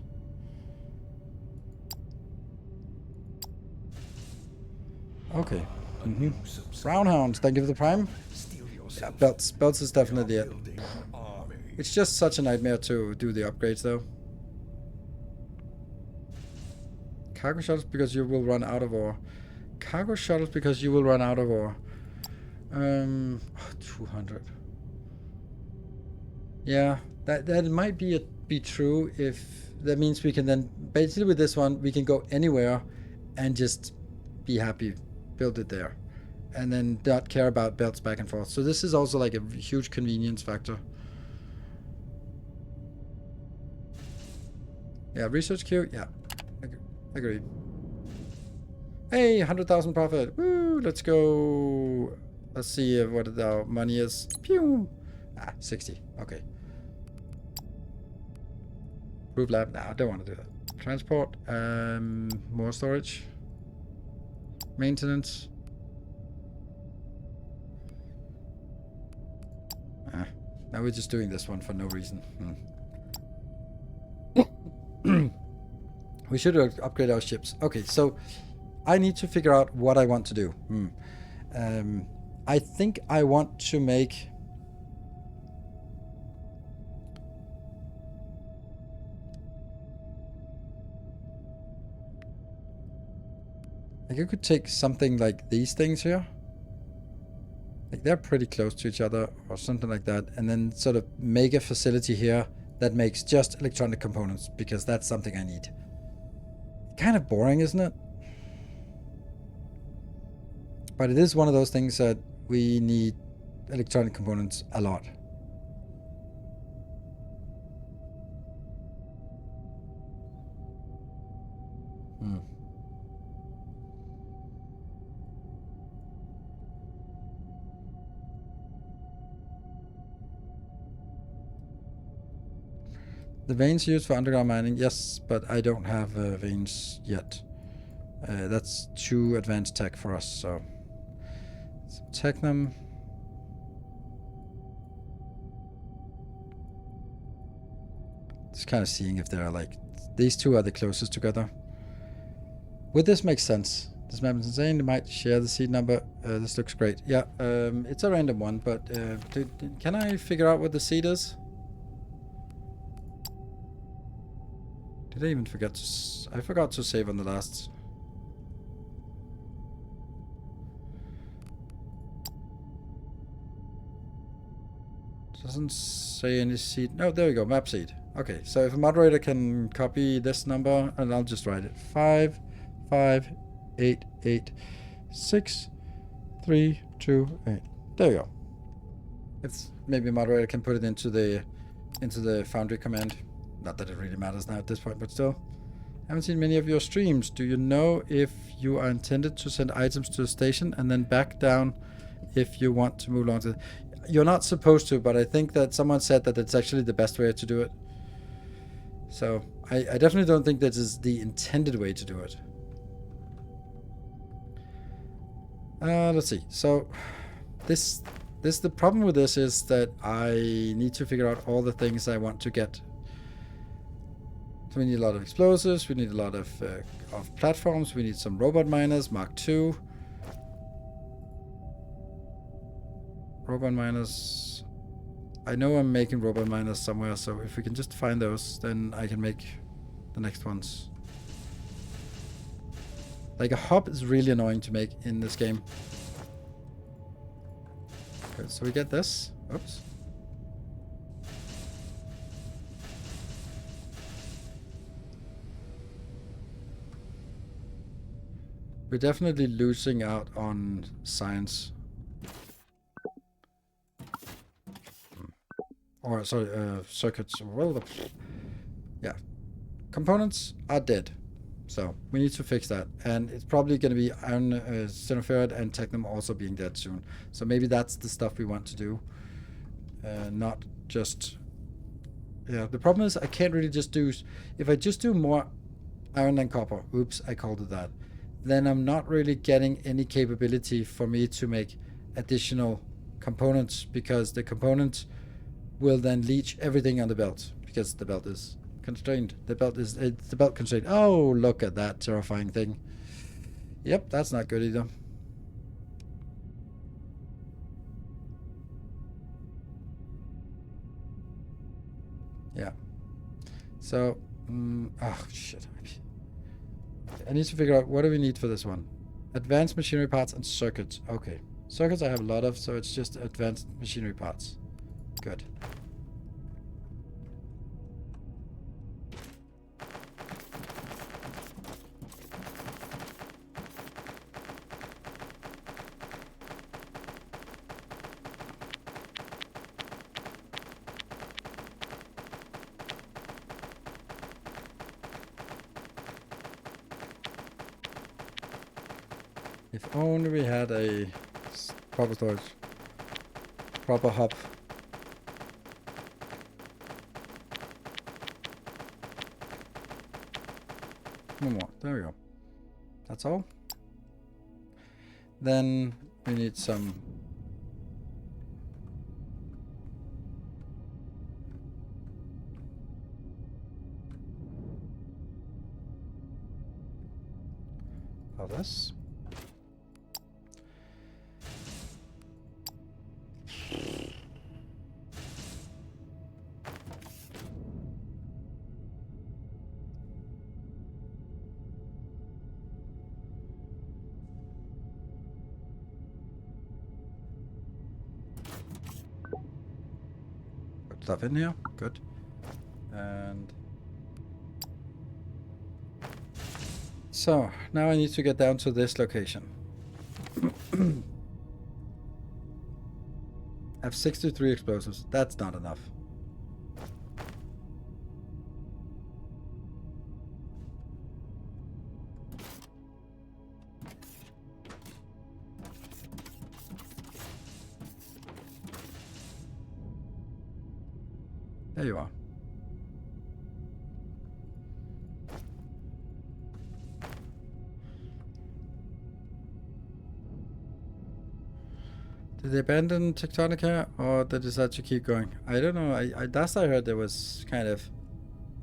Okay. Brownhounds, thank you for the prime. Yeah, belts is definitely it. It's just such a nightmare to do the upgrades though. Cargo shuttles because you will run out of ore. Cargo shuttles because you will run out of ore. 200. Yeah, that might be true if that means we can then basically with this one we can go anywhere and just be happy, build it there, and then not care about belts back and forth. So this is also like a huge convenience factor. Yeah, research queue. Yeah, agreed. Hey, 100,000 profit. Woo, let's go. Let's see what our money is. Pew. 60. Okay. Proof lab. No, I don't want to do that. Transport. More storage. Maintenance. Now we're just doing this one for no reason. We should upgrade our ships. Okay, so I need to figure out what I want to do. I think I want to make... Like, I could take something like these things here. Like, they're pretty close to each other or something like that. And then sort of make a facility here that makes just electronic components, because that's something I need. Kind of boring, isn't it? But it is one of those things that we need electronic components a lot. The veins used for underground mining, yes, but I don't have veins yet. That's too advanced tech for us, so... Technum. Just kind of seeing if they're like... These two are the closest together. Would this make sense? This map is insane. They might share the seed number. This looks great. Yeah, it's a random one, but can I figure out what the seed is? Did I even forget to... I forgot to save on the last... Doesn't say any seed. No, there we go. Map seed. Okay, so if a moderator can copy this number, and I'll just write it. 5, 5, 8, 8, 6, 3, 2, 8. There we go. If maybe a moderator can put it into the Foundry command. Not that it really matters now at this point, but still. I haven't seen many of your streams. Do you know if you are intended to send items to the station and then back down if you want to move along to... You're not supposed to, but I think that someone said that it's actually the best way to do it. So, I definitely don't think that is the intended way to do it. Let's see. So, the problem with this is that I need to figure out all the things I want to get. So we need a lot of explosives, we need a lot of platforms, we need some robot miners, Mark II. Robot miners... I know I'm making robot miners somewhere, so if we can just find those, then I can make the next ones. Like, a hub is really annoying to make in this game. Okay, so we get this. Oops. We're definitely losing out on science. Or, sorry, circuits. Well, yeah. Components are dead. So, we need to fix that. And it's probably going to be iron, Xenoferrite and Technum also being dead soon. So maybe that's the stuff we want to do. Not just... Yeah, the problem is I can't really just do... If I just do more iron and copper, oops, I called it that, then I'm not really getting any capability for me to make additional components, because the components will then leech everything on the belt, because the belt is constrained. It's the belt constrained. Oh, look at that terrifying thing. Yep, that's not good either. Yeah. So, oh shit. I need to figure out what do we need for this one. Advanced machinery parts and circuits. Okay. Circuits I have a lot of, so it's just advanced machinery parts. Good. If only we had a proper storage. Proper hub. One more. There we go. That's all. Then we need some... of this. Put stuff in here. Good. And... so, now I need to get down to this location. I have 63 explosives. That's not enough. There you are. Did they abandon Tectonica or they decide to keep going? I don't know. Last I heard there was kind of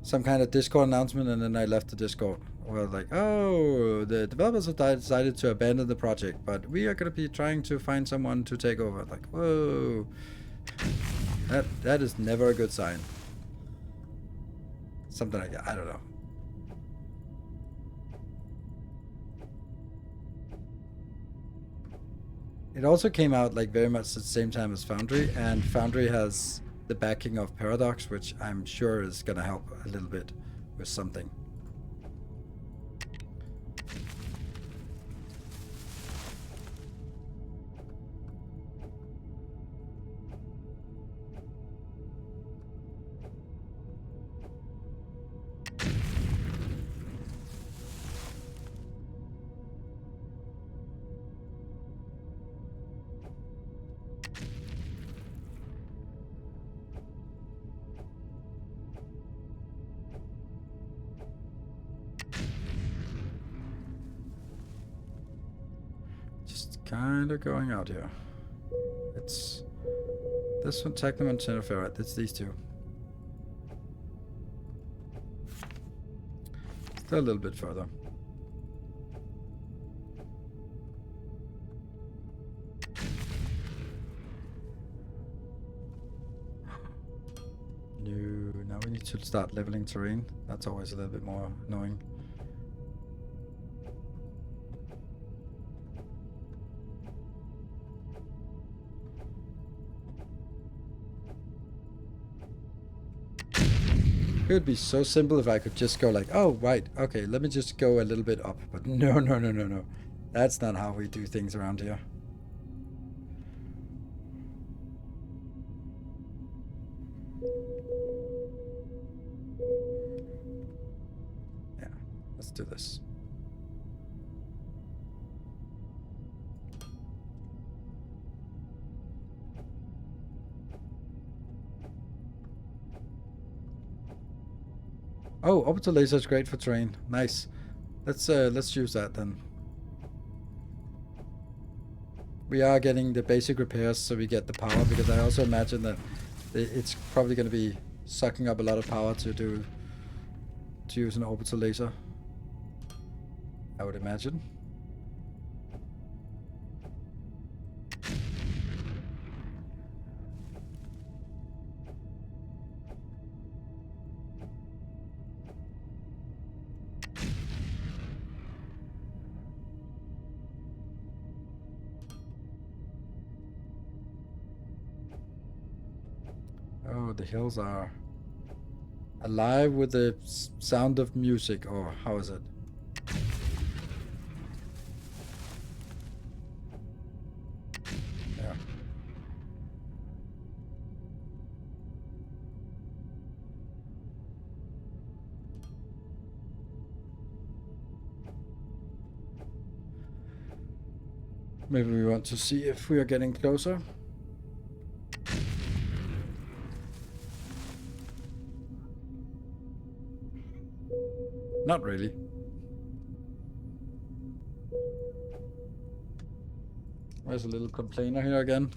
some kind of Discord announcement and then I left the Discord. Well, like, oh, the developers have decided to abandon the project, but we are going to be trying to find someone to take over. Like, whoa. That is never a good sign. Something like that. I don't know. It also came out like very much at the same time as Foundry, and Foundry has the backing of Paradox, which I'm sure is gonna help a little bit with something. Kind of going out here. It's this one, Technum and Ferrite. It's these two. Still a little bit further. Now we need to start leveling terrain. That's always a little bit more annoying. It would be so simple if I could just go like, oh, right, okay, let me just go a little bit up. But no, no, no, no, no. That's not how we do things around here. Yeah, let's do this. Oh, orbital laser is great for terrain. Nice. Let's use that then. We are getting the basic repairs so we get the power, because I also imagine that it's probably going to be sucking up a lot of power to use an orbital laser. I would imagine. Oh, the hills are alive with the sound of music, or how is it? Yeah. Maybe we want to see if we are getting closer. Not really. There's a little complainer here again.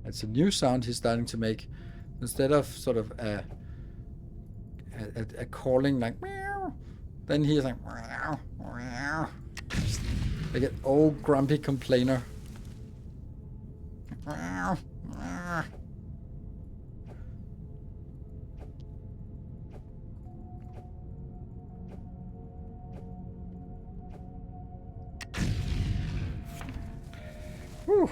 It's a new sound he's starting to make. Instead of sort of a calling like meow, then he's like meow, meow. Like an old grumpy complainer. Meow, meow. Whew.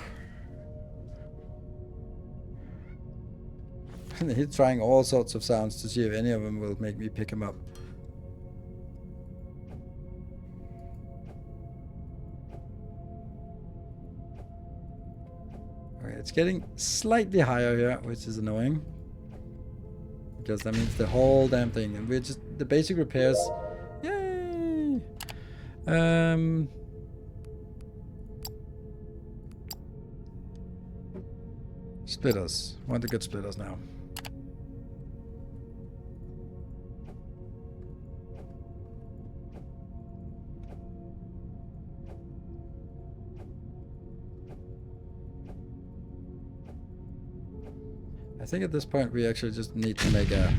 And he's trying all sorts of sounds to see if any of them will make me pick him up. Okay, it's getting slightly higher here, which is annoying. Because that means the whole damn thing. And we're just the basic repairs. Yay! Splitters. Want to get splitters now. I think at this point we actually just need to make the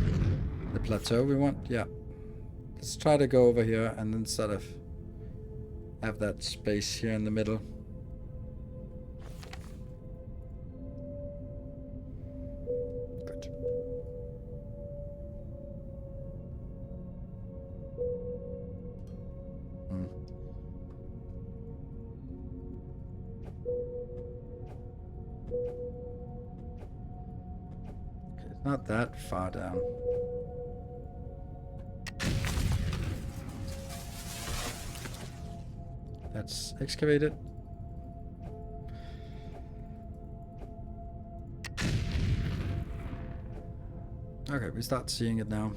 plateau we want. Yeah. Let's try to go over here and then sort of have that space here in the middle. Good. Okay, it's not that far down. Let's excavate it. Okay, we start seeing it now.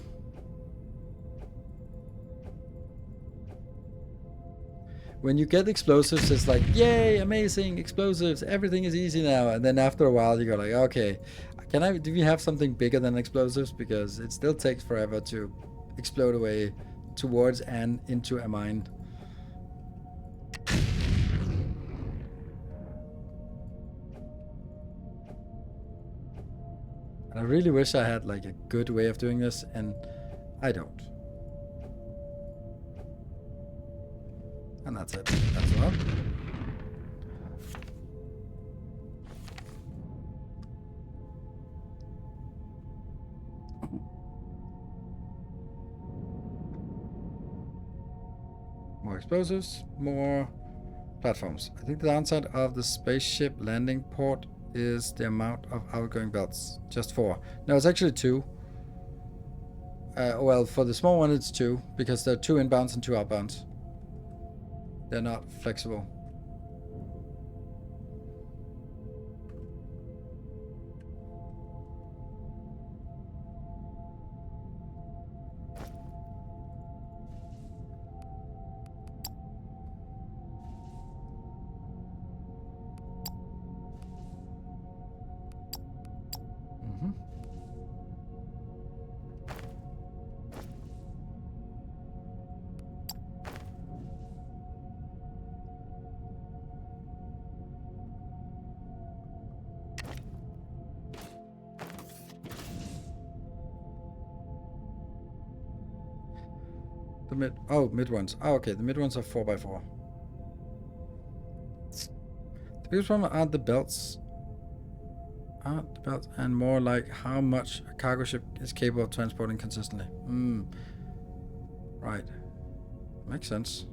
When you get explosives, it's like, yay, amazing, explosives, everything is easy now. And then after a while, you go like, okay, do we have something bigger than explosives? Because it still takes forever to explode away towards and into a mine. I really wish I had like a good way of doing this, and I don't. And that's it as well. More explosives, more platforms. I think the downside of the spaceship landing port is the amount of outgoing belts. Just 4. No, it's actually 2. Well, for the small one it's 2, because there are 2 inbounds and 2 outbounds. They're not flexible. The mid ones. Oh, okay, the mid ones are 4x4. The biggest problem aren't the belts. And more like how much a cargo ship is capable of transporting consistently. Right. Makes sense.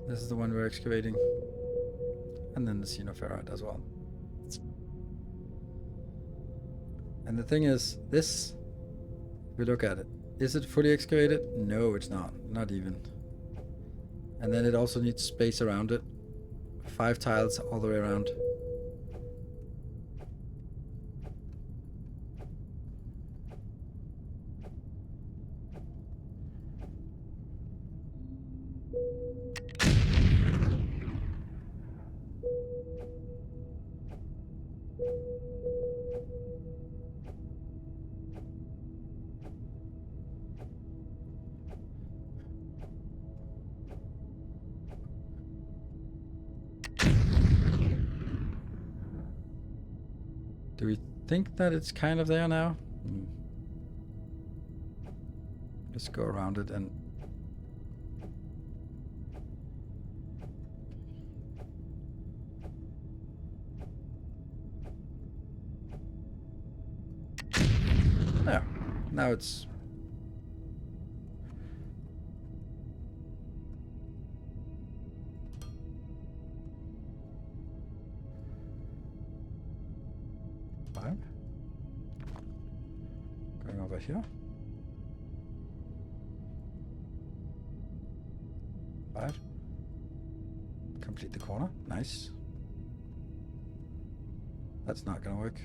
This is the one we're excavating. And then the xenoferrite as well. And the thing is, this, if we look at it, is it fully excavated? No, it's not. Not even. And then it also needs space around it. 5 tiles all the way around. Do we think that it's kind of there now? Let's go around it and... There. Now it's... Going over here. 5. Complete the corner. Nice. That's not gonna work.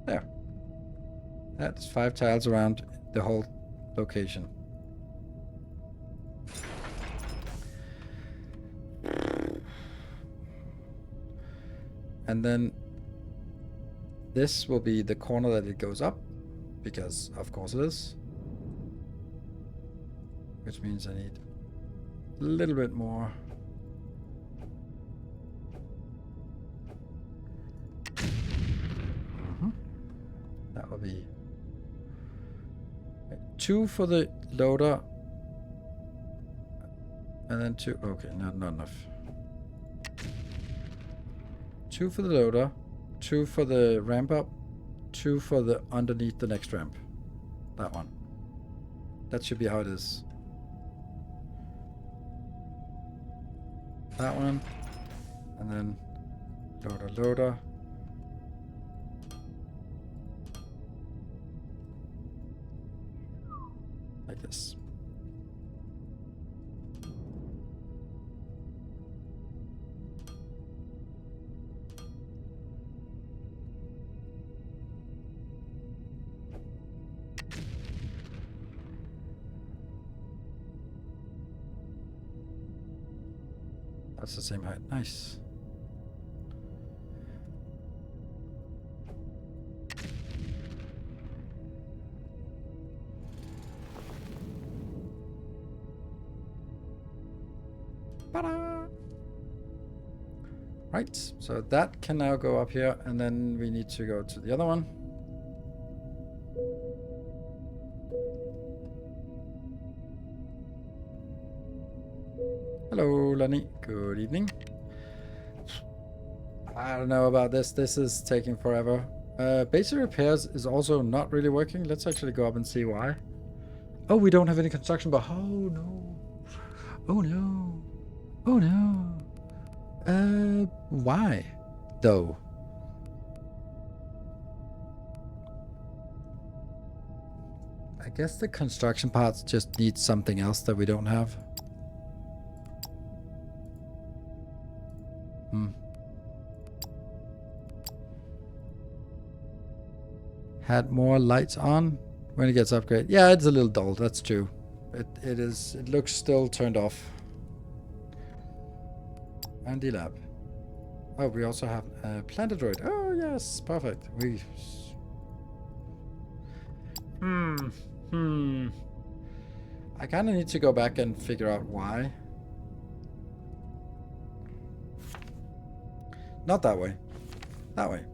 There. That's 5 tiles around the whole location. And then this will be the corner that it goes up, because of course it is. Which means I need a little bit more. That will be 2 for the loader, and then 2. Okay, not enough. 2 for the loader, 2 for the ramp up, 2 for the underneath the next ramp. That one. That should be how it is. That one, and then loader. Like this. That's the same height. Nice. Right, so that can now go up here, and then we need to go to the other one. Hello, Lenny. Good evening. I don't know about this. This is taking forever. Basic repairs is also not really working. Let's actually go up and see why. Oh, we don't have any construction, but oh no. Oh no. Oh no. Why, though? I guess the construction parts just need something else that we don't have. had more lights on when it gets upgraded. Yeah, it's a little dull. That's true. It is. It looks still turned off. Andy Lab. Oh, we also have a planted droid. Oh yes, perfect. We. I kind of need to go back and figure out why. Not that way. That way.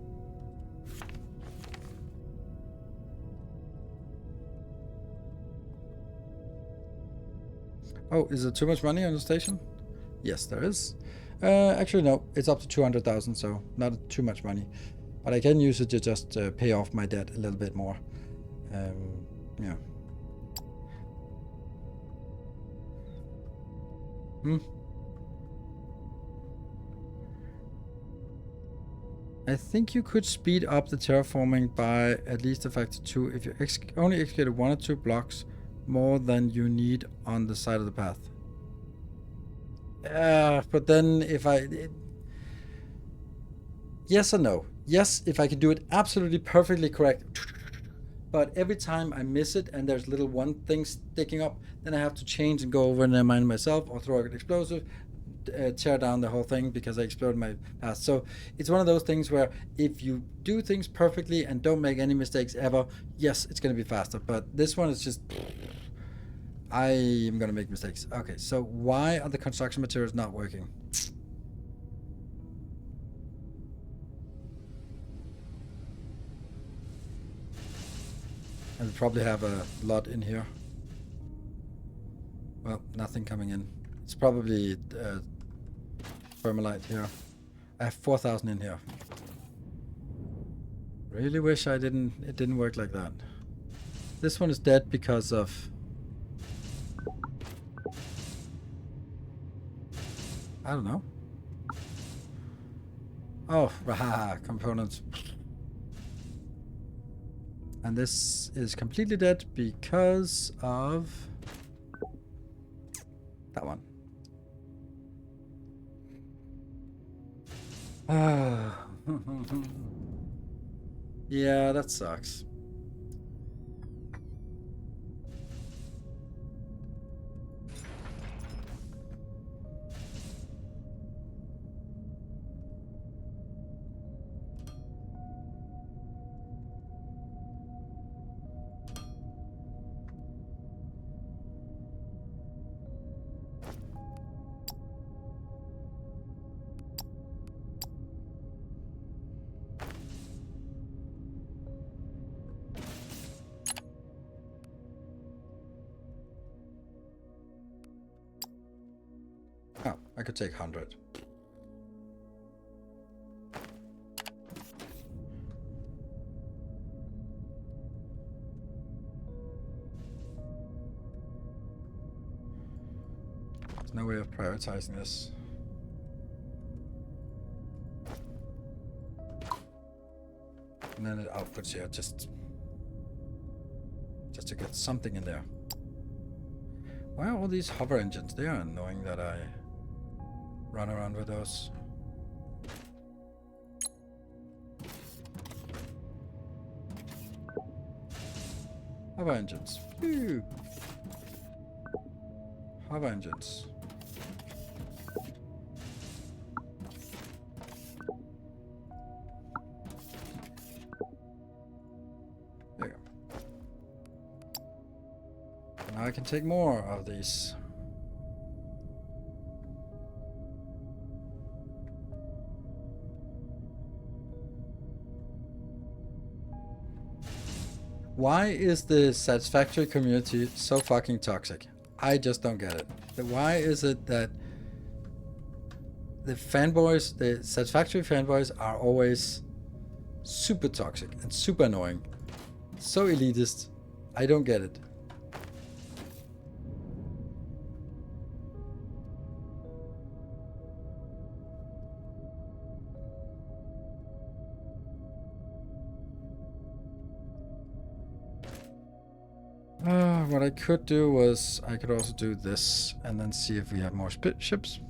Oh, is there too much money on the station? Yes, there is. Actually, no. It's up to 200,000, so not too much money. But I can use it to just pay off my debt a little bit more. Yeah. I think you could speed up the terraforming by at least a factor 2 if you only executed 1 or 2 blocks more than you need on the side of the path. But then if yes or no? Yes, if I could do it absolutely perfectly correct. But every time I miss it and there's little one thing sticking up, then I have to change and go over and remind myself or throw an explosive, tear down the whole thing because I exploded my path. So it's one of those things where if you do things perfectly and don't make any mistakes ever, yes, it's going to be faster. But this one is just... I am going to make mistakes. Okay, so why are the construction materials not working? I probably have a lot in here. Well, nothing coming in. It's probably thermalite here. I have 4,000 in here. Really wish it didn't work like that. This one is dead because of... I don't know. Oh, components. And this is completely dead because of that one. Yeah, that sucks. Oh, I could take 100. There's no way of prioritizing this. And then it outputs here just to get something in there. Why are all these hover engines? They are annoying that I run around with those. Hover engines. Phew. Hover engines. There you go. Now I can take more of these. Why is the Satisfactory community so fucking toxic? I just don't get it. Why is it that the fanboys, the Satisfactory fanboys are always super toxic and super annoying? So elitist. I don't get it. What I could do was, I could also do this and then see if we have more ships.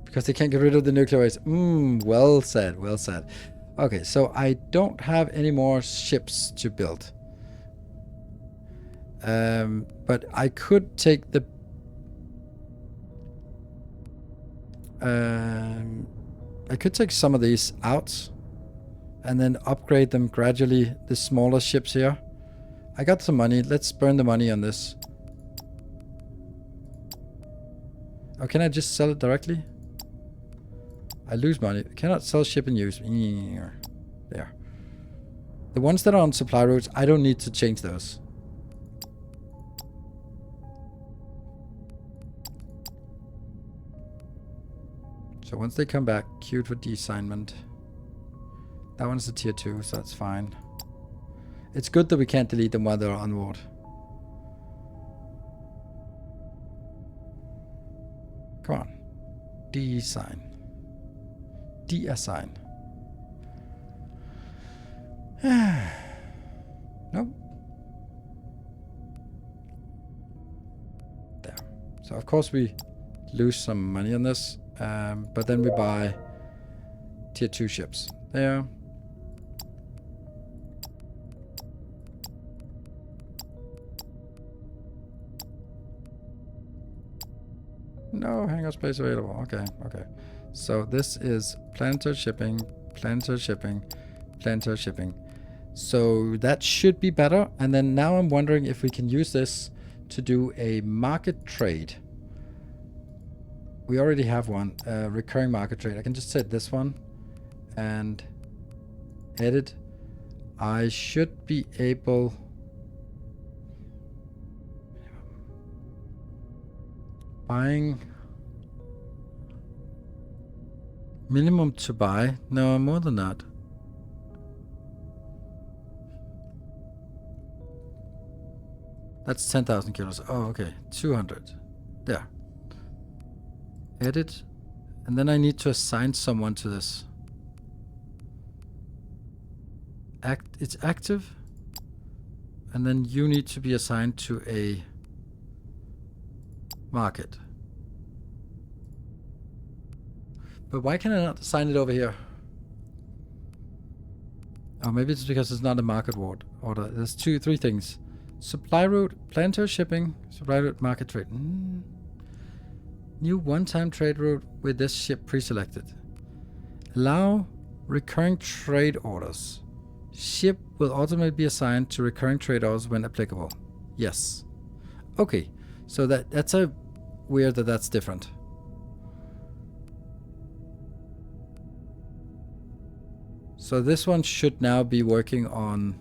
Because they can't get rid of the nuclear waste. Well said, well said. Okay, so I don't have any more ships to build. But I could take the... I could take some of these out and then upgrade them gradually, the smaller ships here. I got some money. Let's burn the money on this. Oh, can I just sell it directly? I lose money. Cannot sell ship and use. There. The ones that are on supply routes, I don't need to change those. So once they come back, queued for de-assignment. That one's a tier 2, so that's fine. It's good that we can't delete them while they're on board. Come on. De-assign. De-assign. Nope. There. So of course we lose some money on this. But then we buy tier 2 ships. There. No hangar space available. Okay, okay. So this is planetary shipping, planetary shipping, planetary shipping. So that should be better. And then now I'm wondering if we can use this to do a market trade. We already have one, recurring market trade. I can just set this one and edit. I should be able... Buying... Minimum to buy? No, more than that. That's 10,000 kilos. Oh, okay. 200. There. Edit. And then I need to assign someone to this. It's active. And then you need to be assigned to a market. But why can I not assign it over here? Oh, maybe it's because it's not a market order. There's three things. Supply route, planetary shipping, supply route, market trade. New one-time trade route with this ship pre-selected. Allow recurring trade orders. Ship will automatically be assigned to recurring trade orders when applicable. Yes. Okay, so that's a weird that's different. So this one should now be working on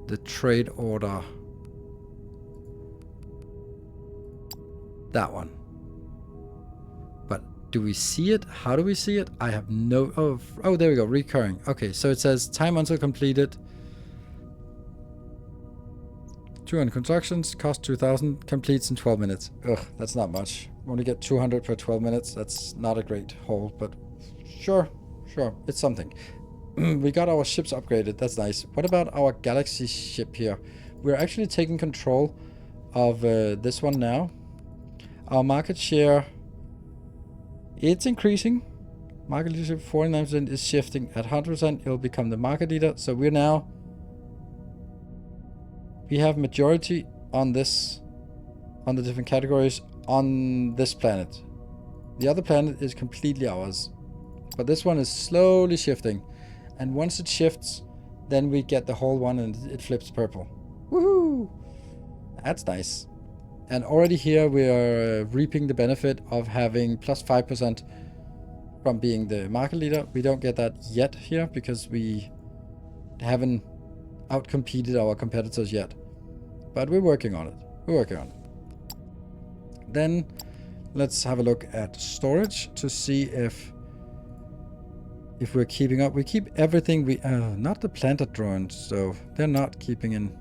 the trade order. That one. But do we see it? How do we see it? I have no... Oh, there we go. Recurring. Okay, so it says time until completed. 200 constructions, cost 2,000, completes in 12 minutes. Ugh, that's not much. Only get 200 per 12 minutes. That's not a great haul, but sure, it's something. We got our ships upgraded. That's nice. What about our Galaxy ship here? We're actually taking control of this one now. Our market share, it's increasing. Market leadership 49% is shifting. At 100%, it will become the market leader. So we're now... We have majority on this, on the different categories on this planet. The other planet is completely ours. But this one is slowly shifting. And once it shifts, then we get the whole one and it flips purple. Woohoo! That's nice. And already here we are reaping the benefit of having plus 5% from being the market leader. We don't get that yet here because we haven't outcompeted our competitors yet. But we're working on it. Then let's have a look at storage to see if we're keeping up. We keep everything we... not the planter drones, so they're not keeping in...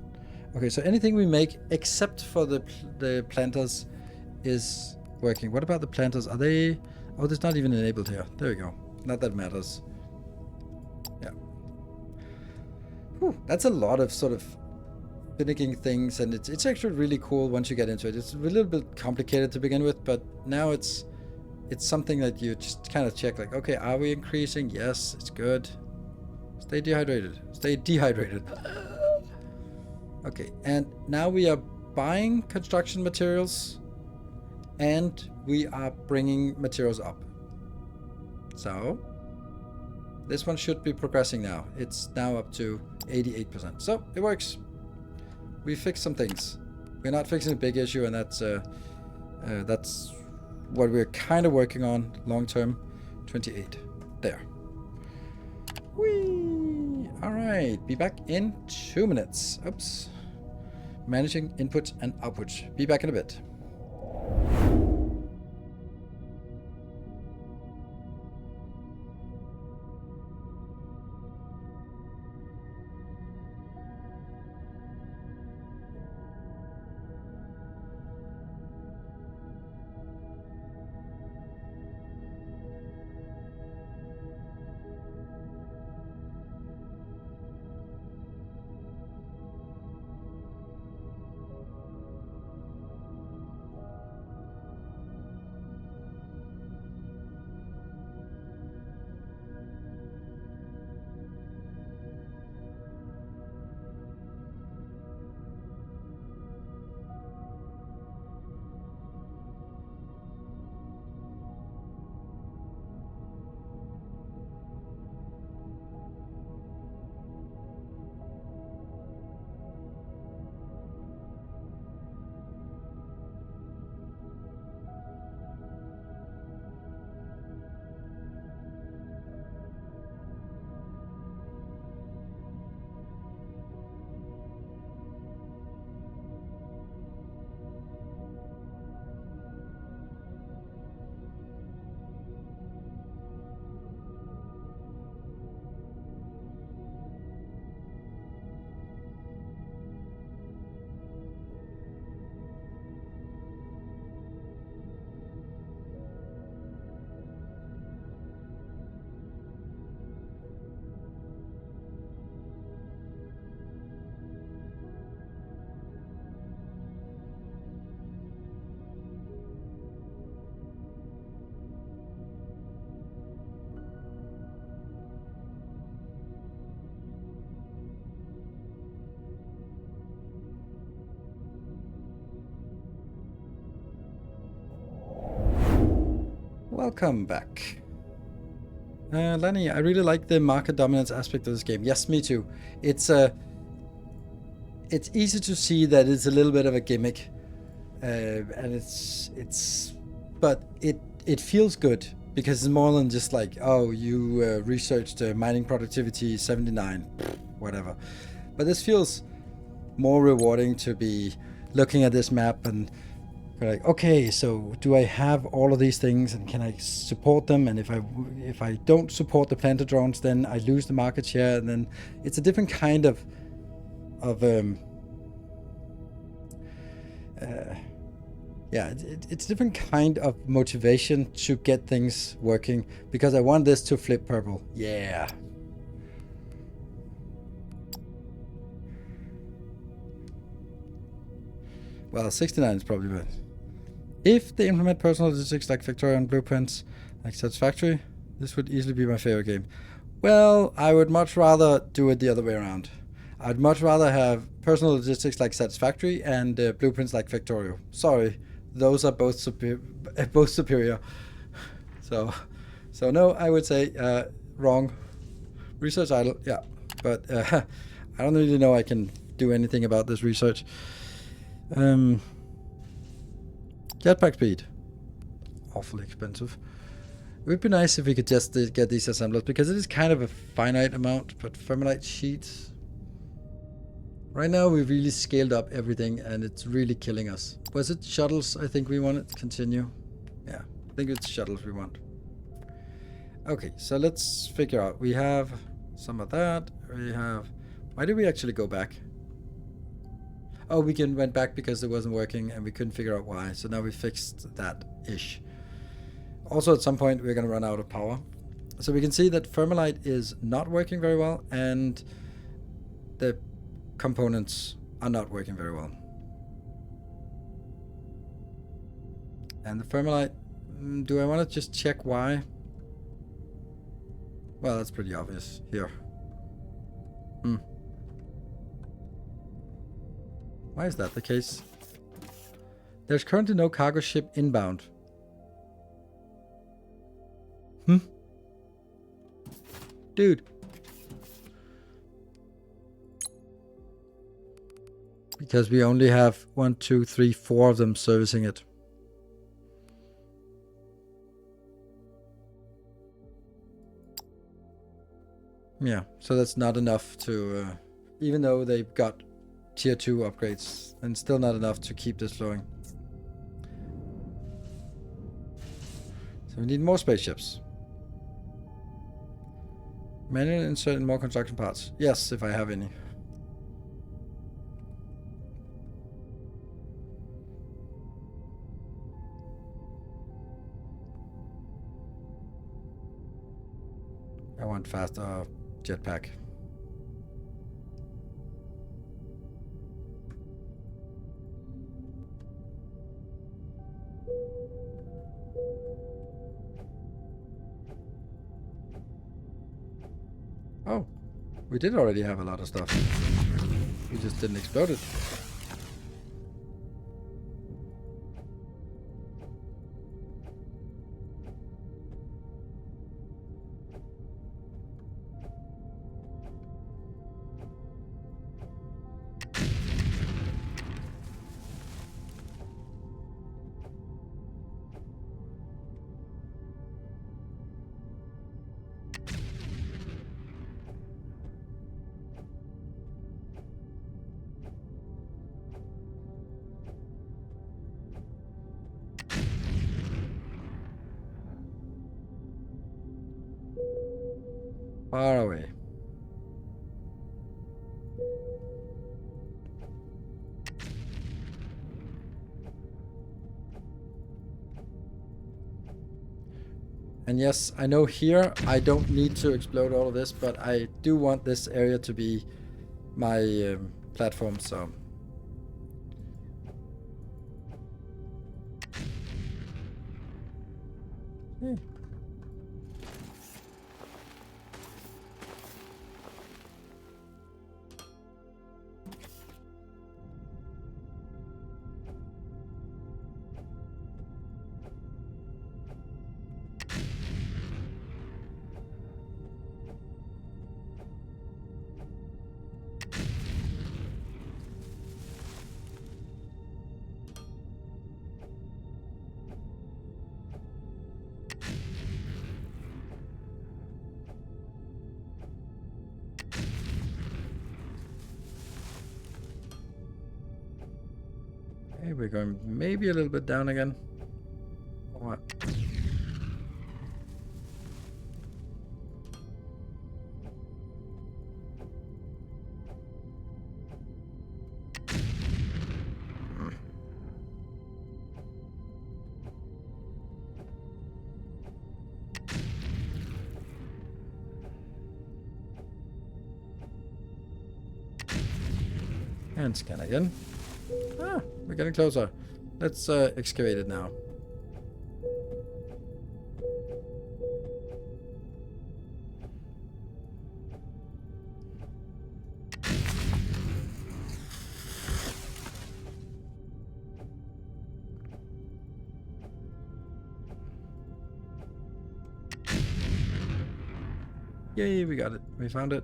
Okay, so anything we make except for the planters is working. What about the planters? Are they... Oh, it's not even enabled here. There we go. Not that matters. Yeah. Whew, that's a lot of sort of finicking things, and it's actually really cool once you get into it. It's a little bit complicated to begin with, but now it's it's something that you just kind of check, like, okay, are we increasing? Yes, it's good. Stay dehydrated. Stay dehydrated. Okay, and now we are buying construction materials and we are bringing materials up. So this one should be progressing now. It's now up to 88%. So it works. We fixed some things. We're not fixing a big issue, and that's what we're kind of working on long term. 28. There. Whee! Alright, be back in 2 minutes. Oops. Managing inputs and outputs. Be back in a bit. Welcome back. Lenny, I really like the market dominance aspect of this game. Yes, me too. It's easy to see that it's a little bit of a gimmick, and but it feels good because it's more than just like, oh, you researched mining productivity 79, whatever. But this feels more rewarding to be looking at this map and like, okay, so do I have all of these things and can I support them? And if I don't support the planter drones, then I lose the market share. And then it's a different kind of it's a different kind of motivation to get things working, because I want this to flip purple. Yeah. Well, 69 is probably better. If they implement personal logistics like factorio and blueprints like Satisfactory, this would easily be my favorite game. Well, I would much rather do it the other way around. I'd much rather have personal logistics like Satisfactory and blueprints like Factorio. Sorry, those are both superior. So no, I would say wrong. Research idle, yeah, but I don't really know I can do anything about this research. Jetpack speed, awfully expensive. It would be nice if we could just get these assemblers, because it is kind of a finite amount. But thermalite sheets, right now we really scaled up everything and it's really killing us. Was it shuttles I think we wanted to continue? Yeah, I think it's shuttles we want. Okay, so let's figure out. We have some of that. We have, why did we actually go back? Oh, we went back because it wasn't working and we couldn't figure out why. So now we fixed that-ish. Also, at some point, we're going to run out of power. So we can see that thermalite is not working very well and the components are not working very well. And the thermalite Do I want to just check why? Well, that's pretty obvious here. Why is that the case? There's currently no cargo ship inbound. Dude. Because we only have 1, 2, 3, 4 of them servicing it. Yeah, so that's not enough to, even though they've got tier 2 upgrades, and still not enough to keep this flowing. So we need more spaceships. Manually insert in more construction parts. Yes, if I have any. I want faster jetpack. Oh, we did already have a lot of stuff. We just didn't explode it. Far away. And yes, I know here I don't need to explode all of this, but I do want this area to be my platform, so... Okay, we're going maybe a little bit down again. Or what? And scan again. Ah, we're getting closer. Let's excavate it now. Yay, we got it. We found it.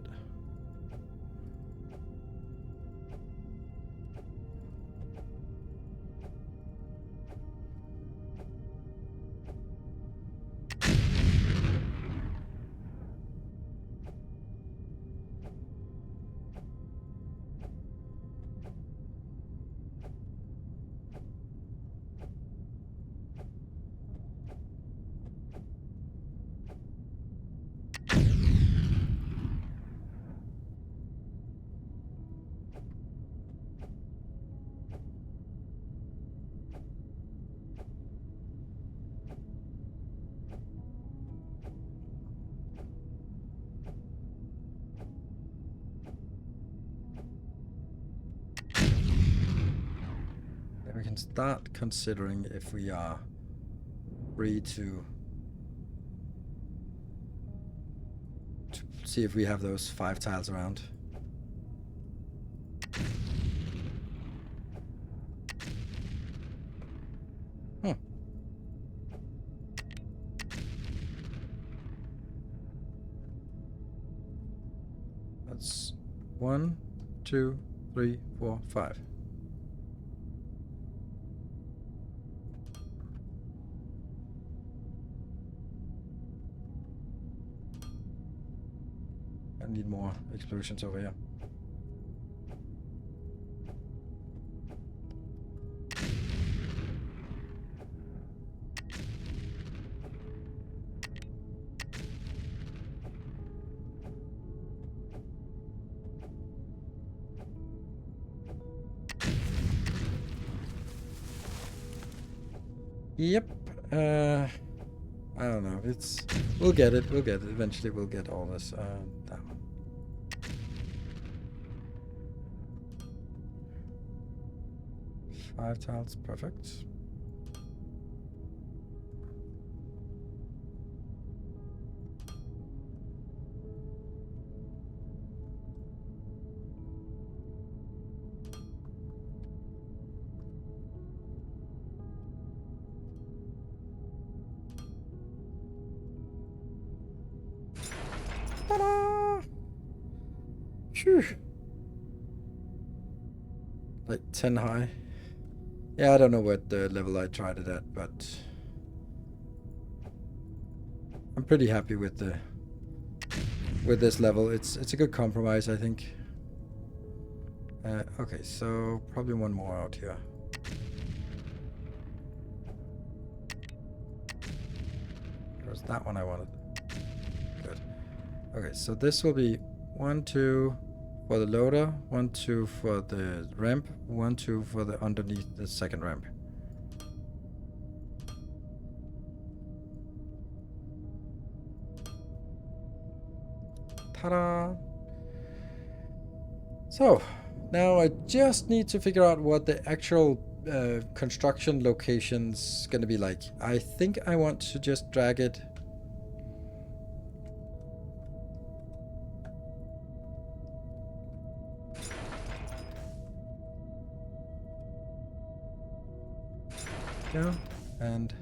We can start considering if we are agree to see if we have those 5 tiles around. That's 1, 2, 3, 4, 5. I need more explosions over here. Yep. I don't know. We'll get it. We'll get it. Eventually we'll get all this down. 5 tiles, perfect. Ta-da! Phew. Like 10 high. Yeah, I don't know what level I tried it at, but I'm pretty happy with this level. It's a good compromise, I think. Okay, so probably one more out here. There's that one I wanted. Good. Okay, so this will be 1, 2 for the loader, 1, 2 for the ramp, 1, 2 for the underneath the second ramp. Ta-da! So, now I just need to figure out what the actual construction location's gonna be like. I think I want to just drag it down and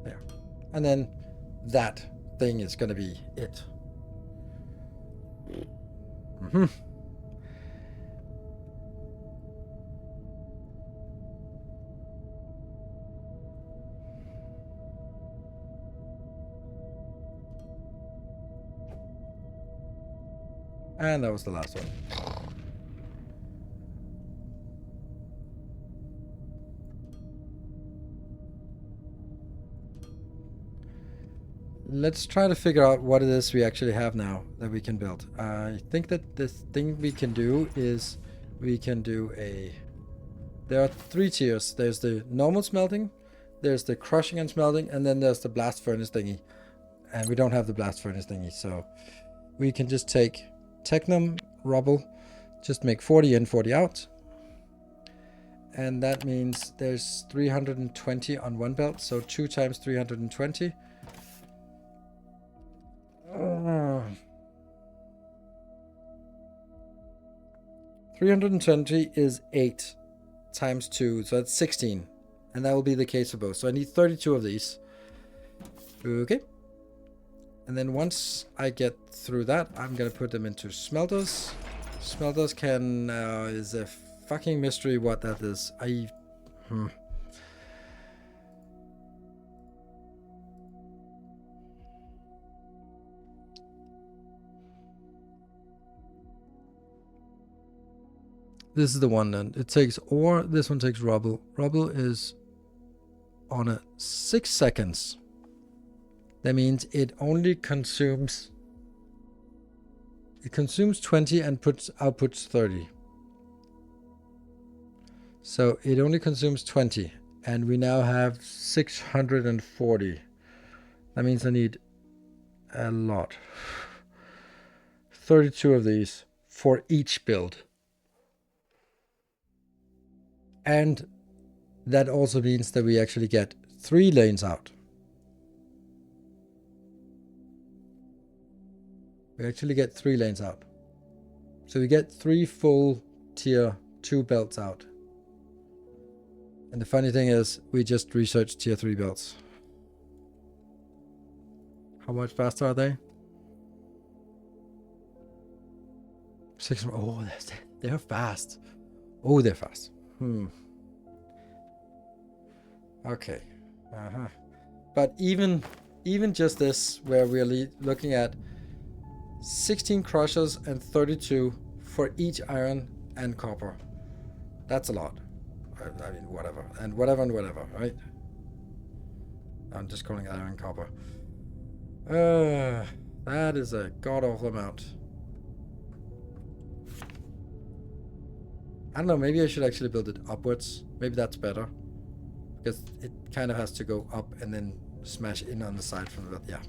there, and then that thing is going to be it. And that was the last one. Let's try to figure out what it is we actually have now that we can build. I think that the thing we can do is we can do there are 3 tiers. There's the normal smelting, there's the crushing and smelting, and then there's the blast furnace thingy. And we don't have the blast furnace thingy, so we can just take Technum, rubble, just make 40 in, 40 out. And that means there's 320 on one belt, so 2 times 320. 320 is 8 times 2, so that's 16. And that will be the case for both. So I need 32 of these. Okay. And then once I get through that, I'm gonna put them into smelters. Smelters can is a fucking mystery what that is. This is the one then. It takes ore, this one takes rubble. Rubble is on a 6 seconds. That means it only consumes 20 and outputs 30. So it only consumes 20, and we now have 640. That means I need a lot. 32 of these for each build. And that also means that we actually get 3 lanes out. We actually get 3 lanes out. So we get 3 full tier 2 belts out. And the funny thing is, we just researched tier 3 belts. How much faster are they? 6. Oh, they're fast. Oh, they're fast. Okay. But even just this, where we're looking at 16 crushers and 32 for each iron and copper. That's a lot. I mean, whatever. And whatever, right? I'm just calling it iron copper. That is a god-awful amount. I don't know, maybe I should actually build it upwards. Maybe that's better. Because it kind of has to go up and then smash in on the side from that. Yeah.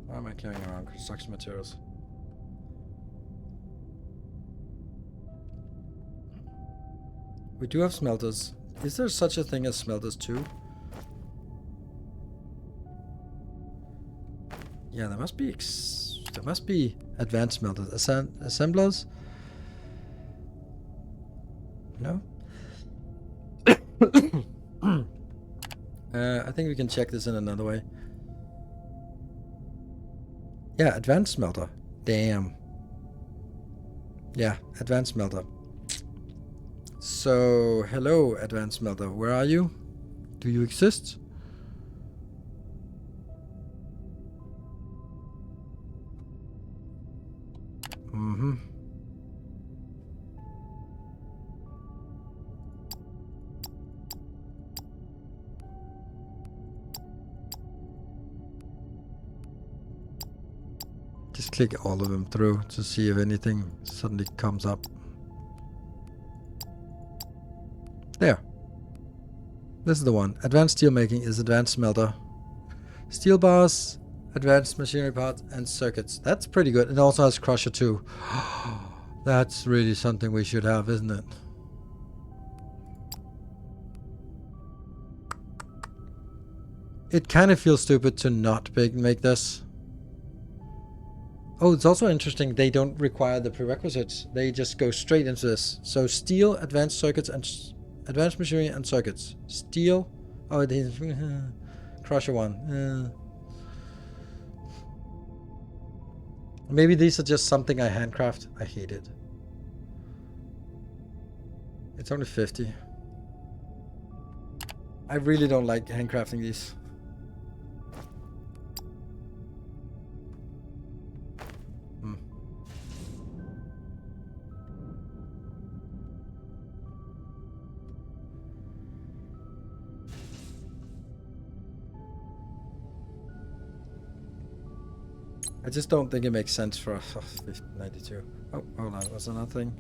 Why am I carrying around construction materials? We do have smelters. Is there such a thing as smelters too? Yeah, there must be advanced smelters. Assemblers? No? I think we can check this in another way. Yeah, advanced smelter. Damn. Yeah, advanced smelter. So, hello, advanced smelter. Where are you? Do you exist? Just click all of them through to see if anything suddenly comes up. There. This is the one. Advanced steel making is advanced smelter. Steel bars, advanced machinery parts, and circuits. That's pretty good. It also has crusher too. That's really something we should have, isn't it? It kind of feels stupid to not make this. Oh, it's also interesting they don't require the prerequisites. They just go straight into this. So steel, advanced circuits, and advanced machinery and circuits. Steel. Oh, it is crusher one. Maybe these are just something I handcraft. I hate it. It's only 50. I really don't like handcrafting these. I just don't think it makes sense for 92. Oh, hold on. What's another thing?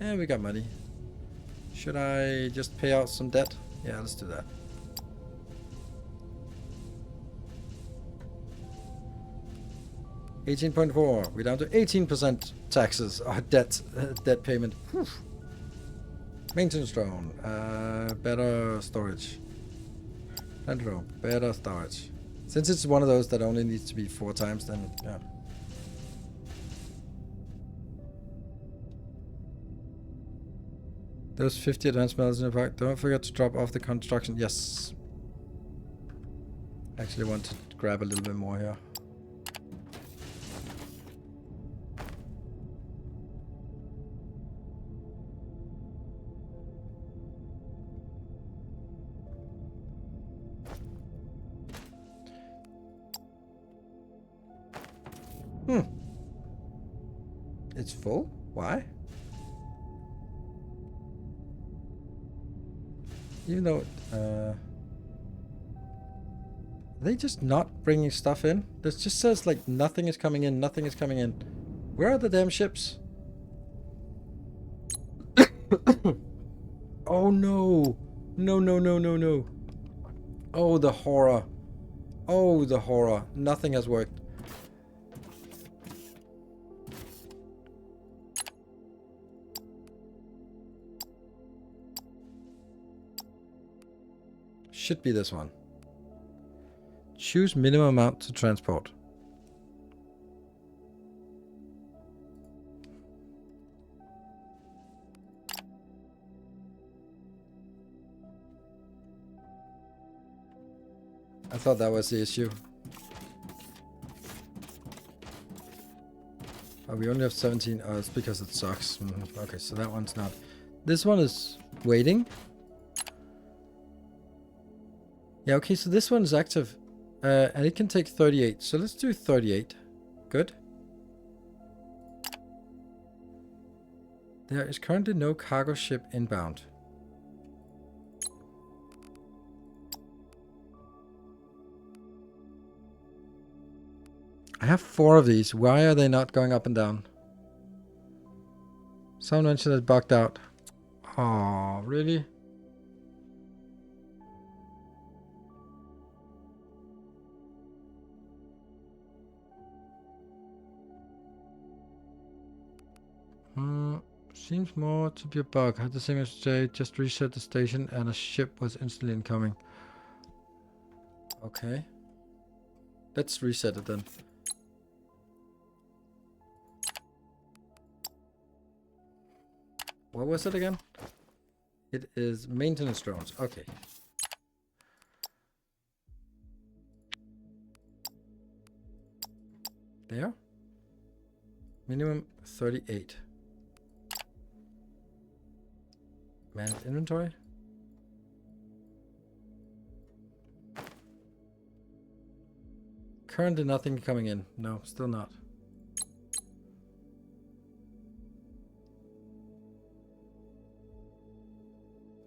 Yeah, we got money. Should I just pay out some debt? Yeah, let's do that. $18.4. We're down to 18% taxes. Debt payment. Whew. Maintenance drone. Better storage. Better storage. Since it's one of those that only needs to be 4 times, then yeah. Those 50 advanced metals in the pack. Don't forget to drop off the construction. Yes. Actually want to grab a little bit more here. It's full? Why? Even though Are they just not bringing stuff in? This just says like nothing is coming in, nothing is coming in. Where are the damn ships? Oh no. No, no, no, no, no. Oh, the horror. Oh, the horror. Nothing has worked. Should be this one. Choose minimum amount to transport. I thought that was the issue. Oh, we only have 17. Oh, it's because it sucks. Okay, so that one's not. This one is waiting. Yeah, okay, so this one is active. And it can take 38. So let's do 38. Good. There is currently no cargo ship inbound. I have 4 of these. Why are they not going up and down? Someone mentioned it bugged out. Oh, really? Seems more to be a bug. Had the same yesterday, just reset the station and a ship was instantly incoming. Okay. Let's reset it then. What was it again? It is maintenance drones. Okay. There. Minimum 38. Manage inventory. Currently nothing coming in. No, still not.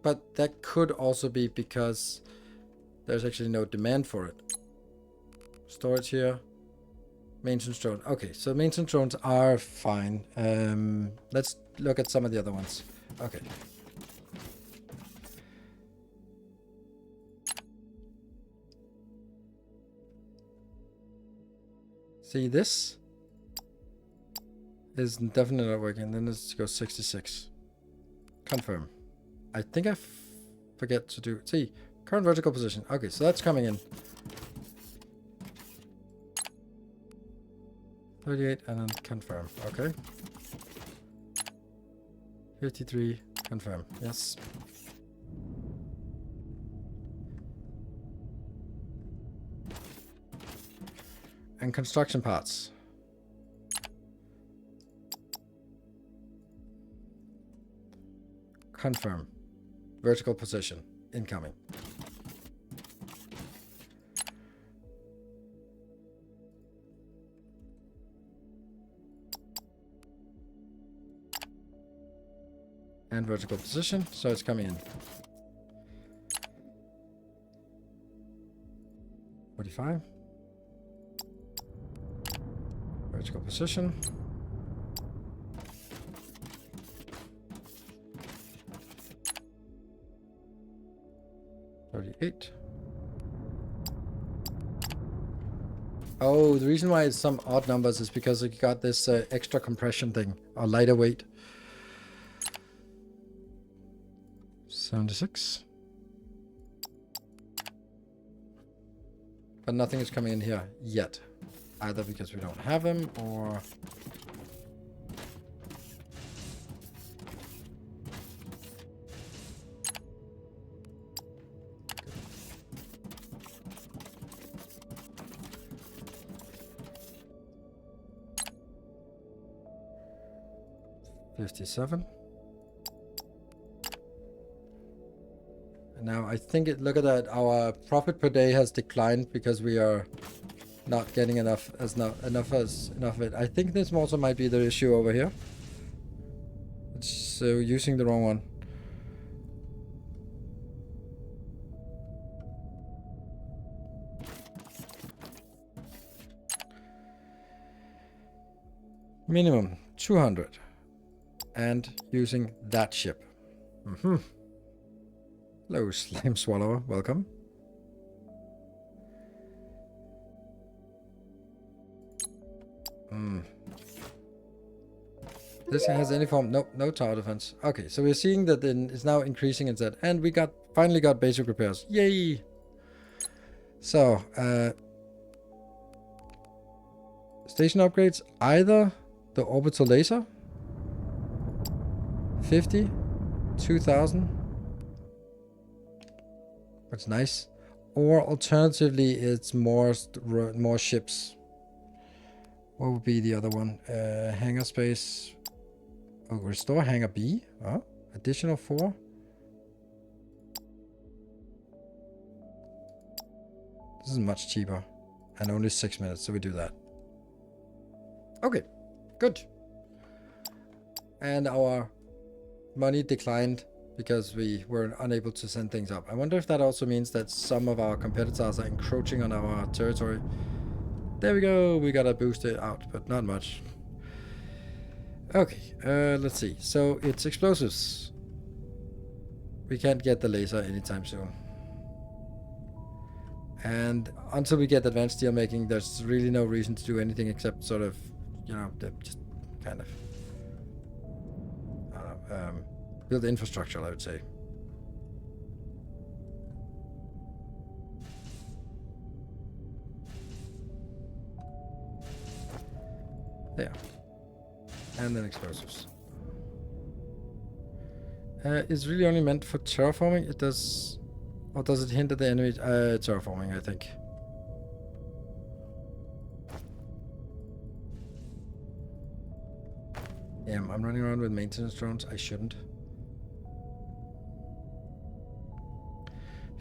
But that could also be because there's actually no demand for it. Storage here. Maintenance drone. Okay, so maintenance drones are fine. Let's look at some of the other ones. Okay. See, this is definitely not working. Then let's go 66. Confirm. I think I forget to do... See, current vertical position. Okay, so that's coming in. 38 and then confirm. Okay. 53. Confirm. Yes. And construction parts. Confirm. Vertical position. Incoming. And vertical position, so it's coming in. 45. Vertical position. 38. Oh, the reason why it's some odd numbers is because it got this extra compression thing, or lighter weight. 76. But nothing is coming in here yet. Either because we don't have them, or... $57. Now I think look at that, our profit per day has declined because we are not getting enough of it. I think this also might be the issue over here. It's using the wrong one. Minimum 200. And using that ship. Hello, Slime Swallower. Welcome. This has any form? Nope, no tower defense. Okay, so we're seeing that it's now increasing instead. And we finally got basic repairs. Yay! So, station upgrades. Either the orbital laser. 50. 2,000. That's nice. Or alternatively, it's more ships. What would be the other one? Hangar space. Oh, restore hangar B. Oh, additional 4. This is much cheaper. And only 6 minutes, so we do that. Okay, good. And our money declined because we were unable to send things up. I wonder if that also means that some of our competitors are encroaching on our territory. There we go. We gotta boost it out, but not much. Okay, let's see. So it's explosives. We can't get the laser anytime soon. And until we get advanced steel making, there's really no reason to do anything except sort of, you know, just kind of build infrastructure, I would say. There. And then explosives. It's really only meant for terraforming. It does... Or does it hint at the enemy? Terraforming, I think. Yeah, I'm running around with maintenance drones. I shouldn't.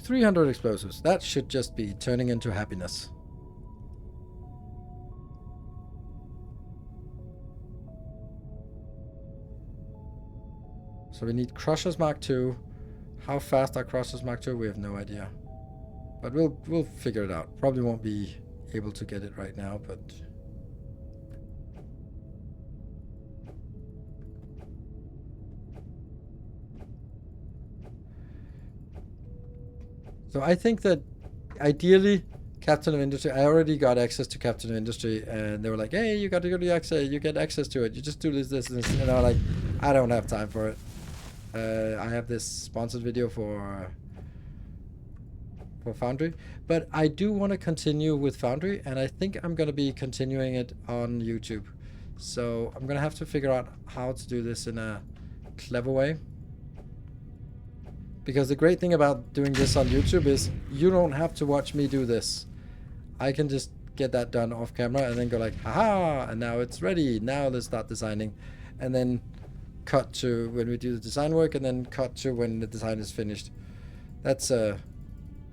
300 explosives. That should just be turning into happiness. So we need Crushers Mark II. How fast are Crushers Mark II? We have no idea. But we'll figure it out. Probably won't be able to get it right now, but... So I think that ideally, Captain of Industry, I already got access to Captain of Industry, and they were like, hey, you got to go to the access, you get access to it. You just do this, and this. And I was like, I don't have time for it. I have this sponsored video for Foundry, but I do want to continue with Foundry, and I think I'm going to be continuing it on YouTube. So I'm going to have to figure out how to do this in a clever way. Because the great thing about doing this on YouTube is you don't have to watch me do this. I can just get that done off camera and then go like, haha, and now it's ready. Now let's start designing. And then cut to when we do the design work, and then cut to when the design is finished. That's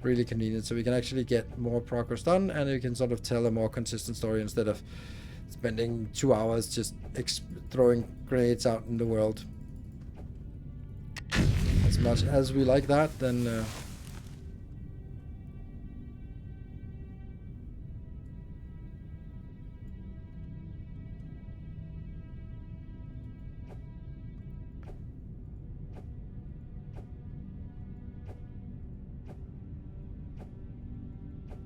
really convenient, so we can actually get more progress done, and we can sort of tell a more consistent story instead of spending 2 hours just throwing grenades out in the world. As much as we like that, then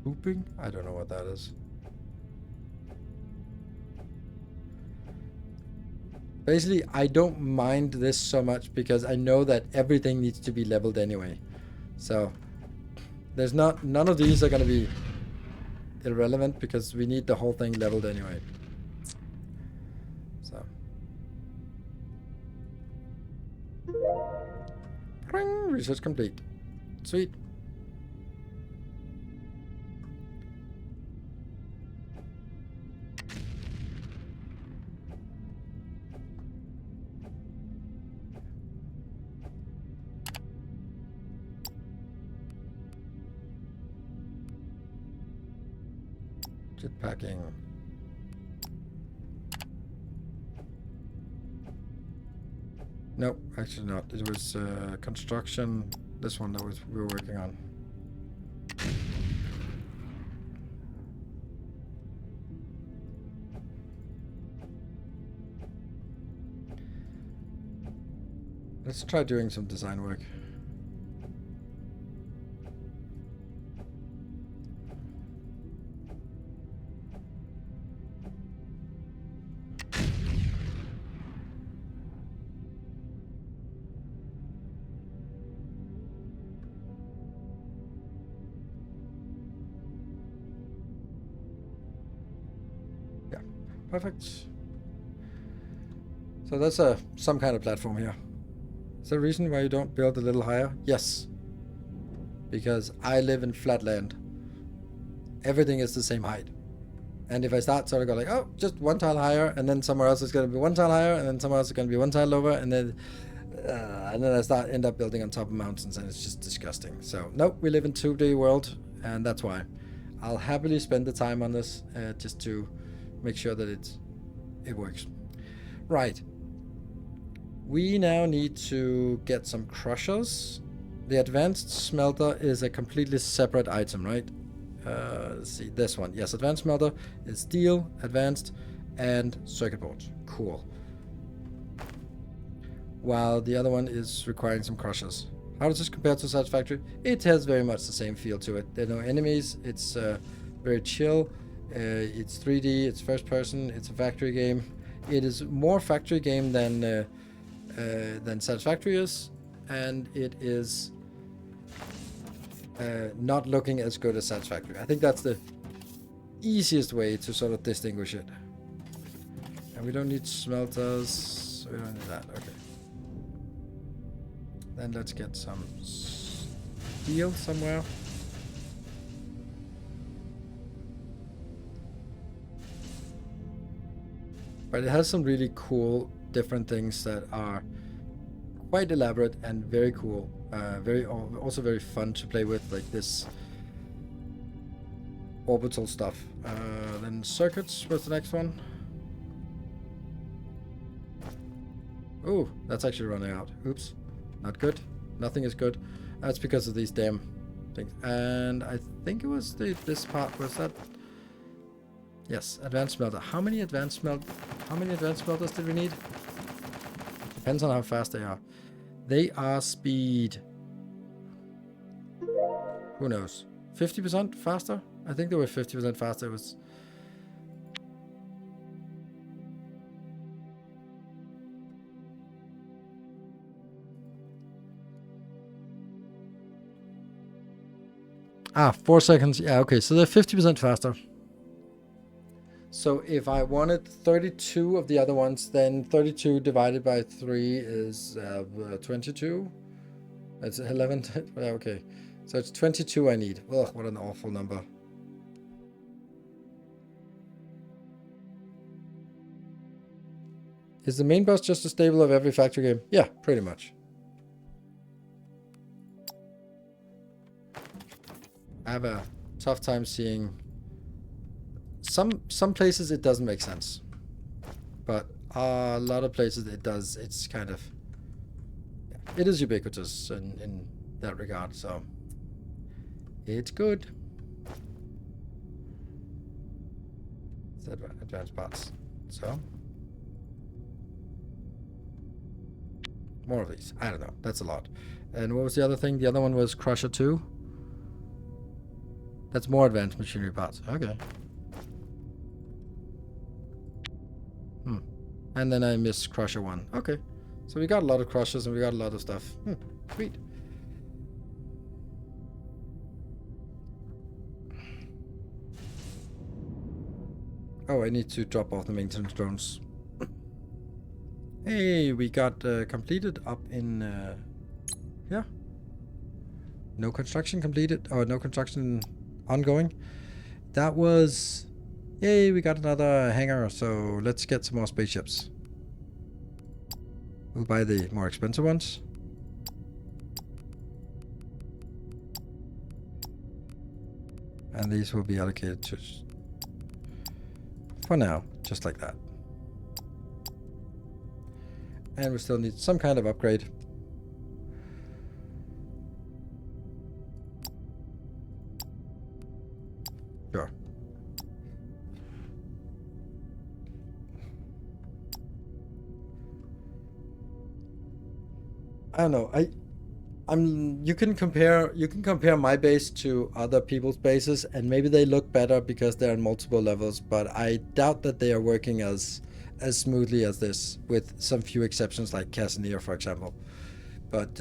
Hooping? I don't know what that is. Basically, I don't mind this so much because I know that everything needs to be leveled anyway. So there's none of these are going to be irrelevant because we need the whole thing leveled anyway. So research complete. Sweet. Jetpacking. Nope, actually not. It was construction. This one that we were working on. Let's try doing some design work. Yeah, perfect. So that's some kind of platform here. Is there a reason why you don't build a little higher? Yes. Because I live in flatland. Everything is the same height. And if I start sort of go like, oh, just one tile higher, and then somewhere else is going to be one tile higher, and then somewhere else is going to be one tile lower, and then I end up building on top of mountains, and it's just disgusting. So nope, we live in 2D world, and that's why I'll happily spend the time on this just to make sure that it works. Right. We now need to get some crushers. The advanced smelter is a completely separate item, right? Let's see, this one. Yes, advanced smelter is steel, advanced, and circuit boards. Cool. While the other one is requiring some crushers. How does this compare to Satisfactory? It has very much the same feel to it. There are no enemies. It's very chill. It's 3D. It's first person. It's a factory game. It is more factory game than Satisfactory is, and it is not looking as good as Satisfactory. I think that's the easiest way to sort of distinguish it. And we don't need smelters. We don't need that. Okay. Then let's get some steel somewhere. But it has some really cool different things that are quite elaborate and very cool. Also very fun to play with, like this orbital stuff. Then circuits was the next one. Oh, that's actually running out. Oops, not good. Nothing is good. That's because of these damn things. And I think it was this part. Was that? Yes, advanced smelter. How many advanced smelters did we need? Depends on how fast they are. They are speed. Who knows? 50% faster? I think they were 50% faster. It was. Ah, 4 seconds. Yeah, okay. So they're 50% faster. So if I wanted 32 of the other ones, then 32 divided by 3 is 22. That's 11. Okay. So it's 22 I need. Ugh, what an awful number. Is the main boss just a staple of every factory game? Yeah, pretty much. I have a tough time seeing some places it doesn't make sense, but a lot of places it does. It's kind of, it is ubiquitous in that regard, so it's good. It's advanced parts. So more of these. I don't know. That's a lot. And what was the other thing? The other one was Crusher 2. That's more advanced machinery parts. Okay. And then I missed Crusher 1. Okay. So we got a lot of crushers and we got a lot of stuff. Sweet. Oh, I need to drop off the maintenance drones. Hey, we got completed up in here. No construction completed, or no construction ongoing. That was, yay, we got another hangar, so let's get some more spaceships. We'll buy the more expensive ones. And these will be allocated to, for now, just like that. And we still need some kind of upgrade. Sure. I don't know. You can compare my base to other people's bases, and maybe they look better because they're on multiple levels, but I doubt that they are working as smoothly as this, with some few exceptions like Casimir, for example. But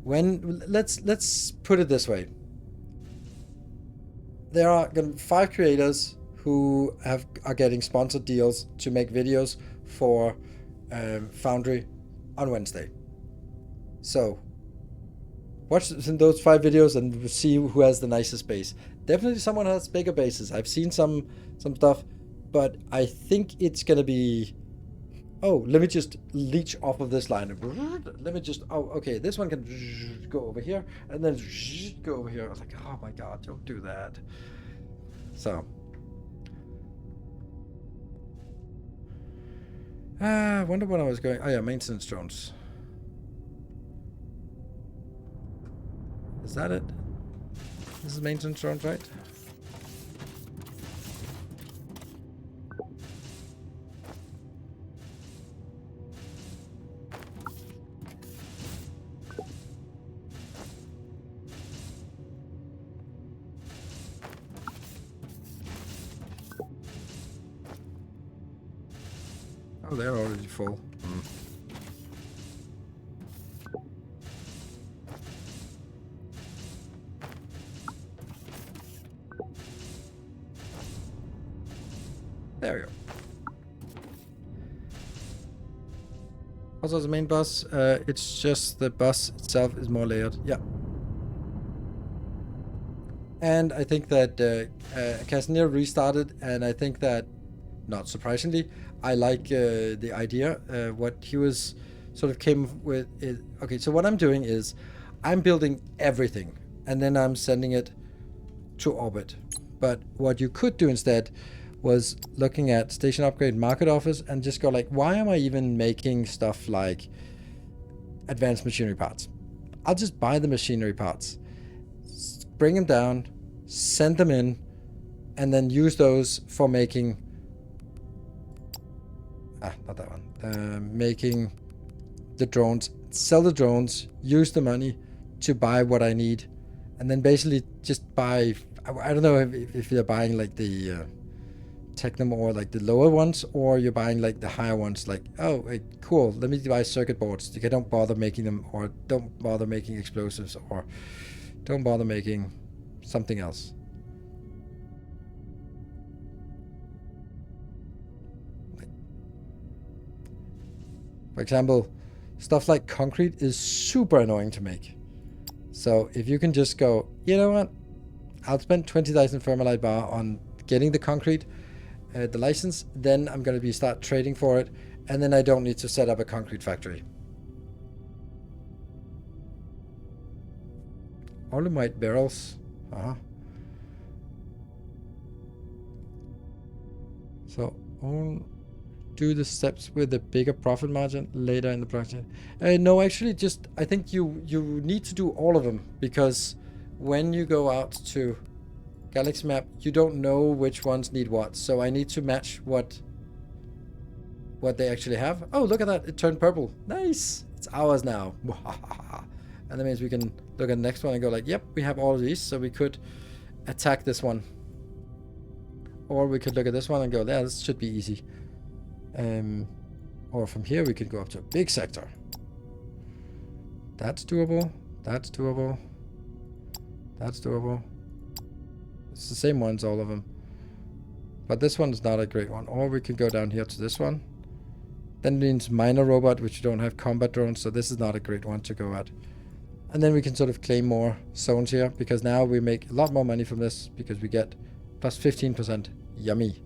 let's put it this way. There are 5 creators who are getting sponsored deals to make videos for Foundry on Wednesday. So watch those 5 videos and see who has the nicest base. Definitely someone has bigger bases. I've seen some stuff, but I think it's gonna be... Oh, let me just leech off of this line. Let me just... Oh, okay, this one can go over here, and then go over here. I was like, oh my god, don't do that. So... I wonder when I was going... Oh yeah, maintenance drones. Is that it? This is maintenance drones, right? Oh, they're already full. There we go. Also, the main bus, it's just the bus itself is more layered. Yeah. And I think that Casimir restarted, and I think that, not surprisingly, I like the idea. What he was sort of came with is, okay, so what I'm doing is I'm building everything, and then I'm sending it to orbit. But what you could do instead was looking at station upgrade market offers and just go like, why am I even making stuff like advanced machinery parts? I'll just buy the machinery parts, bring them down, send them in, and then use those for making not that one, making the drones, sell the drones, use the money to buy what I need, and then basically just buy, I don't know if you're buying like the Technum or like the lower ones, or you're buying like the higher ones, like, oh, wait, cool, let me buy circuit boards. I don't bother making them, or don't bother making explosives, or don't bother making something else. For example, stuff like concrete is super annoying to make. So if you can just go, you know what, I'll spend 20,000 Thermalite bar on getting the concrete, the license, then I'm going to start trading for it, and then I don't need to set up a concrete factory. Olimite barrels. So do the steps with a bigger profit margin later in the production. No, actually, just I think you need to do all of them, because when you go out to Galactic map, you don't know which ones need what. So I need to match what they actually have. Oh, look at that! It turned purple. Nice. It's ours now. And that means we can look at the next one and go like, yep, we have all of these, so we could attack this one. Or we could look at this one and go, yeah, this should be easy. Or from here we could go up to a big sector. That's doable. That's doable. That's doable. It's the same ones, all of them. But this one is not a great one. Or we could go down here to this one. Then it means minor robot, which you don't have combat drones, so this is not a great one to go at. And then we can sort of claim more zones here, because now we make a lot more money from this, because we get plus 15%. Yummy.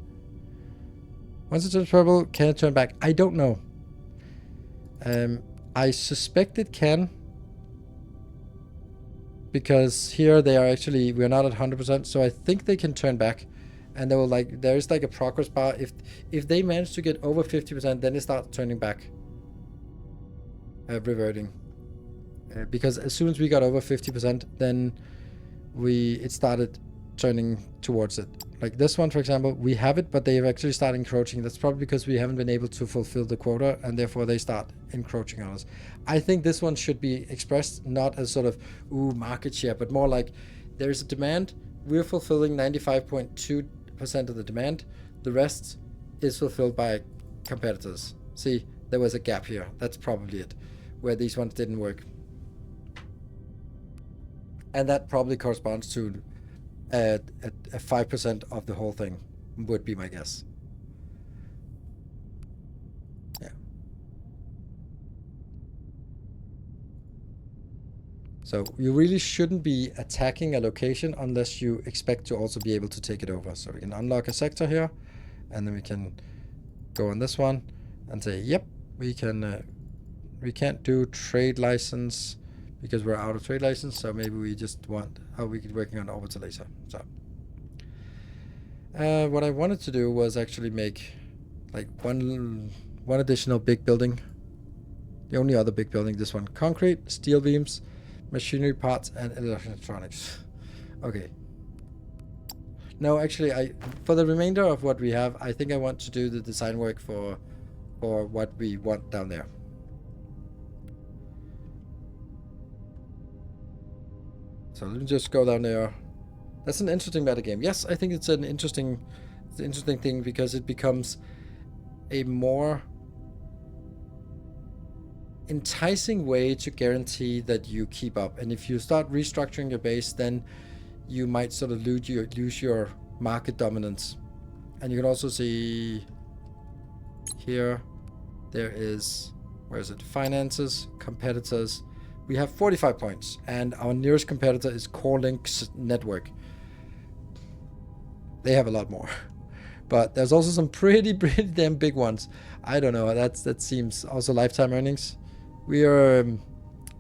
Once it turns purple, can it turn back? I don't know. I suspect it can, because here they are actually, we're not at 100%, so I think they can turn back, and they will like, there's like a progress bar. If they manage to get over 50%, then it starts turning back, reverting, because as soon as we got over 50%, then it started turning towards it. Like this one, for example, we have it, but they've actually started encroaching. That's probably because we haven't been able to fulfill the quota, and therefore they start encroaching on us. I think this one should be expressed not as sort of, ooh, market share, but more like there's a demand. We're fulfilling 95.2% of the demand. The rest is fulfilled by competitors. See, there was a gap here. That's probably it, where these ones didn't work. And that probably corresponds to a 5% of the whole thing, would be my guess. Yeah. So you really shouldn't be attacking a location unless you expect to also be able to take it over. So we can unlock a sector here, and then we can go on this one and say, yep, we can. We can't do trade license because we're out of trade license. So maybe we just want how we get working on orbital laser. So what I wanted to do was actually make like one additional big building. The only other big building, this one: concrete, steel beams, machinery parts, and electronics. Okay. No, actually, for the remainder of what we have, I think I want to do the design work for what we want down there. So let me just go down there. That's an interesting metagame. Yes, I think it's an interesting thing because it becomes a more enticing way to guarantee that you keep up. And if you start restructuring your base, then you might sort of lose your market dominance. And you can also see here, there is, where is it? Finances, competitors. We have 45 points, and our nearest competitor is CoreLink's network. They have a lot more, but there's also some pretty damn big ones. I don't know. That seems also lifetime earnings. We are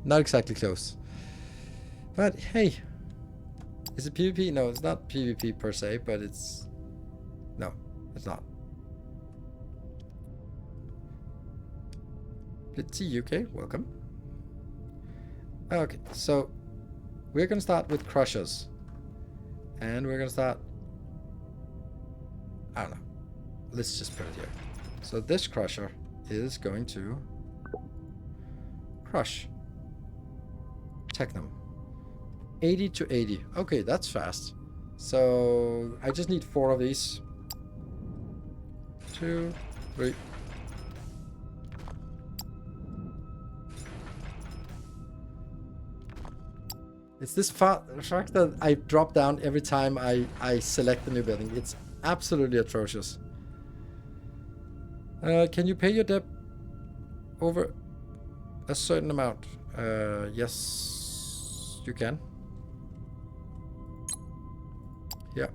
not exactly close, but hey, is it PvP? No, it's not PvP per se, but it's no, it's not. Blitzy UK, welcome. Okay, so we're gonna start with crushers, and we're gonna start. I don't know. Let's just put it here. So this crusher is going to crush Technum. 80 to 80. Okay, that's fast. So I just need 4 of these. 2, 3. It's this fact that I drop down every time I select the new building. It's absolutely atrocious. Can you pay your debt over a certain amount? Yes, you can. Yeah,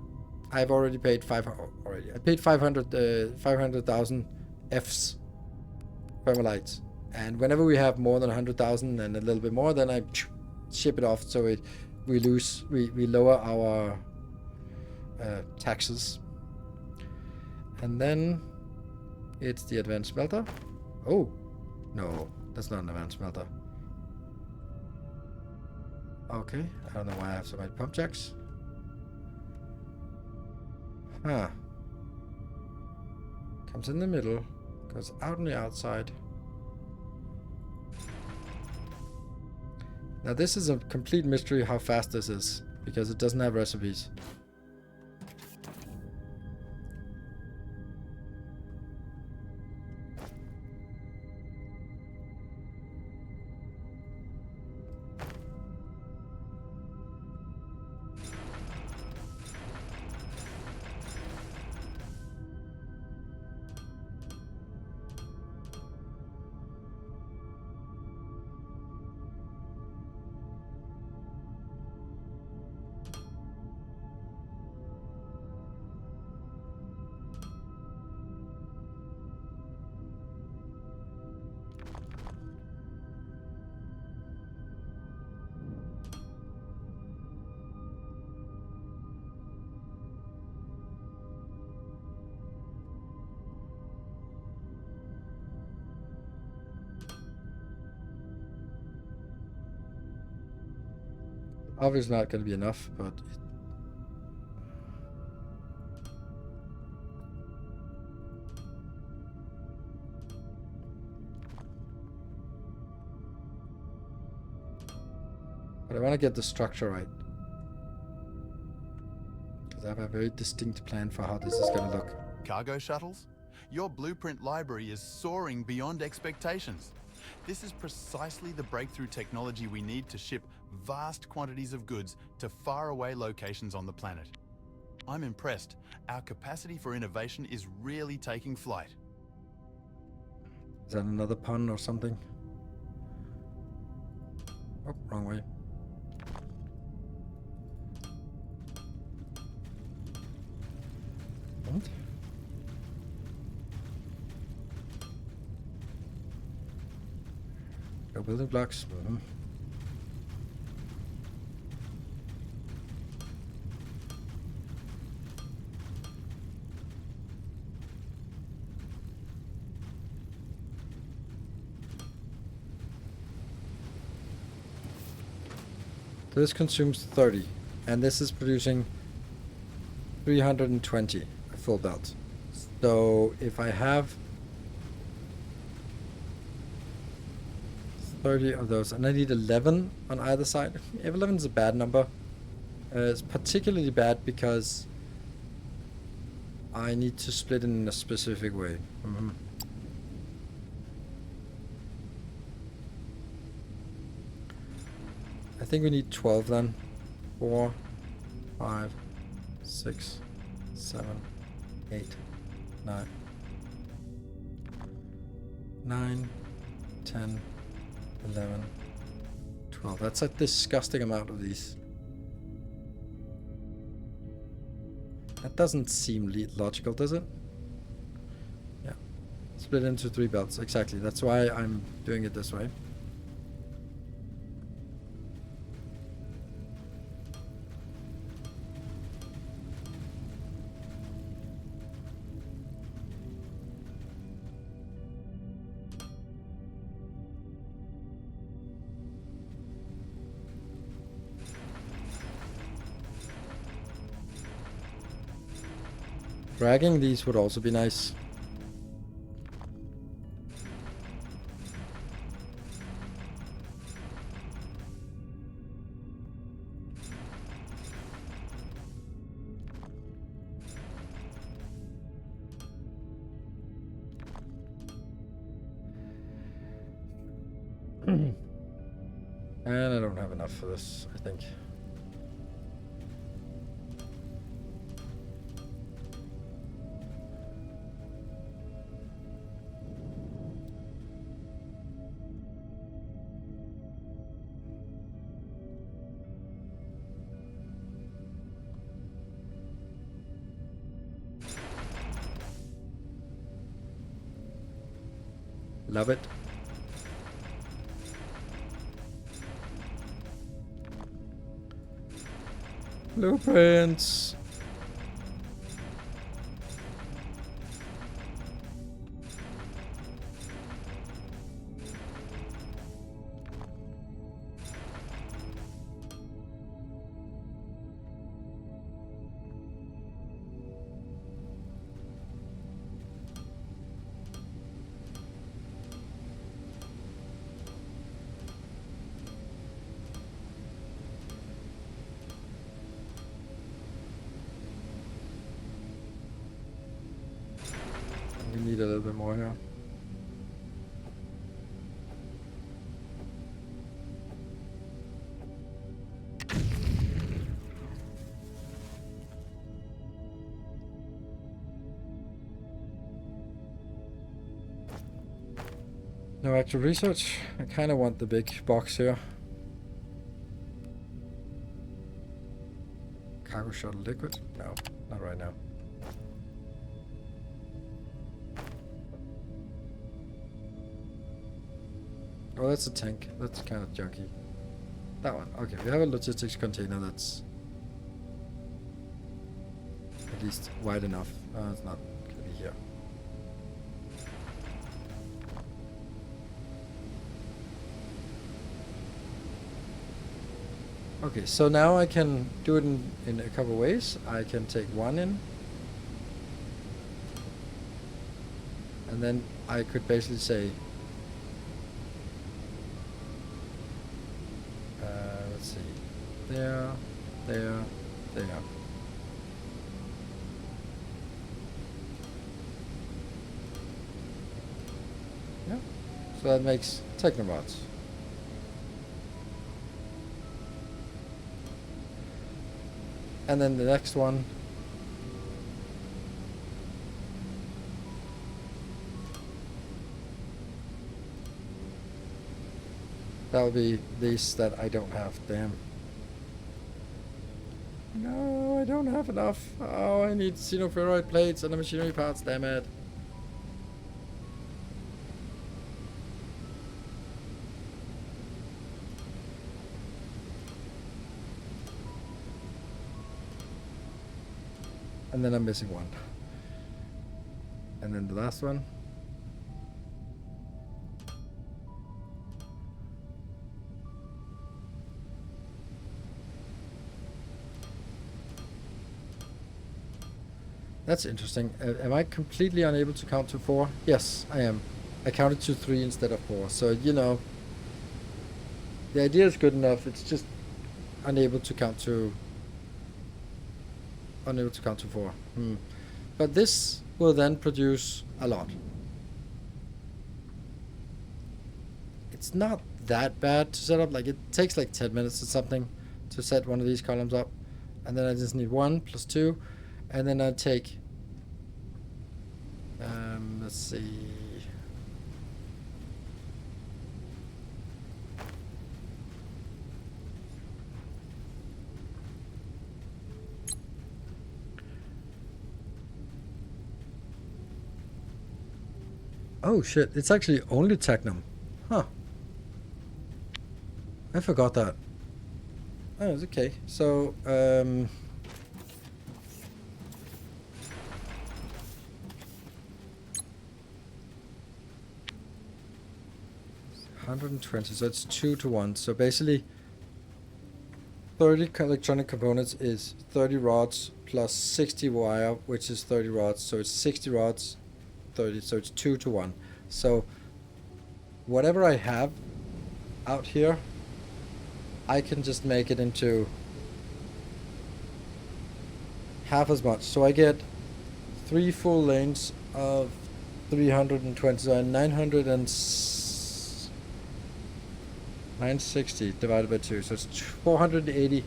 I've already paid 500. I paid 500,000 Fs Thermalites, and whenever we have more than 100,000 and a little bit more, then I ship it off, so we lower our taxes. And then it's the advanced smelter. Oh no, that's not an advanced smelter. Okay, I don't know why I have so many pump jacks. Huh. Comes in the middle, goes out on the outside. Now this is a complete mystery how fast this is, because it doesn't have recipes. Obviously not going to be enough, but But I want to get the structure right. Because I have a very distinct plan for how this is going to look. Cargo shuttles? Your blueprint library is soaring beyond expectations. This is precisely the breakthrough technology we need to ship vast quantities of goods to faraway locations on the planet. I'm impressed. Our capacity for innovation is really taking flight. Is that another pun or something? Oh, wrong way. What? Go building blocks. So this consumes 30, and this is producing 320, a full belt. So if I have 30 of those, and I need 11 on either side. If 11 is a bad number, it's particularly bad because I need to split it in a specific way. I think we need 12 then. 4, 5, 6, 7, 8, 9, 9, 10, 11, 12. That's a disgusting amount of these. That doesn't seem logical, does it? Yeah. Split into 3 belts. Exactly. That's why I'm doing it this way. Dragging these would also be nice. And I don't have enough for this, I think. Love it. Blueprints. We need a little bit more here. No actual research. I kind of want the big box here. Cargo shuttle liquid? No, not right now. Oh, that's a tank. That's kind of junky. That one. Okay, we have a logistics container that's at least wide enough. It's not gonna be here. Okay, so now I can do it in a couple ways. I can take one in, and then I could basically say, let's see. there, there, there. Yeah, so that makes technobots. And then the next one. That'll be these that I don't have, damn. No, I don't have enough. Oh, I need xenoferrite plates and the machinery parts, damn it. And then I'm missing one. And then the last one. That's interesting. Am I completely unable to count to 4? Yes, I am. I counted to 3 instead of 4. So, you know, the idea is good enough. It's just unable to count to 4. But this will then produce a lot. It's not that bad to set up. Like, it takes like 10 minutes or something to set one of these columns up. And then I just need 1 plus 2. And then I take, let's see. Oh shit, it's actually only Technum. Huh. I forgot that. Oh, it's okay. So, 120, so it's 2 to 1. So basically, 30 electronic components is 30 rods plus 60 wire, which is 30 rods. So it's 60 rods, 30, so it's 2 to 1. So whatever I have out here, I can just make it into half as much. So I get 3 full lanes of 320, so 960 divided by 2, so it's 480.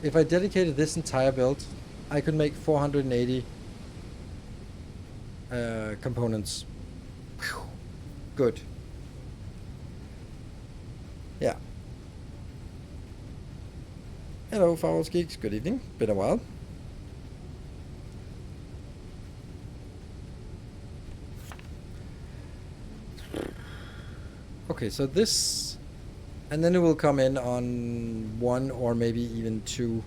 If I dedicated this entire build, I could make 480 components. Whew. Good. Yeah. Hello, Fowls Geeks. Good evening. Been a while. Okay, so this, and then it will come in on 1 or maybe even 2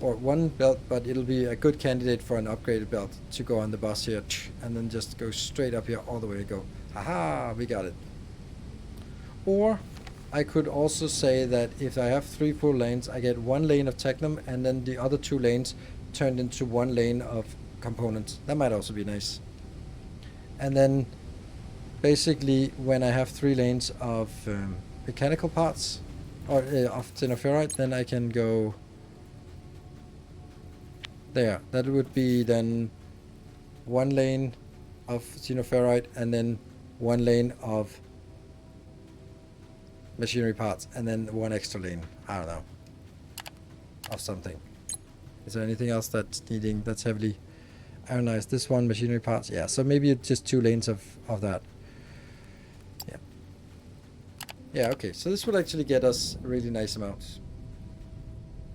or 1 belt, but it'll be a good candidate for an upgraded belt to go on the bus here, and then just go straight up here all the way to go. Haha, we got it. Or I could also say that if I have 3 full lanes, I get 1 lane of Technum, and then the other 2 lanes turned into 1 lane of components. That might also be nice. And then basically, when I have 3 lanes of mechanical parts, or of xenoferrite, then I can go there. That would be then 1 lane of xenoferrite, and then 1 lane of machinery parts, and then 1 extra lane. I don't know. Of something. Is there anything else that's heavily ironized? This one, machinery parts. Yeah, so maybe it's just 2 lanes of that. Yeah, okay, so this would actually get us really nice amounts.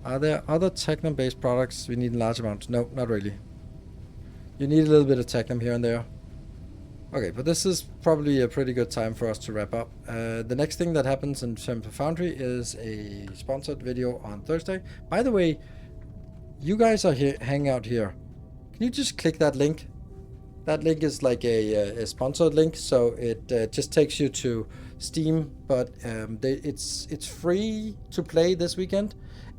Are there other Technum-based products we need in large amounts? No, not really. You need a little bit of Technum here and there. Okay, but this is probably a pretty good time for us to wrap up. The next thing that happens in terms of Foundry is a sponsored video on Thursday. By the way, you guys are here, hanging out here. Can you just click that link? That link is like a sponsored link, so it just takes you to Steam, but it's free to play this weekend.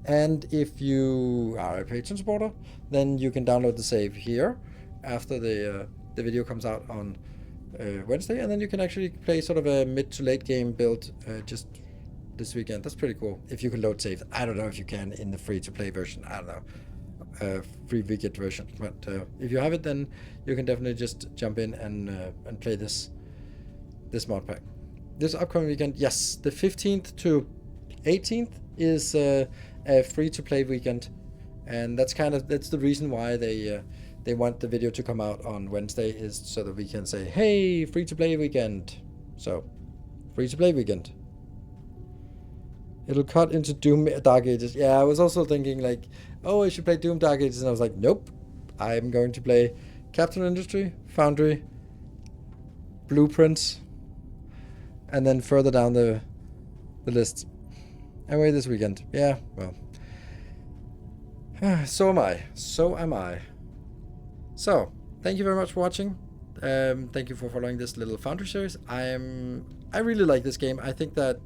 And if you are a patron supporter, then you can download the save here after the video comes out on Wednesday, and then you can actually play sort of a mid to late game build just this weekend. That's pretty cool. If you can load saves. I don't know if you can in the free-to-play version. I don't know. Free widget version. But if you have it, then you can definitely just jump in and play this mod pack. This upcoming weekend, yes, the 15th to 18th is a free-to-play weekend, and that's the reason why they want the video to come out on Wednesday, is so that we can say, hey, free-to-play weekend. So, free-to-play weekend. It'll cut into Doom Dark Ages. Yeah, I was also thinking like, oh, I should play Doom Dark Ages, and I was like, nope. I'm going to play Captain Industry, Foundry, Blueprints, and then further down the list. Anyway, this weekend. Yeah, well. So am I. So am I. So, thank you very much for watching. Thank you for following this little Foundry series. I really like this game. I think that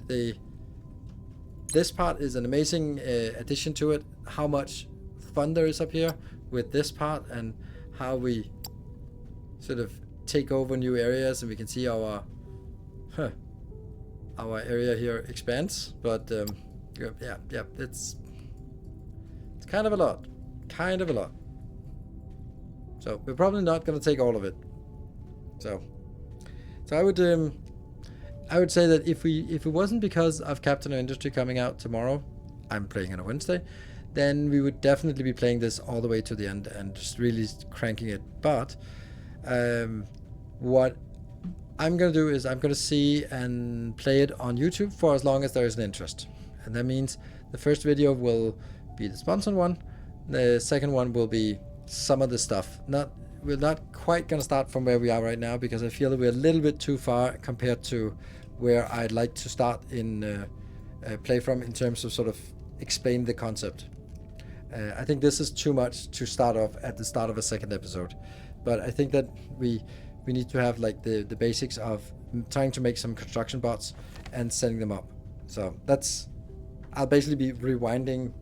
this part is an amazing addition to it. How much fun there is up here with this part, and how we sort of take over new areas, and we can see our area here expands. But yeah, it's kind of a lot. So we're probably not going to take all of it. So I would say that if it wasn't because of Captain Industry coming out tomorrow, I'm playing on a Wednesday, then we would definitely be playing this all the way to the end and just really cranking it. But what I'm going to do is I'm going to see and play it on YouTube for as long as there is an interest. And that means the first video will be the sponsored one. The second one will be some of the stuff. We're not quite going to start from where we are right now, because I feel that we're a little bit too far compared to where I'd like to start in play from, in terms of sort of explain the concept. I think this is too much to start off at the start of a second episode. But I think that we need to have like the basics of trying to make some construction bots and setting them up. So I'll basically be rewinding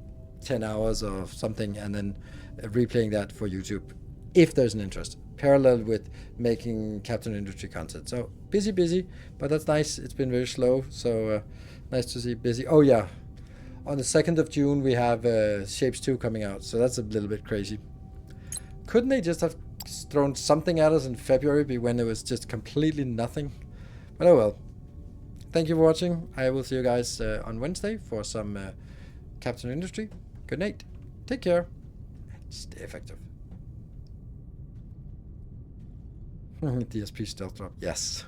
10 hours or something and then replaying that for YouTube, if there's an interest, parallel with making Captain Industry content. So busy, but that's nice. It's been very slow, so nice to see busy. Oh yeah, on the 2nd of June we have Shapes 2 coming out, so that's a little bit crazy. Couldn't they just have thrown something at us in February, when there was just completely nothing? But oh well. Thank you for watching. I will see you guys on Wednesday for some Captain Industry. Good night. Take care. Stay effective. DSP stealth drop. Yes.